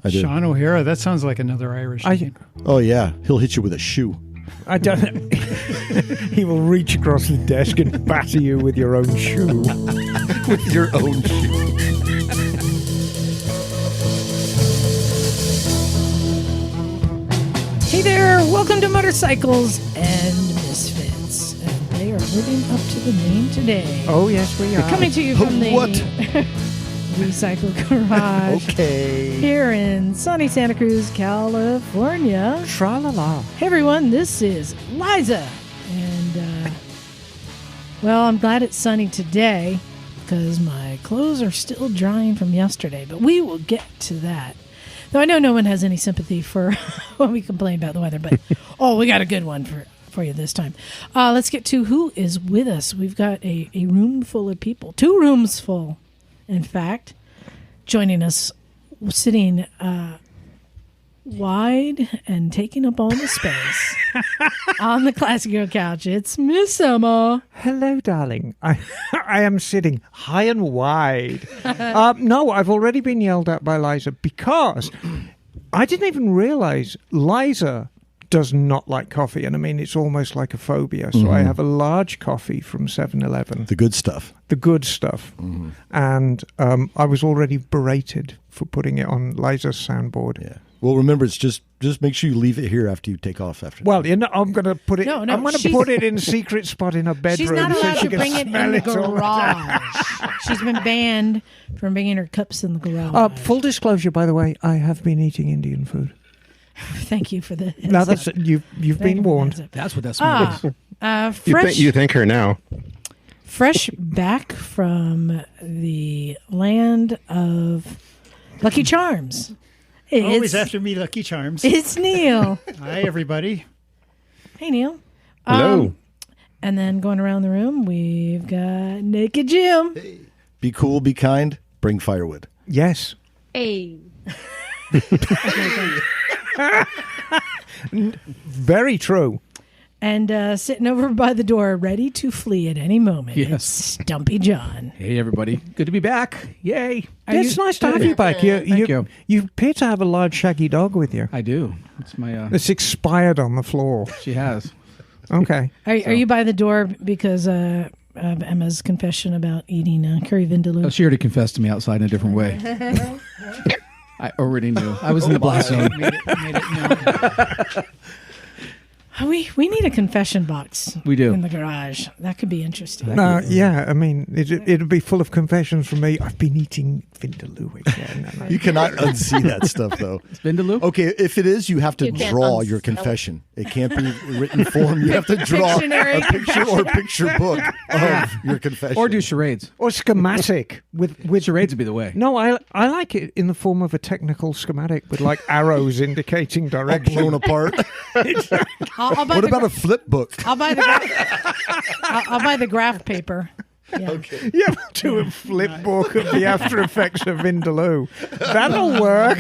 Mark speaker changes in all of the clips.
Speaker 1: I do.
Speaker 2: Sean O'Hara, that sounds like another Irish name.
Speaker 1: Oh, yeah. He'll hit you with a shoe.
Speaker 3: I don't. He will reach across the desk and batter you with your own shoe.
Speaker 1: With your own shoe.
Speaker 4: Hey there, welcome to Motorcycles and Misfits. And they are living up to the name today.
Speaker 3: Oh, yes, we are.
Speaker 4: Coming to you from the
Speaker 1: What?
Speaker 4: Recycle Garage.
Speaker 1: Okay.
Speaker 4: Here in sunny Santa Cruz, California.
Speaker 3: Tra-la-la.
Speaker 4: Hey everyone, this is Liza. And, well, I'm glad it's sunny today because my clothes are still drying from yesterday. But we will get to that. Though I know no one has any sympathy for when we complain about the weather, but we got a good one for you this time. Let's get to who is with us. We've got a room full of people, 2 rooms full, in fact, joining us, sitting wide and taking up all the space on the Classic Girl couch. It's Miss Emma.
Speaker 3: Hello, darling. I am sitting high and wide. No, I've already been yelled at by Liza because I didn't even realize Liza does not like coffee. And I mean, it's almost like a phobia. So I have a large coffee from 7-Eleven.
Speaker 1: The good stuff.
Speaker 3: The good stuff. Mm-hmm. And I was already berated for putting it on Liza's soundboard.
Speaker 1: Yeah. Well, remember, it's just make sure you leave it here after you take off after.
Speaker 3: Well, you know, I'm going to put it.
Speaker 4: No,
Speaker 3: I'm going to put it in a secret spot in her bedroom.
Speaker 4: She's not allowed
Speaker 3: so she
Speaker 4: to bring it in the garage. She's been banned from bringing her cups in the garage.
Speaker 3: Full disclosure, by the way, I have been eating Indian food.
Speaker 4: Thank you for the heads
Speaker 3: No,
Speaker 4: up.
Speaker 3: that's you've been warned.
Speaker 5: That's what that's means.
Speaker 4: Fresh,
Speaker 6: You thank her now.
Speaker 4: fresh back from the land of Lucky Charms.
Speaker 2: Always after me, Lucky Charms.
Speaker 4: It's Neil.
Speaker 2: Hi, everybody.
Speaker 4: Hey, Neil.
Speaker 6: Hello.
Speaker 4: And then going around the room, we've got Naked Jim.
Speaker 1: Be cool, be kind, bring firewood.
Speaker 3: Yes.
Speaker 7: Hey.
Speaker 3: Very true.
Speaker 4: And sitting over by the door, ready to flee at any moment.
Speaker 5: Yes.
Speaker 4: It's Stumpy John.
Speaker 5: Hey, everybody. Good to be back. Yay.
Speaker 3: It's nice to have you back.
Speaker 5: Thank you.
Speaker 3: You appear to have a large shaggy dog with you.
Speaker 5: I do. It's my,
Speaker 3: It's expired on the floor.
Speaker 5: she has.
Speaker 3: Okay.
Speaker 4: Are you by the door because of Emma's confession about eating curry vindaloo?
Speaker 5: Oh, she already confessed to me outside in a different way. I already knew. I was in the black zone.
Speaker 2: Made it known.
Speaker 4: We need a confession box.
Speaker 5: We do.
Speaker 4: In the garage. That could be interesting.
Speaker 3: Yeah, I mean, it'll be full of confessions from me. I've been eating vindaloo again.
Speaker 1: You cannot unsee that stuff, though.
Speaker 5: Vindaloo?
Speaker 1: Okay, if it is, you have to
Speaker 7: You can't
Speaker 1: draw
Speaker 7: unsell
Speaker 1: your
Speaker 7: it.
Speaker 1: confession. It can't be written form. You have to draw
Speaker 4: Pictionary.
Speaker 1: a picture or picture book of your confession.
Speaker 5: Or do charades.
Speaker 3: Or schematic with
Speaker 5: Charades would be the way.
Speaker 3: No, I like it in the form of a technical schematic with like arrows indicating
Speaker 1: all
Speaker 3: direction.
Speaker 1: blown apart.
Speaker 4: I'll buy
Speaker 1: What
Speaker 4: the
Speaker 1: about a flip book?
Speaker 4: I'll buy the I'll buy the graph paper. Yeah.
Speaker 1: Okay.
Speaker 3: Yeah, to a flip book of the after effects of Vindaloo. That'll work.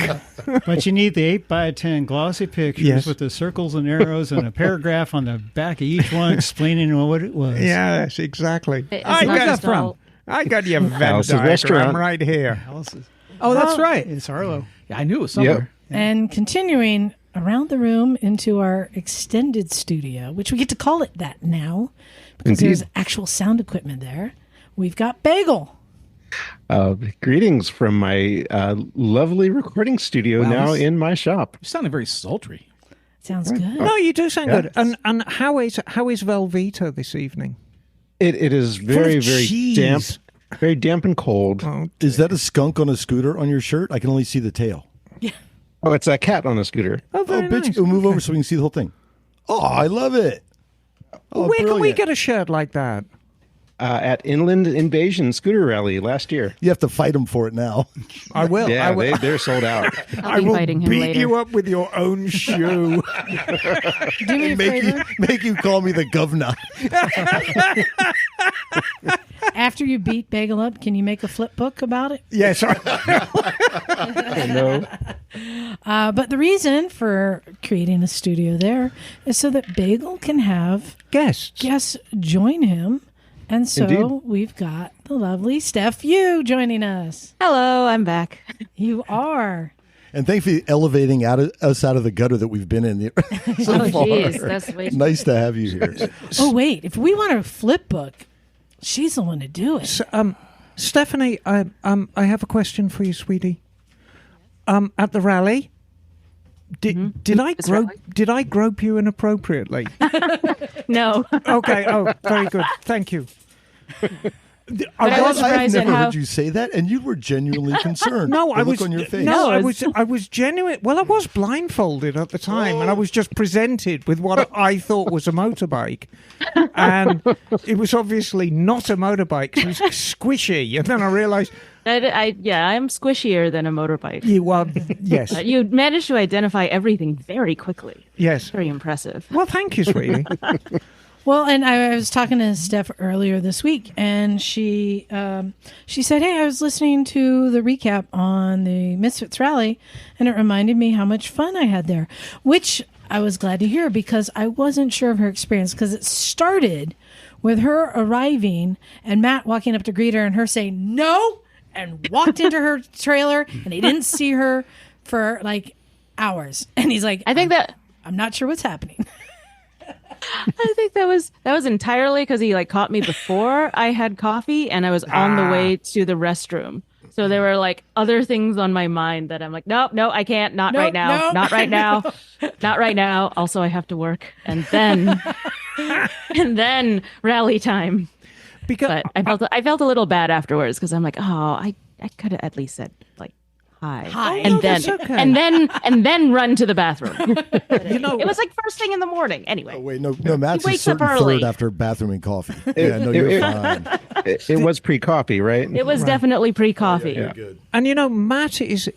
Speaker 2: But you need the 8x10 glossy pictures
Speaker 3: Yes.
Speaker 2: with the circles and arrows and a paragraph on the back of each one explaining what it was.
Speaker 3: Yes, exactly.
Speaker 7: It's
Speaker 3: I
Speaker 7: not
Speaker 3: got
Speaker 7: just all-
Speaker 3: I got your Venn
Speaker 6: How's the
Speaker 3: diagram
Speaker 6: restaurant?
Speaker 3: right here.
Speaker 2: Houses.
Speaker 5: Oh, that's right.
Speaker 2: It's Arlo.
Speaker 5: Yeah, I knew it was somewhere.
Speaker 4: And continuing around the room into our extended studio, which we get to call it that now because
Speaker 6: Indeed.
Speaker 4: there's actual sound equipment there. We've got Bagel.
Speaker 6: Greetings from my lovely recording studio
Speaker 5: Wow,
Speaker 6: now
Speaker 5: this-
Speaker 6: in my shop.
Speaker 5: You sounded very sultry.
Speaker 4: Sounds good.
Speaker 3: No, you do sound
Speaker 6: Yeah.
Speaker 3: good. And how is Velveeta this evening?
Speaker 6: It is very, very
Speaker 3: cheese.
Speaker 6: damp and cold.
Speaker 3: Oh,
Speaker 1: Is that a skunk on a scooter on your shirt? I can only see the tail.
Speaker 6: Oh, it's a cat on a scooter.
Speaker 3: very
Speaker 1: bitch,
Speaker 3: nice.
Speaker 1: move over so we can see the whole thing. Oh, I love it. Oh,
Speaker 3: Where can we
Speaker 1: brilliant.
Speaker 3: get a shirt like that?
Speaker 6: At Inland Invasion Scooter Rally last year.
Speaker 1: You have to fight them for it now.
Speaker 3: I will.
Speaker 6: Yeah,
Speaker 3: I will.
Speaker 6: they're sold out.
Speaker 3: I
Speaker 7: be
Speaker 3: will
Speaker 7: fighting him
Speaker 3: beat
Speaker 7: later.
Speaker 3: you up with your own shoe.
Speaker 4: Do me a favor.
Speaker 1: Make you call me the governor.
Speaker 4: After you beat Bagel up, can you make a flip book about it?
Speaker 3: Yes.
Speaker 6: No.
Speaker 4: But the reason for creating a studio there is so that Bagel can have
Speaker 3: Guests.
Speaker 4: guests join him. And so
Speaker 6: Indeed.
Speaker 4: we've got the lovely Steph Yu joining us.
Speaker 7: Hello, I'm back.
Speaker 4: You are.
Speaker 1: And thanks for elevating us out of the gutter that we've been in so far.
Speaker 7: Jeez, that's way
Speaker 1: Nice to have you here.
Speaker 4: Oh, wait. If we want a flip book, she's the one to do it.
Speaker 3: So, Stephanie, I have a question for you, sweetie. At the rally, did I grope you inappropriately?
Speaker 7: No.
Speaker 3: Okay. Oh, very good. Thank you.
Speaker 7: I was
Speaker 1: I've
Speaker 7: surprised at
Speaker 1: never
Speaker 7: how-
Speaker 1: heard you say that, and you were genuinely concerned.
Speaker 3: No,
Speaker 1: The
Speaker 3: I
Speaker 1: look
Speaker 3: was
Speaker 1: on your face.
Speaker 3: No,
Speaker 7: No,
Speaker 3: I was genuine. Well, I was blindfolded at the time, and I was just presented with what I thought was a motorbike, and it was obviously not a motorbike. It was squishy, and then I realised
Speaker 7: I'm squishier than a motorbike.
Speaker 3: you are. Yes,
Speaker 7: You managed to identify everything very quickly.
Speaker 3: yes.
Speaker 7: Very impressive.
Speaker 3: Well, thank you, sweetie.
Speaker 4: Well, and I was talking to Steph earlier this week, and she said, "Hey, I was listening to the recap on the Misfits rally, and it reminded me how much fun I had there," which I was glad to hear because I wasn't sure of her experience because it started with her arriving and Matt walking up to greet her and her saying no and walked into her trailer, and he didn't see her for like hours, and he's like,
Speaker 7: I think
Speaker 4: I'm not sure what's happening."
Speaker 7: I think that was entirely because he like caught me before I had coffee and I was on the way to the restroom. So there were like other things on my mind that I'm like, no, I can't, not right now, not right now, not right now. Also, I have to work, and then rally time.
Speaker 3: Because
Speaker 7: But I felt a little bad afterwards because I'm like, I could have at least said like hi,
Speaker 3: no, that's okay.
Speaker 7: and then run to the bathroom.
Speaker 3: you know,
Speaker 7: It was like first thing in the morning. Anyway,
Speaker 1: Oh, wait, no, Matt's a
Speaker 7: wakes up
Speaker 1: certain
Speaker 7: early.
Speaker 1: third after bathroom and coffee. Yeah, no, you're fine.
Speaker 6: It was pre-coffee, right?
Speaker 7: it was definitely pre-coffee.
Speaker 1: You're good.
Speaker 3: and you know, Matt is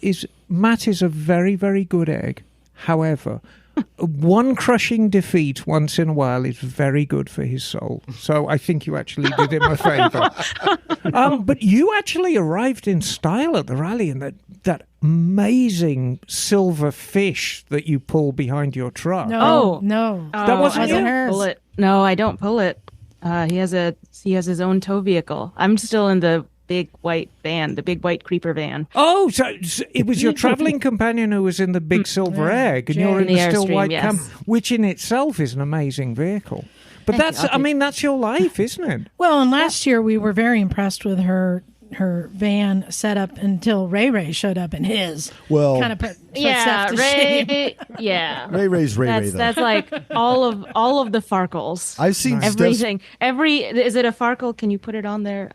Speaker 3: a very, very good egg. However, one crushing defeat once in a while is very good for his soul. So I think you actually did him a favour. But you actually arrived in style at the rally, and that amazing silver fish that you pull behind your truck.
Speaker 4: No, no,
Speaker 3: That wasn't
Speaker 7: I don't
Speaker 3: you?
Speaker 4: hers.
Speaker 7: pull it. No, I don't pull it. He has his own tow vehicle. I'm still in the big white van, the big white creeper van.
Speaker 3: Oh, so it was your travelling companion who was in the big silver egg, and you're in
Speaker 7: the
Speaker 3: the still
Speaker 7: Airstream,
Speaker 3: white
Speaker 7: yes.
Speaker 3: cam, which in itself is an amazing vehicle. But that's your life, isn't it?
Speaker 4: Well, and last year we were very impressed with her van setup until Ray showed up in his.
Speaker 1: Well,
Speaker 4: Kind of put
Speaker 7: Yeah,
Speaker 4: Steph to shame.
Speaker 7: Ray. Yeah,
Speaker 1: Ray's Ray, though.
Speaker 7: that's like all of the Farkles.
Speaker 1: I've seen Steph's-
Speaker 7: Everything. Is it a Farkle? Can you put it on there?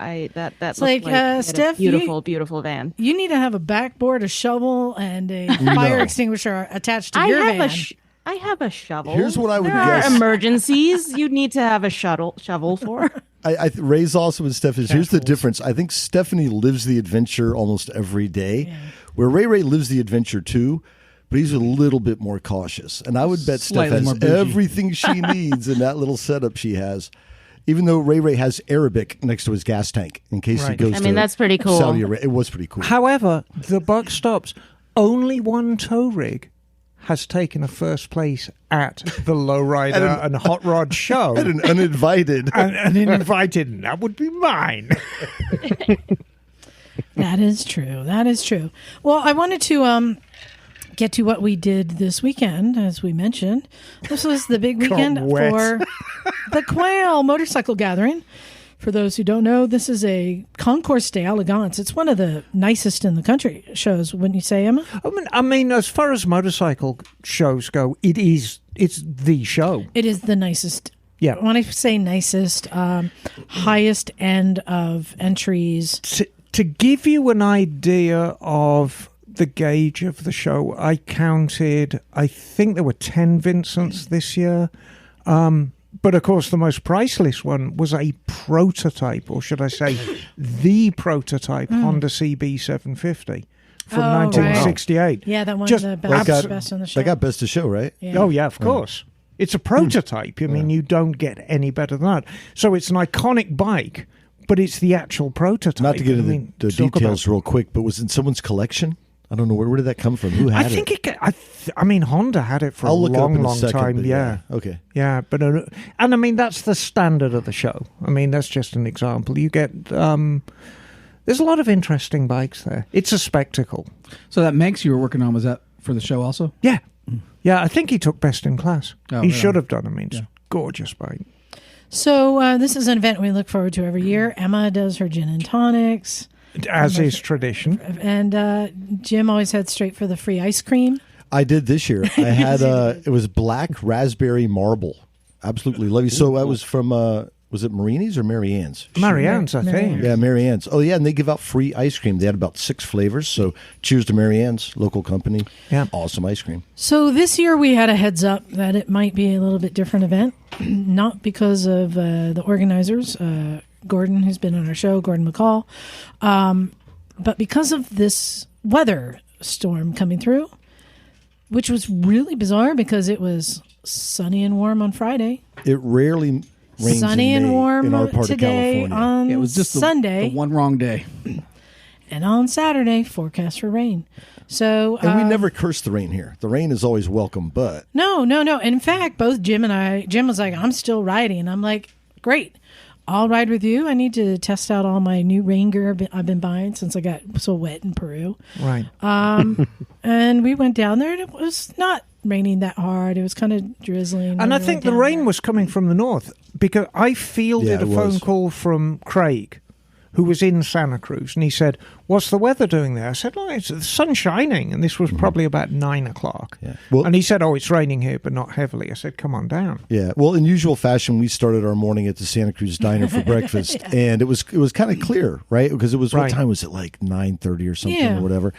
Speaker 7: That's
Speaker 4: like,
Speaker 7: he had a
Speaker 4: Steph,
Speaker 7: beautiful van.
Speaker 4: You need to have a backboard, a shovel, and a fire extinguisher attached to
Speaker 7: I
Speaker 4: your
Speaker 7: have
Speaker 4: van.
Speaker 7: I have a shovel.
Speaker 1: Here's what I would
Speaker 7: there
Speaker 1: guess.
Speaker 7: are emergencies you need to have a shovel for.
Speaker 1: Ray's also with Steph is here's the difference. I think Stephanie lives the adventure almost every day, where Ray lives the adventure too, but he's a little bit more cautious. And I would bet
Speaker 5: Slightly
Speaker 1: Steph
Speaker 5: more
Speaker 1: has
Speaker 5: bougie.
Speaker 1: everything she needs in that little setup she has. Even though Ray has Arabic next to his gas tank in case he
Speaker 3: Right.
Speaker 1: goes
Speaker 7: I
Speaker 1: to
Speaker 7: mean, that's pretty cool.
Speaker 1: Saudi Arabia. It was pretty cool.
Speaker 3: However, the buck stops. Only one tow rig has taken a first place at the Lowrider and Hot Rod show.
Speaker 1: And an uninvited.
Speaker 3: and invited, and that would be mine.
Speaker 4: That is true. That is true. Well, I wanted to get to what we did this weekend, as we mentioned. This was the big weekend
Speaker 3: wet.
Speaker 4: for the Quail Motorcycle Gathering. For those who don't know, this is a concours d'elegance. It's one of the nicest in the country shows, wouldn't you say, Emma?
Speaker 3: I mean, as far as motorcycle shows go, it's the show.
Speaker 4: It is the nicest.
Speaker 3: Yeah.
Speaker 4: When I say nicest, highest end of entries.
Speaker 3: To give you an idea of the gauge of the show, I counted, I think there were 10 Vincents this year. But of course, the most priceless one was a prototype, or should I say, the prototype Honda CB750 from
Speaker 4: Oh,
Speaker 3: 1968.
Speaker 4: Yeah, that one
Speaker 3: Just-
Speaker 4: the
Speaker 1: That
Speaker 4: best,
Speaker 1: got,
Speaker 4: best on the show.
Speaker 1: that got best of show, right?
Speaker 4: Yeah.
Speaker 3: Oh, yeah, of course. It's a prototype. I mean, you don't get any better than that. So it's an iconic bike, but it's the actual prototype.
Speaker 1: Not to get
Speaker 3: I
Speaker 1: into
Speaker 3: mean,
Speaker 1: the
Speaker 3: talk
Speaker 1: details
Speaker 3: about-
Speaker 1: real quick, but was it in somene's collection? I don't know. Where did that come from? Who had
Speaker 3: I
Speaker 1: it?
Speaker 3: think I mean, Honda had it for
Speaker 1: I'll
Speaker 3: a
Speaker 1: look it up
Speaker 3: long,
Speaker 1: in a
Speaker 3: long
Speaker 1: second,
Speaker 3: time.
Speaker 1: but
Speaker 3: Yeah.
Speaker 1: Okay.
Speaker 3: Yeah, but and I mean that's the standard of the show. I mean that's just an example. You get There's a lot of interesting bikes there. It's a spectacle.
Speaker 5: So that Manx you were working on, was that for the show also?
Speaker 3: Yeah. Yeah, I think he took best in class.
Speaker 5: Oh,
Speaker 3: he
Speaker 5: right
Speaker 3: should
Speaker 5: on.
Speaker 3: have done. I mean, it's a gorgeous bike.
Speaker 4: So this is an event we look forward to every year. Emma does her gin and tonics.
Speaker 3: As is tradition.
Speaker 4: And Jim always heads straight for the free ice cream.
Speaker 1: I did this year. I had it was black raspberry marble. Absolutely lovely. So that was from was it Marini's or Mary Ann's?
Speaker 3: Marianne's, I think.
Speaker 1: Yeah, Mary Ann's. Oh, yeah, and they give out free ice cream. They had about 6 flavors. So cheers to Mary Ann's, local company.
Speaker 3: Yeah.
Speaker 1: Awesome ice cream.
Speaker 4: So this year we had a heads up that it might be a little bit different event, not because of the organizers, Gordon, who's been on our show, Gordon McCall, but because of this weather storm coming through, which was really bizarre because it was sunny and warm on Friday.
Speaker 1: It rarely rains
Speaker 4: Sunny
Speaker 1: in
Speaker 4: and
Speaker 1: May
Speaker 4: warm
Speaker 1: in our part
Speaker 4: today
Speaker 1: of California.
Speaker 4: on
Speaker 5: It was just
Speaker 4: Sunday.
Speaker 5: the one wrong day.
Speaker 4: And on Saturday, forecast for rain. So
Speaker 1: And we never curse the rain here. The rain is always welcome, but
Speaker 4: No. In fact, both Jim was like, I'm still riding. And I'm like, great. I'll ride with you. I need to test out all my new rain gear I've been buying since I got so wet in Peru.
Speaker 3: Right.
Speaker 4: And we went down there, and it was not raining that hard. It was kind of drizzling.
Speaker 3: And I
Speaker 4: we
Speaker 3: think
Speaker 4: went
Speaker 3: the
Speaker 4: down
Speaker 3: rain
Speaker 4: there.
Speaker 3: was coming from the north because I fielded
Speaker 1: Yeah,
Speaker 3: a
Speaker 1: it
Speaker 3: phone
Speaker 1: was.
Speaker 3: call from Craig, who was in Santa Cruz, and he said, "What's the weather doing there?" I said, "Oh, it's the sun shining," and this was probably about 9 o'clock.
Speaker 1: Yeah. Well-
Speaker 3: and he said, "Oh, it's raining here, but not heavily." I said, "Come on down."
Speaker 1: yeah. Well, in usual fashion, we started our morning at the Santa Cruz Diner for breakfast, and it was kind of clear, right? Because it was
Speaker 3: Right.
Speaker 1: what time was it? Like 9:30 or something
Speaker 4: Yeah.
Speaker 1: or whatever.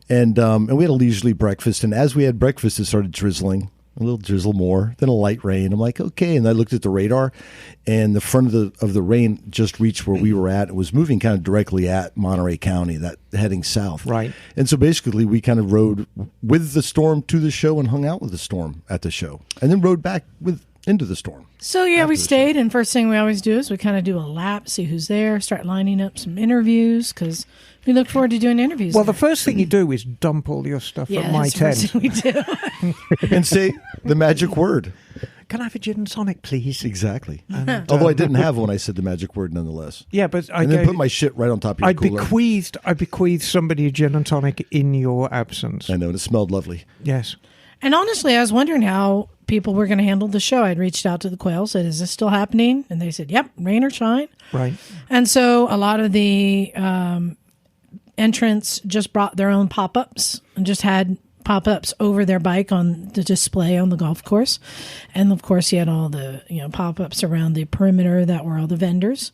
Speaker 1: And we had a leisurely breakfast, and as we had breakfast, it started drizzling. A little drizzle more, then a light rain. I'm like, okay. And I looked at the radar, and the front of the rain just reached where we were at. It was moving kind of directly at Monterey County, that heading south.
Speaker 3: Right.
Speaker 1: And so basically, we kind of rode with the storm to the show and hung out with the storm at the show, and then rode back into the storm.
Speaker 4: So yeah, we stayed, and first thing we always do is we kind of do a lap, see who's there, start lining up some interviews because we look forward to doing interviews.
Speaker 3: Well,
Speaker 4: there.
Speaker 3: the first thing you do is dump all your stuff at my
Speaker 4: that's the first
Speaker 3: tent.
Speaker 4: thing we do.
Speaker 1: And say the magic word.
Speaker 3: Can I have a gin and tonic, please?
Speaker 1: Exactly. Although I didn't have one, I said the magic word nonetheless.
Speaker 3: Yeah, but
Speaker 1: And then put my shit right on top of your
Speaker 3: I
Speaker 1: cooler.
Speaker 3: bequeathed somebody a gin and tonic in your absence.
Speaker 1: I know, and it smelled lovely.
Speaker 3: Yes.
Speaker 4: And honestly, I was wondering how people were going to handle the show. I'd reached out to the Quail, said, "Is this still happening?" And they said, "Yep, rain or shine."
Speaker 3: Right.
Speaker 4: And so a lot of the entrants just brought their own pop-ups and just had pop-ups over their bike on the display on the golf course. And of course, you had all the pop-ups around the perimeter that were all the vendors.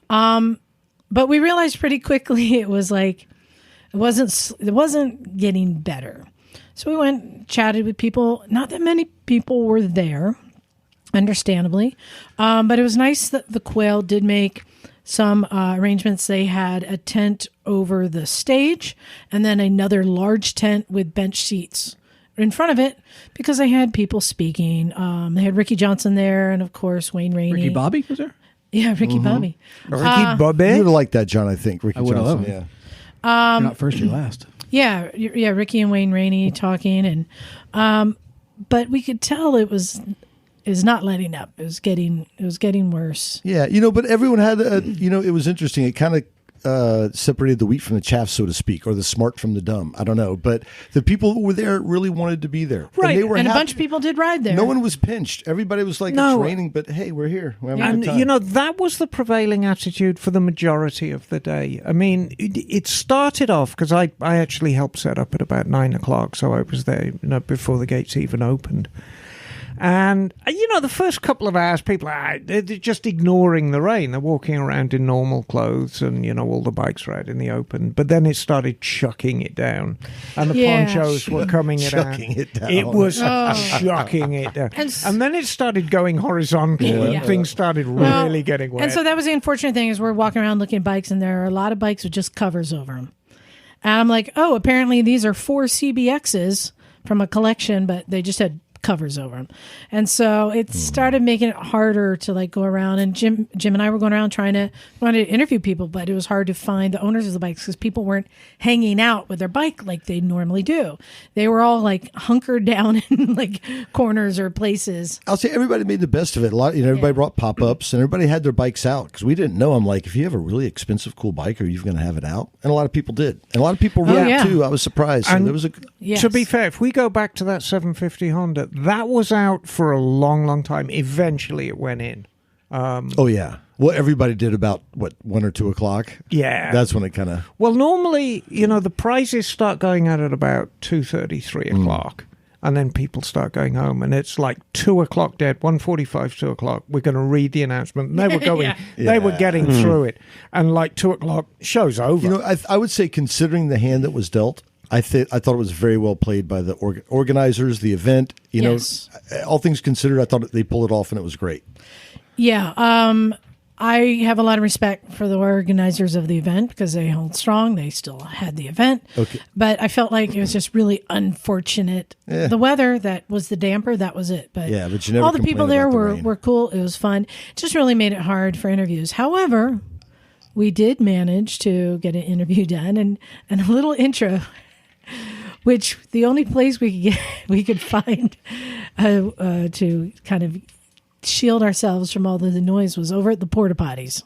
Speaker 4: But we realized pretty quickly it was like it wasn't getting better. So we went and chatted with people. Not that many people were there, understandably. But it was nice that the Quail did make some arrangements. They had a tent over the stage and then another large tent with bench seats in front of it because they had people speaking. They had Ricky Johnson there and, of course, Wayne Rainey.
Speaker 5: Ricky Bobby was there?
Speaker 4: Yeah, Ricky Bobby.
Speaker 3: Ricky
Speaker 1: You
Speaker 3: Bobby.
Speaker 1: would have liked that, John, I think. Ricky
Speaker 5: I would have
Speaker 1: Johnson,
Speaker 5: loved
Speaker 1: yeah.
Speaker 5: it. You're not first, you're last.
Speaker 4: Yeah, Ricky and Wayne Rainey talking, and but we could tell it was not letting up. It was getting worse.
Speaker 1: Yeah, but everyone had it was interesting. It kind of separated the wheat from the chaff, so to speak, or the smart from the dumb. I don't know, but the people who were there really wanted to be there,
Speaker 3: Right.
Speaker 1: And they were
Speaker 4: And a
Speaker 1: happy.
Speaker 4: bunch of people did ride there.
Speaker 1: No one was pinched. Everybody was like,
Speaker 3: No.
Speaker 1: "It's raining, but hey, we're here. We're having a
Speaker 3: And,
Speaker 1: good time."
Speaker 3: that was the prevailing attitude for the majority of the day. I mean, it started off because I actually helped set up at about 9 o'clock, so I was there before the gates even opened. And, the first couple of hours, people they're just ignoring the rain. They're walking around in normal clothes and, all the bikes are out in the open. But then it started chucking it down. And the
Speaker 4: Yeah.
Speaker 3: ponchos were coming it out.
Speaker 1: Chucking it down.
Speaker 3: It was chucking it down. And then it started going horizontal and
Speaker 4: Yeah.
Speaker 3: things started
Speaker 4: Well,
Speaker 3: really getting wet.
Speaker 4: And so that was the unfortunate thing is we're walking around looking at bikes, and there are a lot of bikes with just covers over them. And I'm like, oh, apparently these are 4 CBXs from a collection, but they just had covers over them. And so it started making it harder to like go around. And Jim and I were going around trying to interview people, but it was hard to find the owners of the bikes because people weren't hanging out with their bike like they normally do. They were all like hunkered down in like corners or places.
Speaker 1: I'll say everybody made the best of it. Everybody brought pop-ups and everybody had their bikes out because we didn't know. I'm like, if you have a really expensive, cool bike, are you going to have it out? And a lot of people did. And a lot of people rode it too. I was surprised. So there was
Speaker 3: To be fair, if we go back to that 750 Honda, that was out for a long, long time. Eventually it went in.
Speaker 1: Well, everybody did about, 1 or 2 o'clock?
Speaker 3: Yeah.
Speaker 1: That's when it kind of...
Speaker 3: Well, normally, the prizes start going out at about 2:30, 3 o'clock. And then people start going home. And it's like 2 o'clock dead, 1:45, 2 o'clock. We're going to read the announcement. And they were going, they were getting through it. And like 2 o'clock, show's over.
Speaker 1: I would say considering the hand that was dealt, I thought it was very well played by the organizers, the event. All things considered, I thought they pulled it off and it was great.
Speaker 4: Yeah. I have a lot of respect for the organizers of the event because they held strong. They still had the event. Okay. But I felt like it was just really unfortunate. Yeah. The weather, that was the damper, that was it. But,
Speaker 1: but you never
Speaker 4: all the people there
Speaker 1: were
Speaker 4: cool. It was fun. It just really made it hard for interviews. However, we did manage to get an interview done and a little intro, which the only place we could find to kind of shield ourselves from all the noise was over at the porta potties,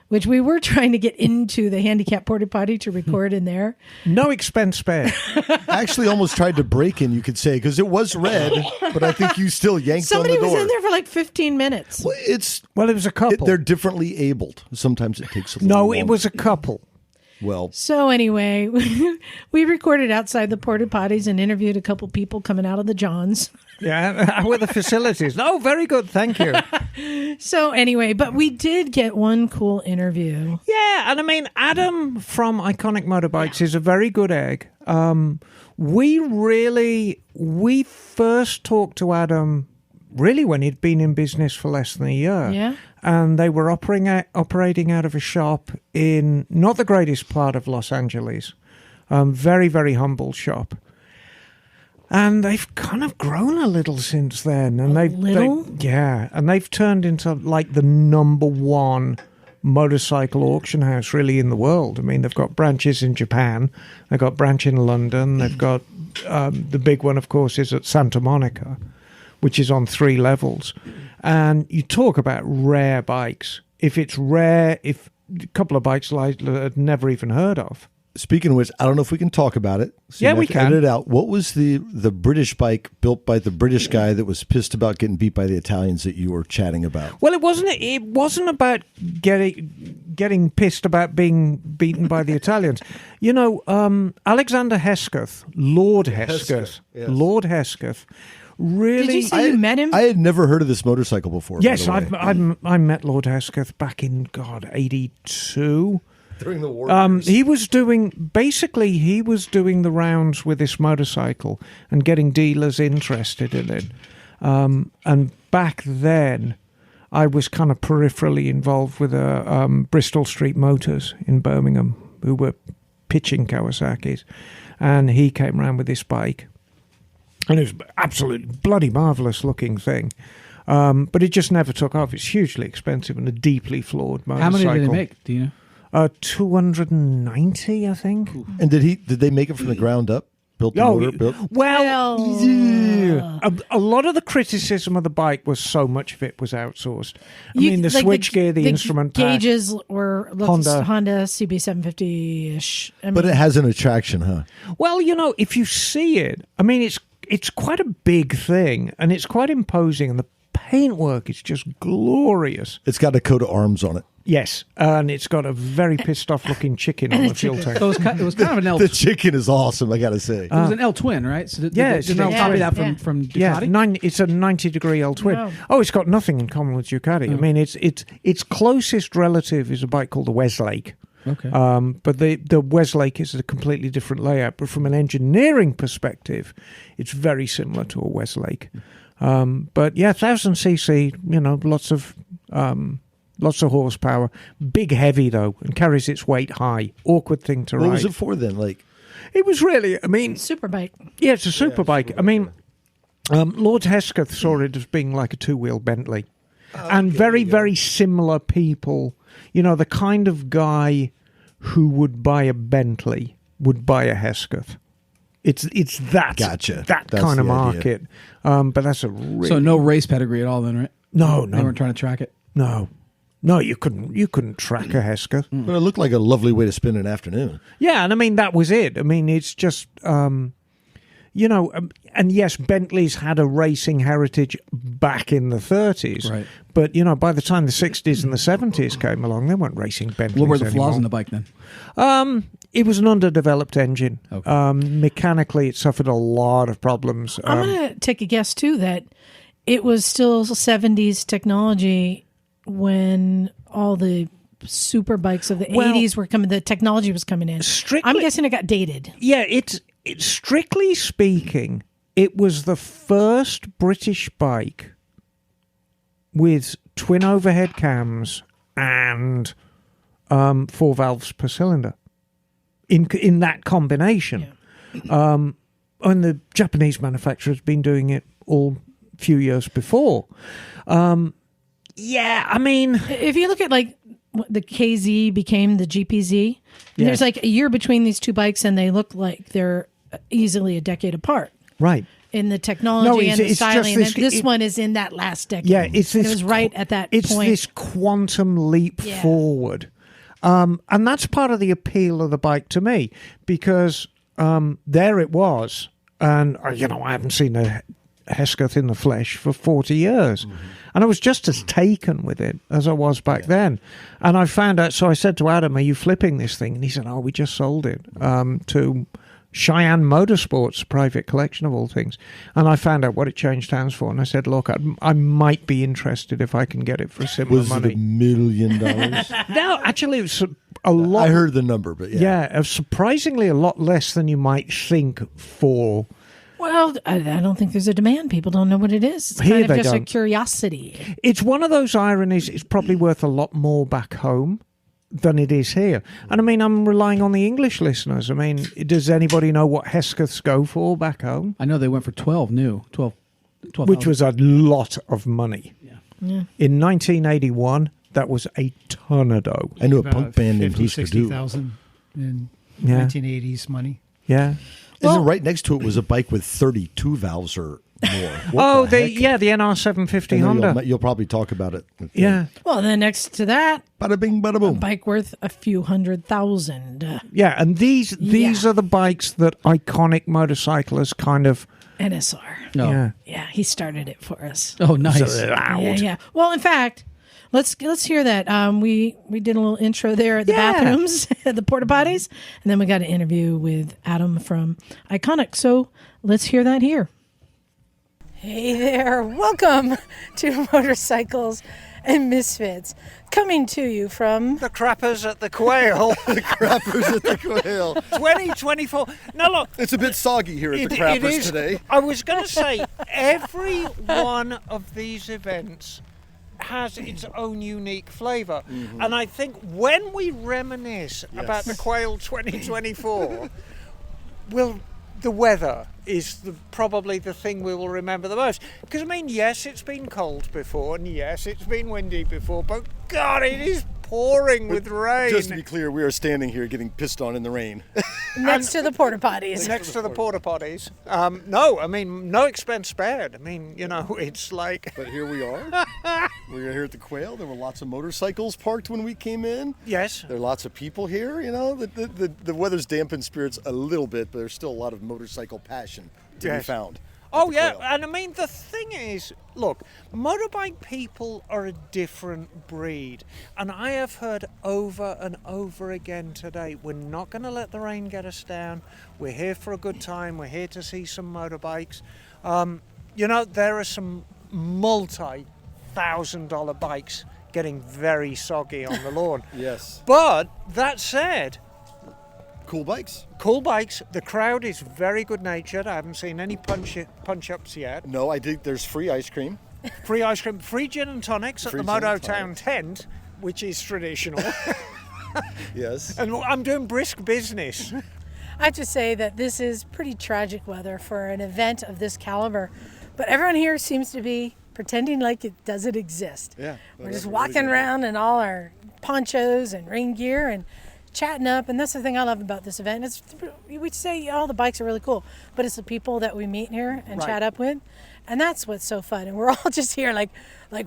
Speaker 4: which we were trying to get into the handicap porta potty to record in there.
Speaker 3: No expense spared.
Speaker 1: I actually almost tried to break in, you could say, because it was red, but I think you still yanked on the door.
Speaker 4: Somebody was in there for like 15 minutes.
Speaker 1: Well,
Speaker 3: it was a couple.
Speaker 1: They're differently abled. Sometimes it takes a little longer.
Speaker 3: It was a couple.
Speaker 1: Well,
Speaker 4: so anyway, we recorded outside the porta potties and interviewed a couple people coming out of the Johns.
Speaker 3: Yeah, how were the facilities? Oh, very good, thank you.
Speaker 4: So anyway, but we did get one cool interview.
Speaker 3: Yeah, and I mean, Adam from Iconic Motorbikes is a very good egg. We first talked to Adam really when he'd been in business for less than a year.
Speaker 4: Yeah.
Speaker 3: And they were operating out of a shop in not the greatest part of Los Angeles. Very, very humble shop. And they've kind of grown a little since then. And and they've turned into like the number one motorcycle auction house really in the world. I mean, they've got branches in Japan. They've got a branch in London. They've got the big one, of course, is at Santa Monica, which is on 3 levels. And you talk about rare bikes. If it's rare, if a couple of bikes I'd never even heard of.
Speaker 1: Speaking of which, I don't know if we can talk about it.
Speaker 3: So we can.
Speaker 1: Edit it out. What was the British bike built by the British guy that was pissed about getting beat by the Italians that you were chatting about?
Speaker 3: Well, it wasn't about getting pissed about being beaten by the Italians. Alexander Hesketh, Lord Hesketh,
Speaker 1: yes.
Speaker 3: Lord Hesketh. Really?
Speaker 4: Did you say you met him?
Speaker 1: I had never heard of this motorcycle before.
Speaker 3: Yes, I met Lord Hesketh back in 82.
Speaker 1: During the war.
Speaker 3: He was doing the rounds with this motorcycle and getting dealers interested in it. And back then, I was kind of peripherally involved with Bristol Street Motors in Birmingham, who were pitching Kawasaki's, and he came around with this bike. And it was absolutely bloody marvellous looking thing. But it just never took off. It's hugely expensive and a deeply flawed motorcycle.
Speaker 5: How many did they make? Do you know?
Speaker 3: 290, I think.
Speaker 1: And did they make it from the ground up? Built the motor?
Speaker 3: Well, yeah. A lot of the criticism of the bike was so much of it was outsourced. I mean, the switchgear, the instrument
Speaker 4: gauges
Speaker 3: pack,
Speaker 4: were
Speaker 3: Honda
Speaker 4: CB750-ish.
Speaker 1: But it has an attraction, huh?
Speaker 3: Well, if you see it, I mean, it's quite a big thing, and it's quite imposing, and the paintwork is just glorious.
Speaker 1: It's got a coat of arms on it.
Speaker 3: Yes, and it's got a very pissed off looking chicken on the fuel tank.
Speaker 5: It was kind of an L.
Speaker 1: The chicken is awesome, I got to say.
Speaker 5: It was an L twin, right? So did
Speaker 3: it's
Speaker 5: they
Speaker 3: an L
Speaker 5: copy
Speaker 3: twin.
Speaker 5: that from Ducati?
Speaker 3: Yeah, it's a 90-degree L twin.
Speaker 4: Wow.
Speaker 3: Oh, it's got nothing in common with Ducati. I mean, its closest relative is a bike called the Westlake.
Speaker 5: Okay.
Speaker 3: But the Westlake is a completely different layout. But from an engineering perspective, it's very similar to a Westlake. But yeah, 1,000cc, lots of horsepower. Big heavy, though, and carries its weight high. Awkward thing to ride.
Speaker 1: What was it for then?
Speaker 3: It was really,
Speaker 4: Super bike.
Speaker 3: Yeah, it's a super bike. I mean, Lord Hesketh saw it as being like a two-wheel Bentley. And very similar people. You know, the kind of guy who would buy a Bentley would buy a Hesketh. It's that
Speaker 1: That's
Speaker 3: kind of
Speaker 1: the
Speaker 3: market. But that's a really...
Speaker 5: So no race pedigree at all then, right?
Speaker 3: No.
Speaker 5: They weren't trying to track it?
Speaker 3: No, you couldn't track a Hesketh.
Speaker 1: But it looked like a lovely way to spend an afternoon.
Speaker 3: Yeah, and I mean, that was it. I mean, it's just, you know, and yes, Bentley's had a racing heritage back in the 30s.
Speaker 5: Right.
Speaker 3: But, you know, by the time the 60s and the 70s came along, they weren't racing Bentleys
Speaker 5: What were the flaws
Speaker 3: anymore.
Speaker 5: in the bike then?
Speaker 3: It was an underdeveloped engine.
Speaker 5: Okay.
Speaker 3: Mechanically, it suffered a lot of problems.
Speaker 4: I'm going to take a guess, too, that it was still 70s technology when all the super bikes of the 80s were coming, the technology was coming in. I'm guessing it got dated.
Speaker 3: Yeah, it's strictly speaking, it was the first British bike with twin overhead cams and 4 valves per cylinder in that combination.
Speaker 4: Yeah.
Speaker 3: And the Japanese manufacturer's been doing it all few years before. Yeah, I mean...
Speaker 4: If you look at, like, the KZ became the GPZ, there's, like, a year between these two bikes, and they look like they're easily a decade apart.
Speaker 3: Right.
Speaker 4: In the technology and the styling.
Speaker 3: Just
Speaker 4: This one is in that last decade.
Speaker 3: Yeah, it
Speaker 4: was right at that
Speaker 3: it's
Speaker 4: point.
Speaker 3: It's this quantum leap forward. And that's part of the appeal of the bike to me, because there it was. And, you know, I haven't seen a Hesketh in the flesh for 40 years. Mm-hmm. And I was just as taken with it as I was back then. And I found out, so I said to Adam, are you flipping this thing? And he said, oh, we just sold it to Cheyenne Motorsports, private collection of all things. And I found out what it changed hands for. And I said, look, I might be interested if I can get it for similar money.
Speaker 1: Was it $1 million?
Speaker 3: No, actually, it was a lot.
Speaker 1: I heard the number, but
Speaker 3: yeah, surprisingly a lot less than you might think for...
Speaker 4: Well, I don't think there's a demand. People don't know what it is. It's
Speaker 3: Here
Speaker 4: kind of
Speaker 3: they
Speaker 4: just a
Speaker 3: don't.
Speaker 4: curiosity.
Speaker 3: It's one of those ironies. It's probably worth a lot more back home than it is here. And I mean, I'm relying on the English listeners. I mean, does anybody know what Heskeths go for back home?
Speaker 5: I know they went for 12
Speaker 3: Which was a lot of money.
Speaker 5: Yeah.
Speaker 3: In 1981, that was a ton of dough.
Speaker 1: I knew a
Speaker 2: About
Speaker 1: punk band named
Speaker 2: 50,
Speaker 1: Husker Du.
Speaker 2: 60,000 in
Speaker 3: Yeah.
Speaker 2: 1980s money.
Speaker 3: Yeah.
Speaker 1: And then right next to it was a bike with 32 valves or more. What the heck?
Speaker 3: the NR750
Speaker 1: And then
Speaker 3: Honda.
Speaker 1: You'll probably talk about it.
Speaker 3: Yeah.
Speaker 4: Well, then next to that,
Speaker 1: Bada bing, bada
Speaker 4: a
Speaker 1: boom.
Speaker 4: bike worth a few $100,000.
Speaker 3: Yeah, and these are the bikes that iconic motorcyclists kind of...
Speaker 4: NSR.
Speaker 5: No.
Speaker 3: Yeah.
Speaker 4: Yeah, he started it for us.
Speaker 5: Oh, nice.
Speaker 4: Yeah. Well, in fact, let's hear that. We did a little intro there at the bathrooms, at the porta potties, and then we got an interview with Adam from Iconic. So let's hear that here. Hey there, welcome to Motorcycles and Misfits, coming to you from
Speaker 3: The crappers at the Quail.
Speaker 1: The crappers at the Quail.
Speaker 3: 2024. No, look.
Speaker 1: It's a bit soggy here at the
Speaker 3: It
Speaker 1: crappers
Speaker 3: is.
Speaker 1: today.
Speaker 3: I was going to say, every one of these events has its own unique flavour. Mm-hmm. And I think when we reminisce about the Quail 2024, the weather is probably the thing we will remember the most. Because, I mean, yes, it's been cold before, and yes, it's been windy before, but God, it is pouring with rain.
Speaker 1: Just to be clear, we are standing here getting pissed on in the rain.
Speaker 4: next to the porta potties.
Speaker 3: Next to the porta potties. No, I mean, no expense spared. I mean, you know, it's like...
Speaker 1: But here we are. We're here at the Quail. There were lots of motorcycles parked when we came in.
Speaker 3: Yes.
Speaker 1: There are lots of people here. You know, the weather's dampened spirits a little bit, but there's still a lot of motorcycle passion to be found.
Speaker 3: Oh,
Speaker 1: the
Speaker 3: yeah,
Speaker 1: Quail.
Speaker 3: and I mean, the thing is, look, motorbike people are a different breed. And I have heard over and over again today, we're not going to let the rain get us down. We're here for a good time. We're here to see some motorbikes. You know, there are some multi-$1,000 bikes getting very soggy on the lawn.
Speaker 1: Yes.
Speaker 3: But that said,
Speaker 1: Cool bikes.
Speaker 3: cool bikes. The crowd is very good-natured. I haven't seen any punch-ups yet.
Speaker 1: No, I think there's free ice cream.
Speaker 3: Free ice cream, free gin and tonics
Speaker 1: Free
Speaker 3: at the
Speaker 1: gin and
Speaker 3: Mototown
Speaker 1: tonics.
Speaker 3: tent, which is traditional.
Speaker 1: Yes.
Speaker 3: And I'm doing brisk business.
Speaker 4: I have to say that this is pretty tragic weather for an event of this caliber, but everyone here seems to be pretending like it doesn't exist.
Speaker 1: Yeah.
Speaker 4: We're just walking around in all our ponchos and rain gear and chatting up, and that's the thing I love about this event. We say all the bikes are really cool, but it's the people that we meet here and chat up with, and that's what's so fun. And we're all just here like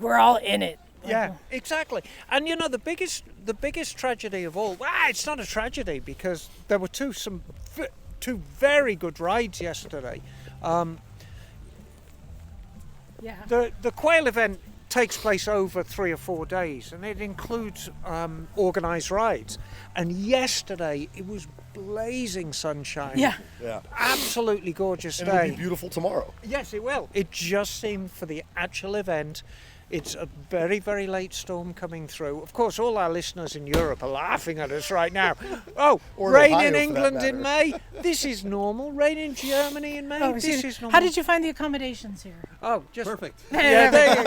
Speaker 4: we're all in it.
Speaker 3: Yeah, exactly. And you know, the biggest tragedy of all, it's not a tragedy because there were two very good rides yesterday. The Quail event takes place over 3 or 4 days, and it includes organised rides. And yesterday it was blazing sunshine.
Speaker 4: Yeah.
Speaker 3: Absolutely gorgeous
Speaker 1: And
Speaker 3: day.
Speaker 1: it'll be beautiful tomorrow.
Speaker 3: Yes, it will. It just seemed for the actual event, it's a very, very late storm coming through. Of course, all our listeners in Europe are laughing at us right now. Oh,
Speaker 1: Or in
Speaker 3: rain
Speaker 1: Ohio,
Speaker 3: in
Speaker 1: for that
Speaker 3: England in
Speaker 1: matter.
Speaker 3: May? This is normal. Rain in Germany in May? This is normal.
Speaker 4: How did you find the accommodations here?
Speaker 3: Oh, just
Speaker 8: Perfect.
Speaker 3: Yeah, there you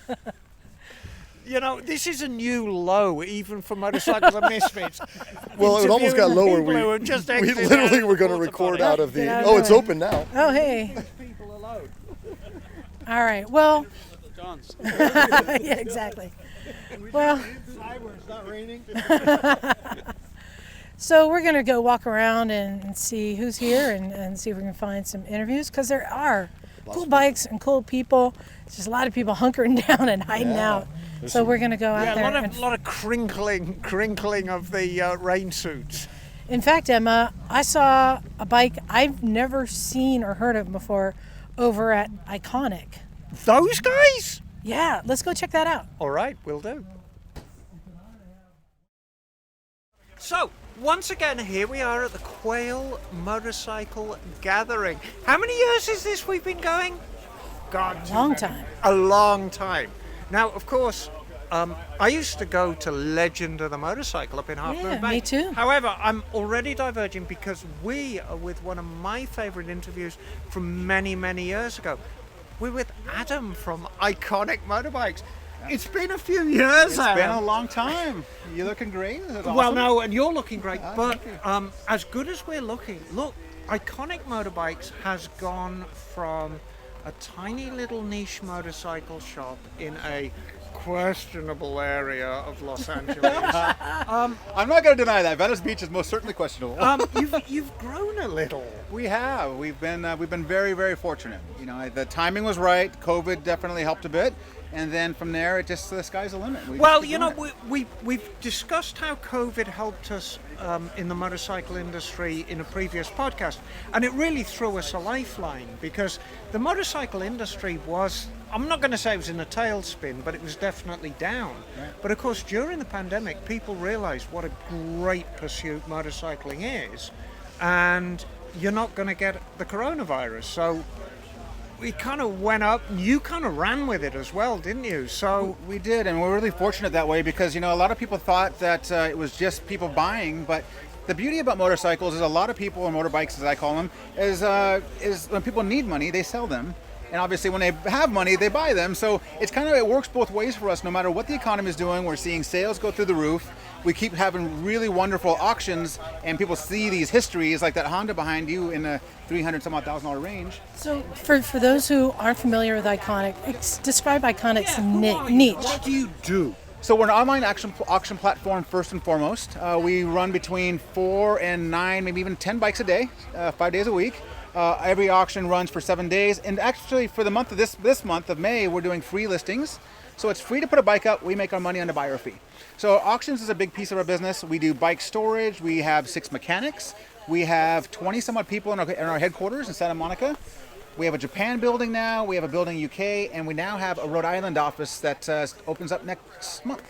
Speaker 3: go. You know, this is a new low, even for Motorcycles and Misfits.
Speaker 1: Well, it almost got
Speaker 3: Interviewing
Speaker 1: lower.
Speaker 3: people who are just
Speaker 1: We
Speaker 3: exiting
Speaker 1: literally
Speaker 3: out
Speaker 1: were
Speaker 3: of
Speaker 1: going to
Speaker 3: the
Speaker 1: record
Speaker 3: porta
Speaker 1: out of
Speaker 4: Get
Speaker 1: the.
Speaker 4: out of
Speaker 1: Oh,
Speaker 4: the
Speaker 1: it's
Speaker 4: way.
Speaker 1: open now.
Speaker 4: Oh, hey.
Speaker 3: people alone.
Speaker 4: All right. Well, yeah, exactly. Well,
Speaker 8: Where it's not raining.
Speaker 4: so we're going to go walk around and see who's here and see if we can find some interviews, because there are cool bikes and cool people. There's just a lot of people hunkering down and hiding out. So we're going to go out
Speaker 3: Yeah,
Speaker 4: there.
Speaker 3: a lot of crinkling of the rain suits.
Speaker 4: In fact, Emma, I saw a bike I've never seen or heard of before over at Iconic.
Speaker 3: Those guys?
Speaker 4: Yeah, let's go check that out.
Speaker 3: All right, we'll do. So, once again, here we are at the Quail Motorcycle Gathering. How many years is this we've been going? God,
Speaker 4: Long time.
Speaker 3: a long time. Now, of course, I used to go to Legend of the Motorcycle up in Half Moon
Speaker 4: Yeah,
Speaker 3: Bay.
Speaker 4: me too.
Speaker 3: However, I'm already diverging because we are with one of my favourite interviews from many, many years ago. We're with Adam from Iconic Motorbikes. It's been a few years,
Speaker 8: It's
Speaker 3: Adam.
Speaker 8: been a long time. You're looking great. Is it
Speaker 3: Well,
Speaker 8: awesome?
Speaker 3: no, and you're looking great. But
Speaker 8: thank you.
Speaker 3: as good as we're looking, look, Iconic Motorbikes has gone from a tiny little niche motorcycle shop in a questionable area of Los Angeles.
Speaker 8: I'm not going to deny that. Venice Beach is most certainly questionable.
Speaker 3: You've grown a little.
Speaker 8: We have. We've been very, very fortunate. You know, the timing was right. COVID definitely helped a bit, and then from there, it just the sky's the limit. We
Speaker 3: Well,
Speaker 8: just
Speaker 3: you
Speaker 8: keep
Speaker 3: know,
Speaker 8: doing
Speaker 3: we've discussed how COVID helped us in the motorcycle industry in a previous podcast, and it really threw us a lifeline because the motorcycle industry was, I'm not going to say it was in a tailspin, but it was definitely down.
Speaker 8: Right.
Speaker 3: But of course, during the pandemic, people realized what a great pursuit motorcycling is, and you're not going to get the coronavirus. So we kind of went up, and you kind of ran with it as well, didn't you? So
Speaker 8: We did, and we're really fortunate that way because, you know, a lot of people thought that it was just people buying, but the beauty about motorcycles is a lot of people, or motorbikes as I call them, is when people need money, they sell them. And obviously when they have money, they buy them. So it works both ways for us. No matter what the economy is doing, we're seeing sales go through the roof. We keep having really wonderful auctions, and people see these histories like that Honda behind you in a $300,000 range.
Speaker 4: So for those who aren't familiar with Iconic, describe Iconic's niche.
Speaker 3: what do you do?
Speaker 8: So we're an online auction platform first and foremost. We run between 4 and 9, maybe even 10 bikes a day, 5 days a week. Every auction runs for 7 days, and actually for the month of this month of May, we're doing free listings. So it's free to put a bike up. We make our money on the buyer fee. So auctions is a big piece of our business. We do bike storage. We have 6 mechanics. We have 20 some odd people in our headquarters in Santa Monica. We have a Japan building now. We have a building in UK, and we now have a Rhode Island office that opens up next month.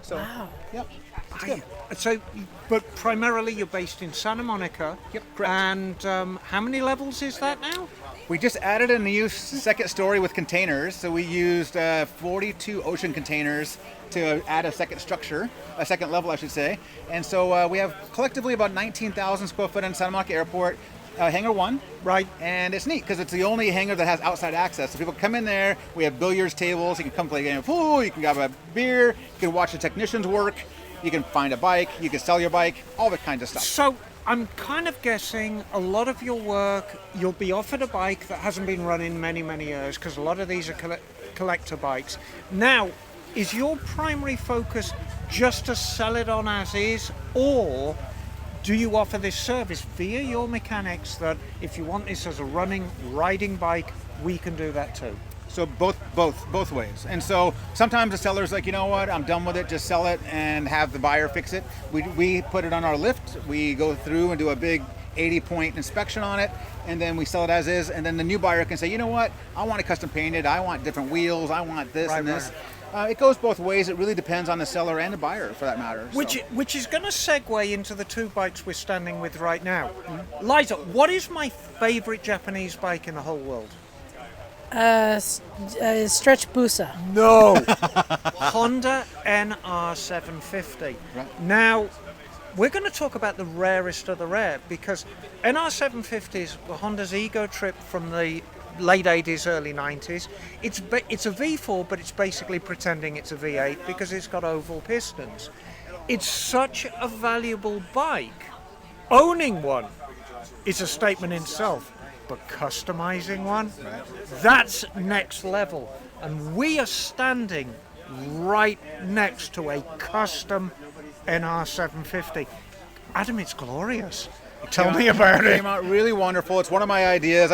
Speaker 8: So,
Speaker 4: Wow.
Speaker 8: Yep. It's good.
Speaker 3: So, but primarily you're based in Santa Monica.
Speaker 8: Yep, correct.
Speaker 3: And how many levels is that now?
Speaker 8: We just added a new second story with containers. So we used 42 ocean containers to add a second structure, a second level, I should say. And so we have collectively about 19,000 square foot in Santa Monica Airport. Hangar 1.
Speaker 3: Right.
Speaker 8: And it's neat because it's the only hangar that has outside access. So people come in there, we have billiards tables, you can come play a game of pool, you can grab a beer, you can watch the technicians work, You can find a bike. You can sell your bike. All that kinds of stuff.
Speaker 3: So I'm kind of guessing a lot of your work, you'll be offered a bike that hasn't been run in many, many years, because a lot of these are collector bikes. Now, is your primary focus just to sell it on as is, or do you offer this service via your mechanics that if you want this as a riding bike, we can do that too?
Speaker 8: So both ways. And so sometimes the seller's like, you know what, I'm done with it, just sell it and have the buyer fix it. We put it on our lift, we go through and do a big 80-point inspection on it, and then we sell it as is, and then the new buyer can say, you know what, I want it custom painted, I want different wheels, I want this and this. It goes both ways. It really depends on the seller and the buyer, for that matter.
Speaker 3: Which is going to segue into the two bikes we're standing with right now. Liza, what is my favorite Japanese bike in the whole world?
Speaker 4: Stretch Busa.
Speaker 3: No. Honda NR750.
Speaker 8: Right.
Speaker 3: Now, we're going to talk about the rarest of the rare, because NR750s were Honda's ego trip from the late 80s, early 90s. It's a V4, but it's basically pretending it's a V8 because it's got oval pistons. It's such a valuable bike. Owning one is a statement in itself, but customizing one, that's next level. And we are standing right next to a custom NR750. Adam, it's glorious. Tell me about it.
Speaker 8: It came out really wonderful. It's one of my ideas.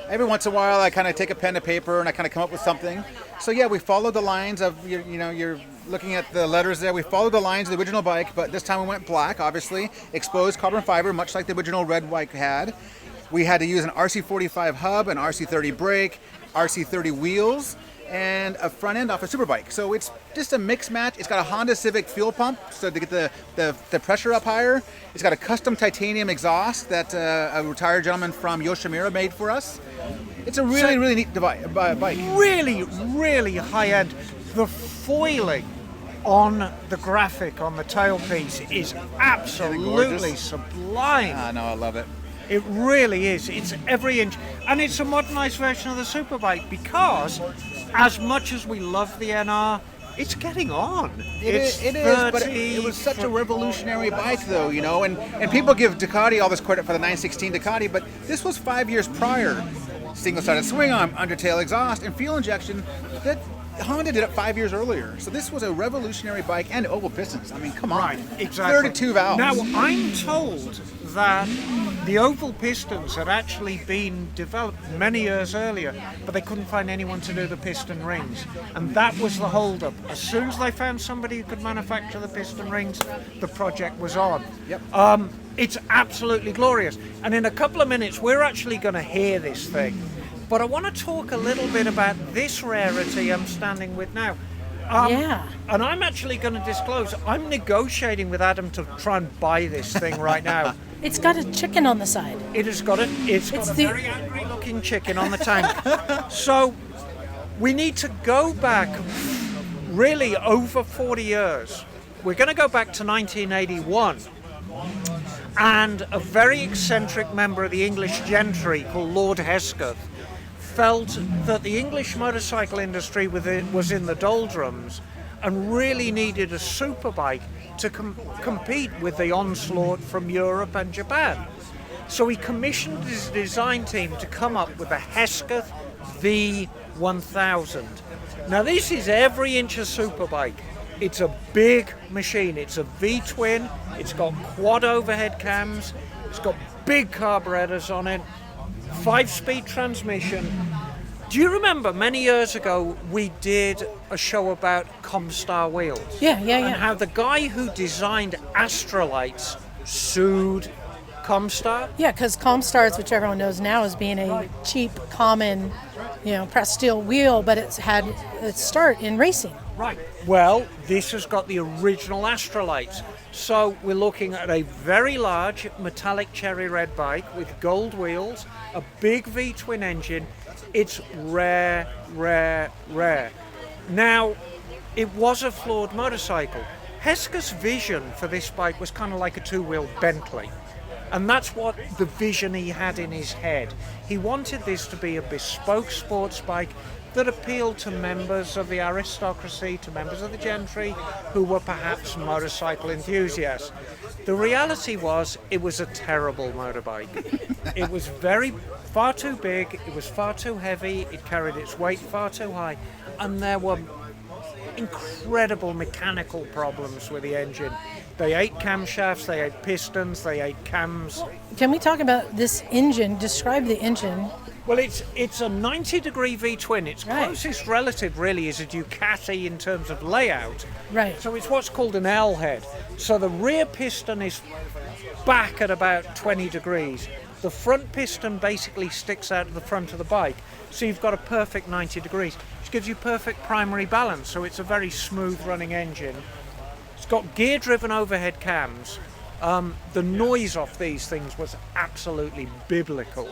Speaker 8: Every once in a while, I kind of take a pen to paper and I kind of come up with something. So yeah, we followed the lines of, you're looking at the letters there. We followed the lines of the original bike, but this time we went black, obviously. Exposed carbon fiber, much like the original red bike had. We had to use an RC45 hub, an RC30 brake, RC30 wheels, and a front end off a Superbike. So it's just a mix match. It's got a Honda Civic fuel pump, so to get the pressure up higher. It's got a custom titanium exhaust that a retired gentleman from Yoshimura made for us. It's a really neat bike.
Speaker 3: Really, really high end. The foiling on the graphic on the tailpiece is absolutely sublime.
Speaker 8: No, I love it.
Speaker 3: It really is. It's every inch. And it's a modernized version of the Superbike, because as much as we love the NR, it's getting on.
Speaker 8: It is, but it was such a revolutionary bike, though, and people give Ducati all this credit for the 916 Ducati, but this was 5 years prior. Single-sided swing arm, undertail exhaust, and fuel injection. That Honda did it 5 years earlier. So this was a revolutionary bike, and oval pistons. I mean, come on.
Speaker 3: Right, exactly.
Speaker 8: 32 valves.
Speaker 3: Now, I'm told that the oval pistons had actually been developed many years earlier, but they couldn't find anyone to do the piston rings. And that was the holdup. As soon as they found somebody who could manufacture the piston rings, the project was on.
Speaker 8: Yep.
Speaker 3: It's absolutely glorious. And in a couple of minutes, we're actually going to hear this thing. But I want to talk a little bit about this rarity I'm standing with now. And I'm actually going to disclose, I'm negotiating with Adam to try and buy this thing right now.
Speaker 4: It's got a chicken on the side.
Speaker 3: It's got a very angry looking chicken on the tank. So we need to go back really over 40 years. We're going to go back to 1981. And a very eccentric member of the English gentry called Lord Hesketh felt that the English motorcycle industry was in the doldrums and really needed a superbike to compete with the onslaught from Europe and Japan. So he commissioned his design team to come up with a Hesketh V1000. Now this is every inch a superbike. It's a big machine. It's a V-twin. It's got quad overhead cams. It's got big carburetors on it. 5-speed transmission. Do you remember many years ago we did a show about Comstar wheels?
Speaker 4: Yeah.
Speaker 3: And how the guy who designed Astrolites sued Comstar?
Speaker 4: Yeah, because Comstars, which everyone knows now as being a cheap, common, pressed steel wheel, but it's had its start in racing.
Speaker 3: Right. Well, this has got the original Astrolites. So we're looking at a very large metallic cherry red bike with gold wheels, a big V-twin engine. It's rare. Now, it was a flawed motorcycle. Hesketh's vision for this bike was kind of like a two-wheel Bentley. And that's what the vision he had in his head. He wanted this to be a bespoke sports bike that appealed to members of the aristocracy, to members of the gentry who were perhaps motorcycle enthusiasts. The reality was it was a terrible motorbike. It was far too big, it was far too heavy, it carried its weight far too high, and there were incredible mechanical problems with the engine. They ate camshafts, they ate pistons, they ate cams.
Speaker 4: Can we talk about this engine? Describe the engine.
Speaker 3: Well, it's a 90-degree V-twin. Its
Speaker 4: Right.
Speaker 3: closest relative really is a Ducati in terms of layout.
Speaker 4: Right.
Speaker 3: So it's what's called an L head. So the rear piston is back at about 20 degrees. The front piston basically sticks out of the front of the bike. So you've got a perfect 90 degrees, which gives you perfect primary balance. So it's a very smooth running engine. It's got gear-driven overhead cams. The noise off these things was absolutely biblical.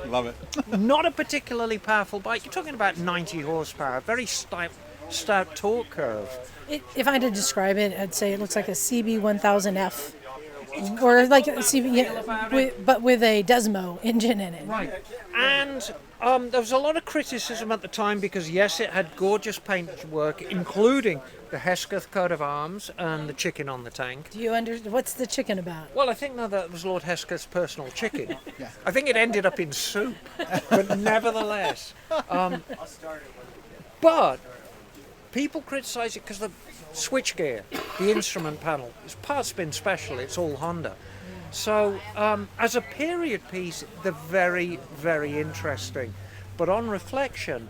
Speaker 8: Love it.
Speaker 3: Not a particularly powerful bike. You're talking about 90 horsepower, very stout torque curve.
Speaker 4: If I had to describe it, I'd say it looks like a CB1000F, or like a CB, but with a Desmo engine in it.
Speaker 3: Right. And there was a lot of criticism at the time because, yes, it had gorgeous paintwork, including the Hesketh coat of arms and the chicken on the tank.
Speaker 4: Do you understand? What's the chicken about?
Speaker 3: Well, I think now that was Lord Hesketh's personal chicken. Yeah. I think it ended up in soup, but nevertheless. But people criticise it because the switchgear, the instrument panel, is part spin special. It's all Honda. So as a period piece, they're very, very interesting. But on reflection,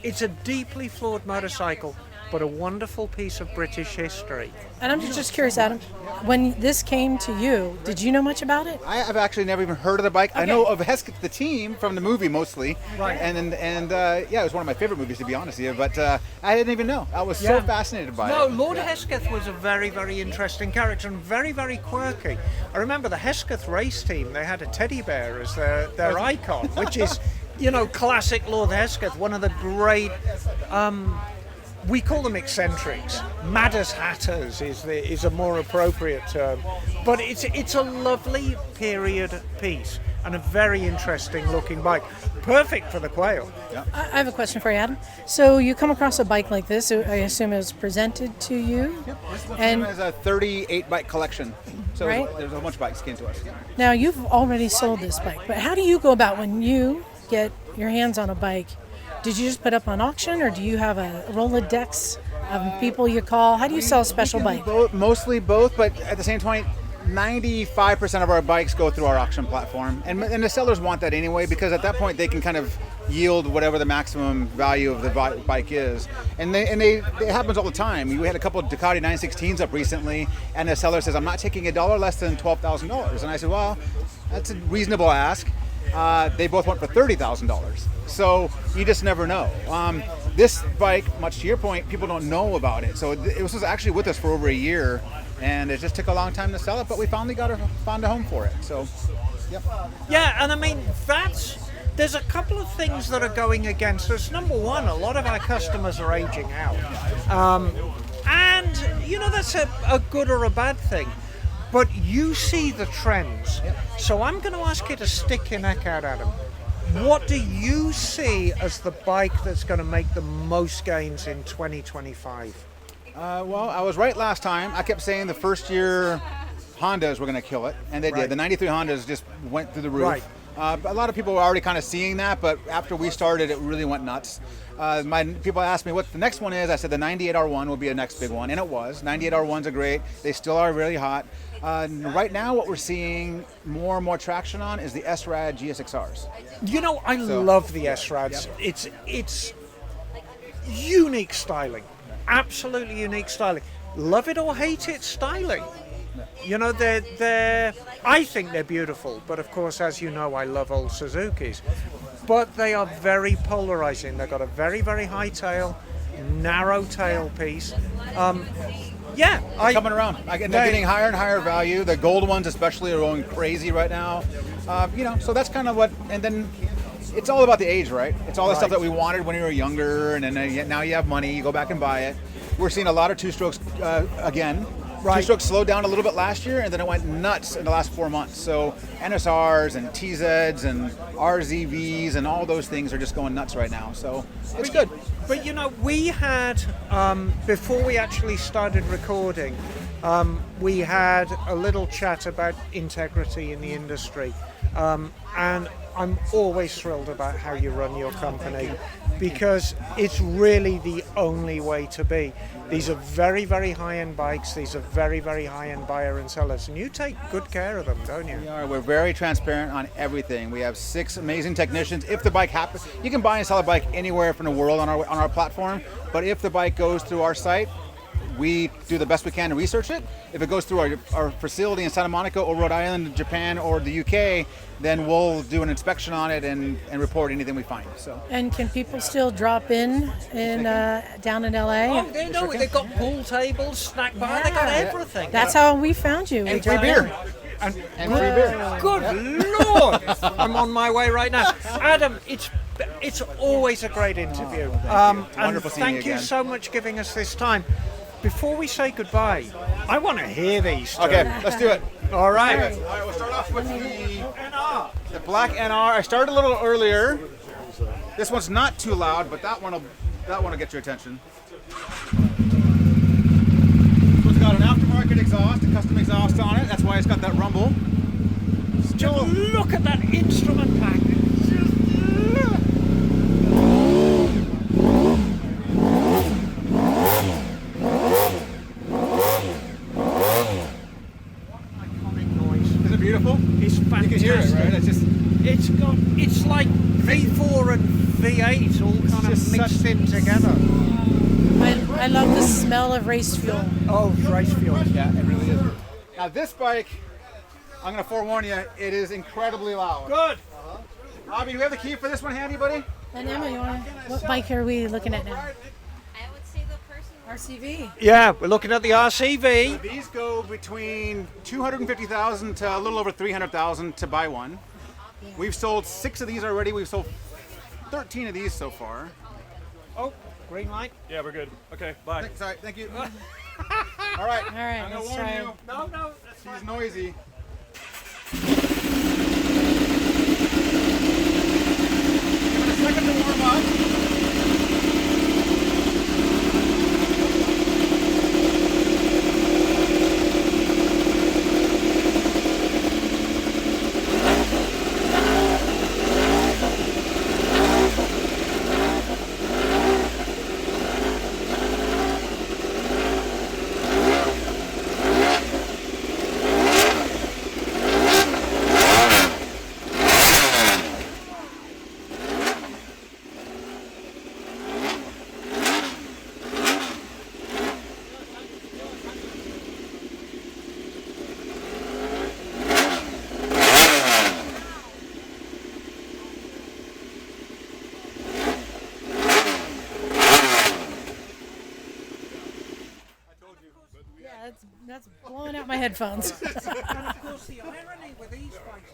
Speaker 3: it's a deeply flawed motorcycle, but a wonderful piece of British history.
Speaker 4: And I'm just curious, Adam, when this came to you, did you know much about it?
Speaker 8: I have actually never even heard of the bike. Okay. I know of Hesketh, the team, from the movie mostly. Right. And yeah, it was one of my favorite movies, to be honest with you. But I didn't even know. I was so fascinated by it.
Speaker 3: No, Lord Hesketh was a very, very interesting character and very, very quirky. I remember the Hesketh race team, they had a teddy bear as their icon, which is, classic Lord Hesketh, one of the great... we call them eccentrics. Madders hatters is a more appropriate term. But it's a lovely period piece and a very interesting looking bike. Perfect for the Quail.
Speaker 8: Yeah.
Speaker 4: I have a question for you, Adam. So you come across a bike like this, I assume it was presented to you?
Speaker 8: Yep. This one has a 38 bike collection. So
Speaker 4: right?
Speaker 8: There's a bunch of bikes came to us.
Speaker 4: Now, you've already sold this bike, but how do you go about when you get your hands on a bike? Did you just put up on auction, or do you have a Rolodex of people you call? How do you sell a special bike?
Speaker 8: Mostly both, but at the same time, 95% of our bikes go through our auction platform. And the sellers want that anyway, because at that point they can kind of yield whatever the maximum value of the bike is. And it happens all the time. We had a couple of Ducati 916s up recently, and the seller says, I'm not taking $1 less than $12,000. And I said, well, that's a reasonable ask. They both went for $30,000. So you just never know. This bike, much to your point, people don't know about it. So it was actually with us for over a year, and it just took a long time to sell it, but we finally found a home for it. So, yep.
Speaker 3: Yeah, and I mean, there's a couple of things that are going against us. Number one, a lot of our customers are aging out. And, that's a good or a bad thing. But you see the trends. So I'm going to ask you to stick your neck out, Adam. What do you see as the bike that's going to make the most gains in 2025?
Speaker 8: Well, I was right last time. I kept saying the first year Hondas were going to kill it, and they did. The 93 Hondas just went through the roof.
Speaker 3: Right.
Speaker 8: A lot of people were already kind of seeing that, but after we started, it really went nuts. People asked me what the next one is. I said the 98 R1 will be the next big one, and it was. 98 R1s are great. They still are really hot. Right now, what we're seeing more and more traction on is the S-Rad GSXRs.
Speaker 3: I love the S-Rads. Yep. It's unique styling, absolutely unique styling. Love it or hate it styling. I think they're beautiful, but of course, as you know, I love old Suzukis. But they are very polarizing. They've got a very, very high tail, narrow tail piece.
Speaker 8: Coming around. They're getting higher and higher value. The gold ones especially are going crazy right now. So that's kind of what, and then it's all about the age, right? It's all the stuff that we wanted when we were younger, and then now you have money, you go back and buy it. We're seeing a lot of two-strokes again.
Speaker 3: Right.
Speaker 8: Two-stroke slowed down a little bit last year, and then it went nuts in the last 4 months. So NSRs and TZs and RZVs and all those things are just going nuts right now. So it's good.
Speaker 3: But you know, we had before we actually started recording, we had a little chat about integrity in the industry, and I'm always thrilled about how you run your company because it's really the only way to be. These are very, very high-end bikes. These are very, very high-end buyer and sellers, and you take good care of them, don't you?
Speaker 8: We are. We're very transparent on everything. We have 6 amazing technicians. If the bike happens, you can buy and sell a bike anywhere from the world on our platform. But if the bike goes through our site, we do the best we can to research it. If it goes through our facility in Santa Monica or Rhode Island, Japan, or the UK, then we'll do an inspection on it and report anything we find. So.
Speaker 4: And can people still drop in down in LA?
Speaker 3: Oh, they know. They've got pool tables, snack bar. They got everything.
Speaker 4: That's how we found you.
Speaker 8: And free beer.
Speaker 3: And
Speaker 8: free beer.
Speaker 3: Good Lord! I'm on my way right now. Adam, it's always a great interview.
Speaker 8: Wonderful seeing you
Speaker 3: thank you
Speaker 8: again.
Speaker 3: so much for giving us this time. Before we say goodbye, I want to hear these two.
Speaker 8: Okay, let's do it.
Speaker 3: All right.
Speaker 8: All right, we'll start off with the black NR. I started a little earlier. This one's not too loud, but that one will get your attention. So it's got an aftermarket exhaust, a custom exhaust on it. That's why it's got that rumble.
Speaker 3: Just look at that instrument pack.
Speaker 8: Is it beautiful?
Speaker 3: It's fantastic.
Speaker 8: You can hear it, right?
Speaker 3: It's like V4 and V8 all kind of mixed in together.
Speaker 4: I love the smell of race fuel.
Speaker 3: Oh, race fuel.
Speaker 8: Yeah, it really is. Now this bike, I'm going to forewarn you, it is incredibly loud.
Speaker 3: Good.
Speaker 8: Robbie, do we have the key for this one handy, buddy?
Speaker 4: And Emma, what bike are we looking at now?
Speaker 9: I would say the person.
Speaker 4: RCV.
Speaker 3: Yeah, we're looking at the RCV.
Speaker 8: These go between $250,000 to a little over $300,000 to buy one. We've sold 6 of these already. We've sold 13 of these so far.
Speaker 3: Oh, green light.
Speaker 10: Yeah, we're good. Okay, bye.
Speaker 8: Sorry, thank you. All right. I'm going
Speaker 4: let's
Speaker 8: to warn
Speaker 4: try
Speaker 8: you.
Speaker 3: No, that's
Speaker 8: She's noisy. Give it a second to warm up.
Speaker 4: That's blowing out my headphones.
Speaker 3: And of course, the irony with these bikes,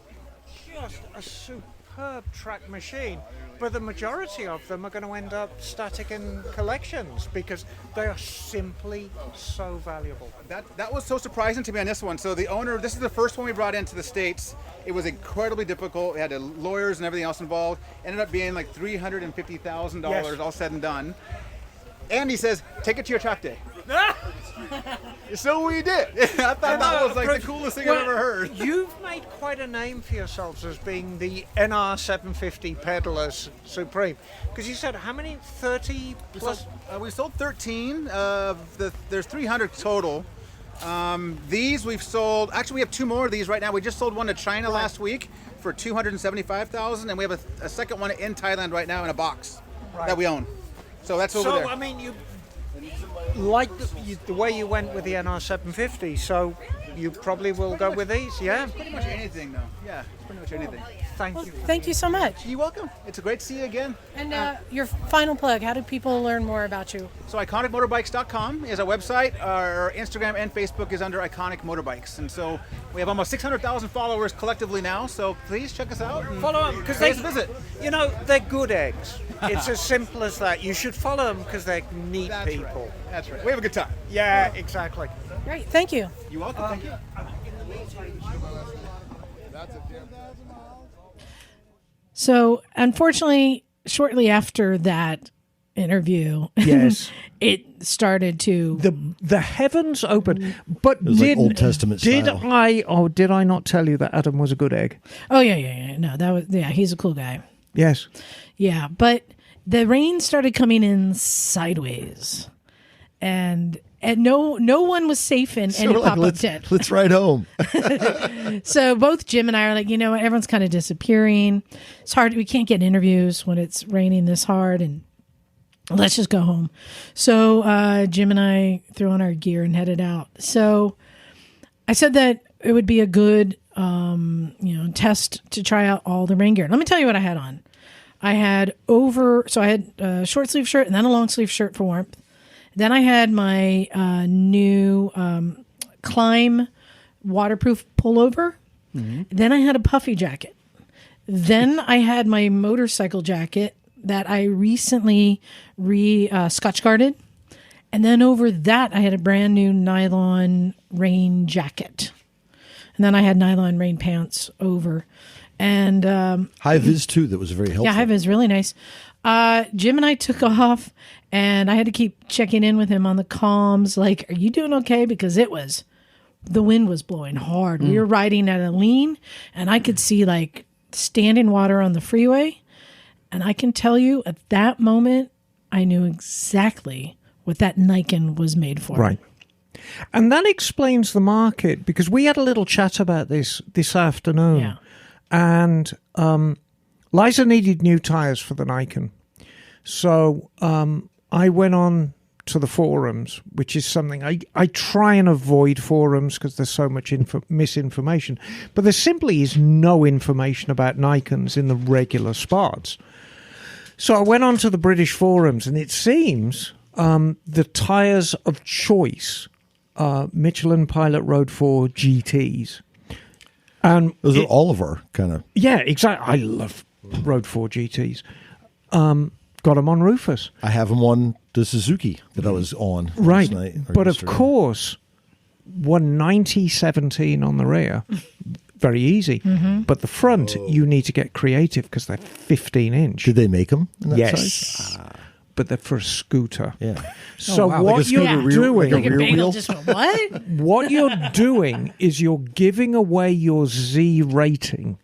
Speaker 3: just a superb track machine, but the majority of them are going to end up static in collections because they are simply so valuable.
Speaker 8: That was so surprising to me on this one. So the owner, this is the first one we brought into the States. It was incredibly difficult. We had lawyers and everything else involved. Ended up being like $350,000
Speaker 3: Yes.
Speaker 8: all said and done. And he says, take it to your track day. So we did. I thought that was like the coolest thing I've ever heard.
Speaker 3: You've made quite a name for yourselves as being the NR 750 Peddlers Supreme. Because you said how many? 30 plus?
Speaker 8: We sold 13. There's 300 total. These we've sold. Actually, we have 2 more of these right now. We just sold one to China last week for $275,000, and we have a second one in Thailand right now in a box that we own. So that's over there.
Speaker 3: So I mean, you like the way you went with the NR 750. So you probably will go with these, yeah?
Speaker 8: Pretty much anything, though. Yeah, pretty much anything.
Speaker 3: Thank you.
Speaker 4: Thank you so much.
Speaker 8: You're welcome. It's great to see you again.
Speaker 4: And your final plug, how do people learn more about you?
Speaker 8: So iconicmotorbikes.com is our website. Our Instagram and Facebook is under Iconic Motorbikes. And so we have almost 600,000 followers collectively now. So please check us out. And
Speaker 3: Follow them because
Speaker 8: pay
Speaker 3: they
Speaker 8: us a visit.
Speaker 3: You know, they're good eggs. It's as simple as that. You should follow them because they're neat
Speaker 8: That's
Speaker 3: people.
Speaker 8: right. That's right. We have a good time.
Speaker 3: Yeah, exactly.
Speaker 4: Great, thank you.
Speaker 8: You're welcome. Thank you.
Speaker 4: So, unfortunately, shortly after that interview,
Speaker 3: Yes.
Speaker 4: it started to.
Speaker 3: The heavens opened, but
Speaker 1: It was like Old Testament
Speaker 3: did
Speaker 1: style.
Speaker 3: did I not tell you that Adam was a good egg?
Speaker 4: Oh yeah. No, he's a cool guy.
Speaker 3: Yes.
Speaker 4: Yeah, but the rain started coming in sideways, and no one was safe in any
Speaker 1: we're like,
Speaker 4: pop-up tent.
Speaker 1: let's ride home.
Speaker 4: So both Jim and I are like, you know what, everyone's kind of disappearing. It's hard. We can't get interviews when it's raining this hard, and let's just go home. So Jim and I threw on our gear and headed out. So I said that it would be a good test to try out all the rain gear. Let me tell you what I had on. I had a short sleeve shirt and then a long sleeve shirt for warmth. Then I had my new Climb waterproof pullover. Mm-hmm. Then I had a puffy jacket. Then I had my motorcycle jacket that I recently Scotch guarded. And then over that, I had a brand new nylon rain jacket. And then I had nylon rain pants over. And
Speaker 1: high vis too. That was very helpful.
Speaker 4: Yeah, high vis, really nice. Jim and I took off, and I had to keep checking in with him on the comms. Like, are you doing okay? Because the wind was blowing hard. We were riding at a lean, and I could see like standing water on the freeway. And I can tell you, at that moment, I knew exactly what that Niken was made for.
Speaker 3: Right. And that explains the market, because we had a little chat about this afternoon.
Speaker 4: Yeah.
Speaker 3: And Liza needed new tires for the Niken. So I went on to the forums, which is something I try and avoid forums because there's so much misinformation. But there simply is no information about Nikens in the regular spots. So I went on to the British forums, and it seems the tires of choice are Michelin Pilot Road 4 GTs. And
Speaker 1: those are all of our kind of...
Speaker 3: Yeah, exactly. I love Road 4 GTs. Got them on Rufus.
Speaker 1: I have them on the Suzuki that I was on
Speaker 3: right.
Speaker 1: last night.
Speaker 3: But of course, 190/17 on the rear, very easy. Mm-hmm. But the front, you need to get creative because they're 15-inch.
Speaker 1: Did they make them in that
Speaker 3: yes.
Speaker 1: size?
Speaker 3: But they're for a scooter.
Speaker 1: Yeah.
Speaker 3: So
Speaker 1: wow.
Speaker 3: what
Speaker 1: like
Speaker 3: you're doing...
Speaker 1: like a rear wheel?
Speaker 4: Just went, what?
Speaker 3: What you're doing is you're giving away your Z rating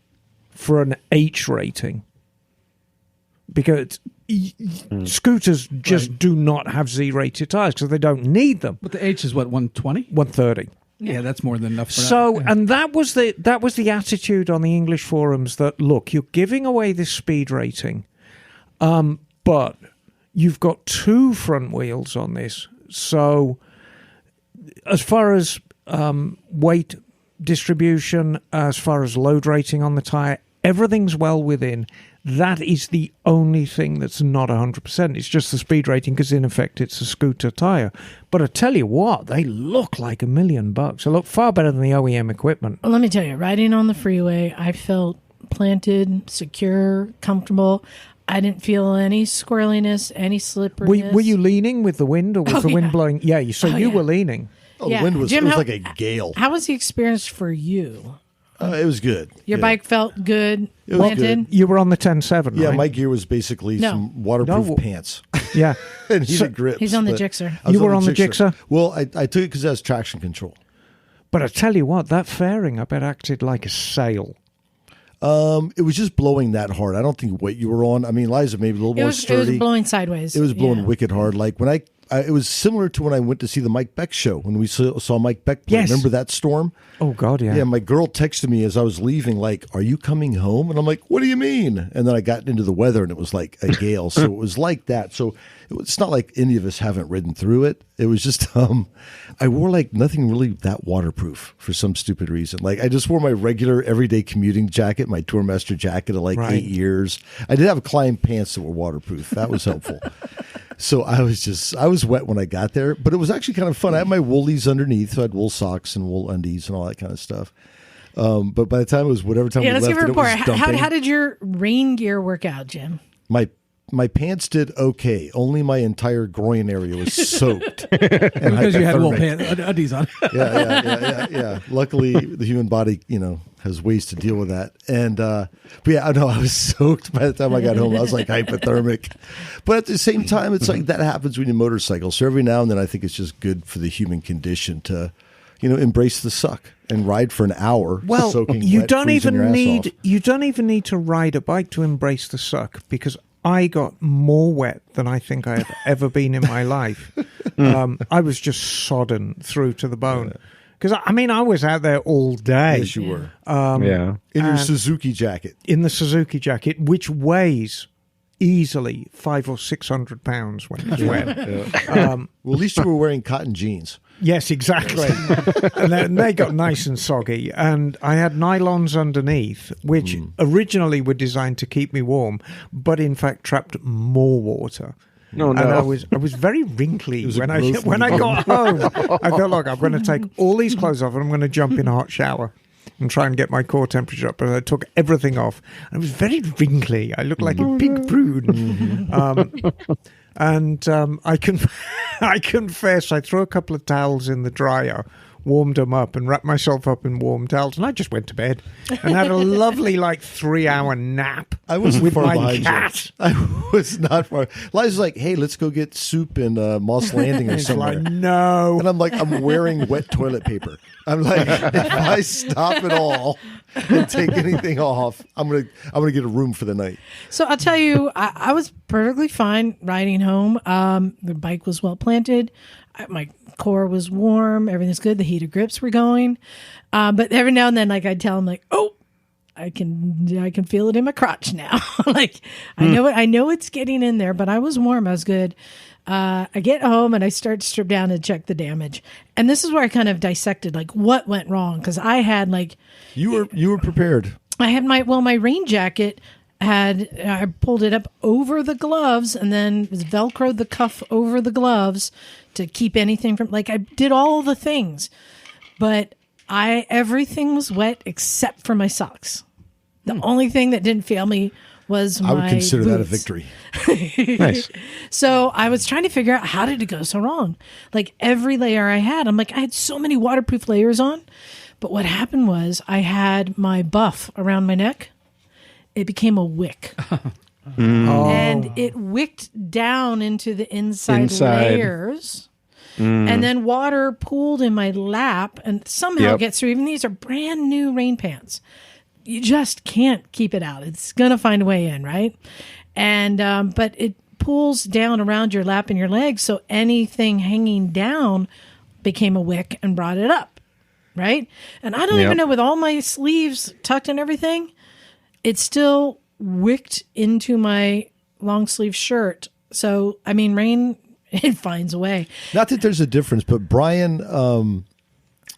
Speaker 3: for an H rating. Because scooters just do not have Z-rated tires because they don't need them.
Speaker 5: But the H is what, 120?
Speaker 3: 130.
Speaker 5: Yeah, that's more than enough for
Speaker 3: So,
Speaker 5: that. Yeah.
Speaker 3: and that was the attitude on the English forums that, look, you're giving away this speed rating, but you've got two front wheels on this. So as far as weight distribution, as far as load rating on the tire, everything's well within. That is the only thing that's not 100%. It's just the speed rating because, in effect, it's a scooter tire. But I tell you what, they look like $1 million. They look far better than the OEM equipment.
Speaker 4: Well, let me tell you, riding on the freeway, I felt planted, secure, comfortable. I didn't feel any squirreliness, any slipperiness.
Speaker 3: Were you leaning with the wind, or was the wind blowing? Yeah, so you were leaning.
Speaker 1: Oh, the wind was,
Speaker 4: Jim,
Speaker 1: it was like a gale.
Speaker 4: How was the experience for you?
Speaker 1: It was good.
Speaker 4: Your bike felt good,
Speaker 1: It was
Speaker 4: planted?
Speaker 1: good.
Speaker 3: You were on the 10.7,
Speaker 1: Yeah,
Speaker 3: right?
Speaker 1: my gear was basically some waterproof pants.
Speaker 3: Yeah.
Speaker 1: And heated grips.
Speaker 4: He's on the
Speaker 1: but
Speaker 4: Gixxer.
Speaker 1: I was
Speaker 3: You were on the Gixxer?
Speaker 1: Well, I took it because it has traction control.
Speaker 3: But I tell you what, that fairing, I bet, acted like a sail.
Speaker 1: It was just blowing that hard. I don't think what you were on. I mean, Liza maybe a little more sturdy.
Speaker 4: It was blowing sideways.
Speaker 1: It was blowing wicked hard. Like when it was similar to when I went to see the Mike Beck show, when we saw Mike Beck play.
Speaker 3: Yes.
Speaker 1: Remember that storm?
Speaker 3: Oh, God, yeah.
Speaker 1: Yeah, my girl texted me as I was leaving, like, are you coming home? And I'm like, what do you mean? And then I got into the weather, and it was like a gale. So it was like that. So it's not like any of us haven't ridden through it. It was just, I wore like nothing really that waterproof for some stupid reason. Like I just wore my regular everyday commuting jacket, my Tourmaster jacket of like 8 years. I did have Climb pants that were waterproof. That was helpful. So I was wet when I got there, but it was actually kind of fun. I had my woolies underneath, so I had wool socks and wool undies and all that kind of stuff. But by the time it was whatever time we
Speaker 4: let's
Speaker 1: left,
Speaker 4: give a report.
Speaker 1: it was dumping.
Speaker 4: How did your rain gear work out, Jim?
Speaker 1: My my pants did okay. Only my entire groin area was soaked.
Speaker 10: Because you had wool undies on.
Speaker 1: Yeah. Luckily, the human body, has ways to deal with that. And but yeah, I know I was soaked by the time I got home. I was like hypothermic. But at the same time, it's like that happens when you motorcycle. So every now and then, I think it's just good for the human condition to, embrace the suck and ride for an hour.
Speaker 3: Well,
Speaker 1: soaking
Speaker 3: you
Speaker 1: wet,
Speaker 3: don't
Speaker 1: freezing your
Speaker 3: even
Speaker 1: ass
Speaker 3: need
Speaker 1: off.
Speaker 3: you don't even need to ride a bike to embrace the suck, because I got more wet than I think I have ever been in my life. I was just sodden through to the bone. Because, I was out there all day.
Speaker 1: Yes, you were.
Speaker 6: Yeah.
Speaker 1: In your Suzuki jacket.
Speaker 3: In the Suzuki jacket, which weighs easily 500 or 600 pounds when it's wet.
Speaker 1: Well, at least you were wearing cotton jeans.
Speaker 3: Yes, exactly. And then they got nice and soggy. And I had nylons underneath, which originally were designed to keep me warm, but in fact trapped more water.
Speaker 6: No.
Speaker 3: And I was very wrinkly when I got home. I felt like I'm going to take all these clothes off and I'm going to jump in a hot shower and try and get my core temperature up. But I took everything off. I was very wrinkly. I looked like a big prune. I confess, I threw a couple of towels in the dryer, warmed them up, and wrapped myself up in warm towels, and I just went to bed and had a lovely 3-hour nap.
Speaker 1: I wasn't
Speaker 3: with
Speaker 1: far
Speaker 3: my
Speaker 1: behind
Speaker 3: cat.
Speaker 1: you. I was not far. Liza's like, "Hey, let's go get soup in Moss Landing or
Speaker 3: It's
Speaker 1: somewhere."
Speaker 3: like, no.
Speaker 1: And I'm like, I'm wearing wet toilet paper. I'm like, if I stop at all and take anything off, I'm gonna get a room for the night.
Speaker 4: So I'll tell you, I was perfectly fine riding home. The bike was well planted. My core was warm. Everything's good. The heated grips were going. But every now and then, I'd tell him, oh, I can feel it in my crotch now. I know it's getting in there, but I was warm. I was good. I get home and I start to strip down and check the damage. And this is where I kind of dissected what went wrong. Cause I had
Speaker 1: you were prepared.
Speaker 4: I had my rain jacket I pulled it up over the gloves and then Velcroed the cuff over the gloves to keep anything from, I did all the things, but everything was wet except for my socks. The only thing that didn't fail me was my
Speaker 1: I would consider that a
Speaker 4: boots.
Speaker 1: victory.
Speaker 6: Nice.
Speaker 4: So I was trying to figure out, how did it go so wrong? Every layer I had, I had so many waterproof layers on, but what happened was I had my buff around my neck. It became a wick. And it wicked down into the inside. Layers. And then water pooled in my lap and somehow gets through. Even these are brand new rain pants. You just can't keep it out. It's going to find a way in, right? And but it pulls down around your lap and your legs, so anything hanging down became a wick and brought it up, right? And I don't even know, with all my sleeves tucked and everything, it still wicked into my long sleeve shirt. So, rain, it finds a way.
Speaker 1: Not that there's a difference, but Brian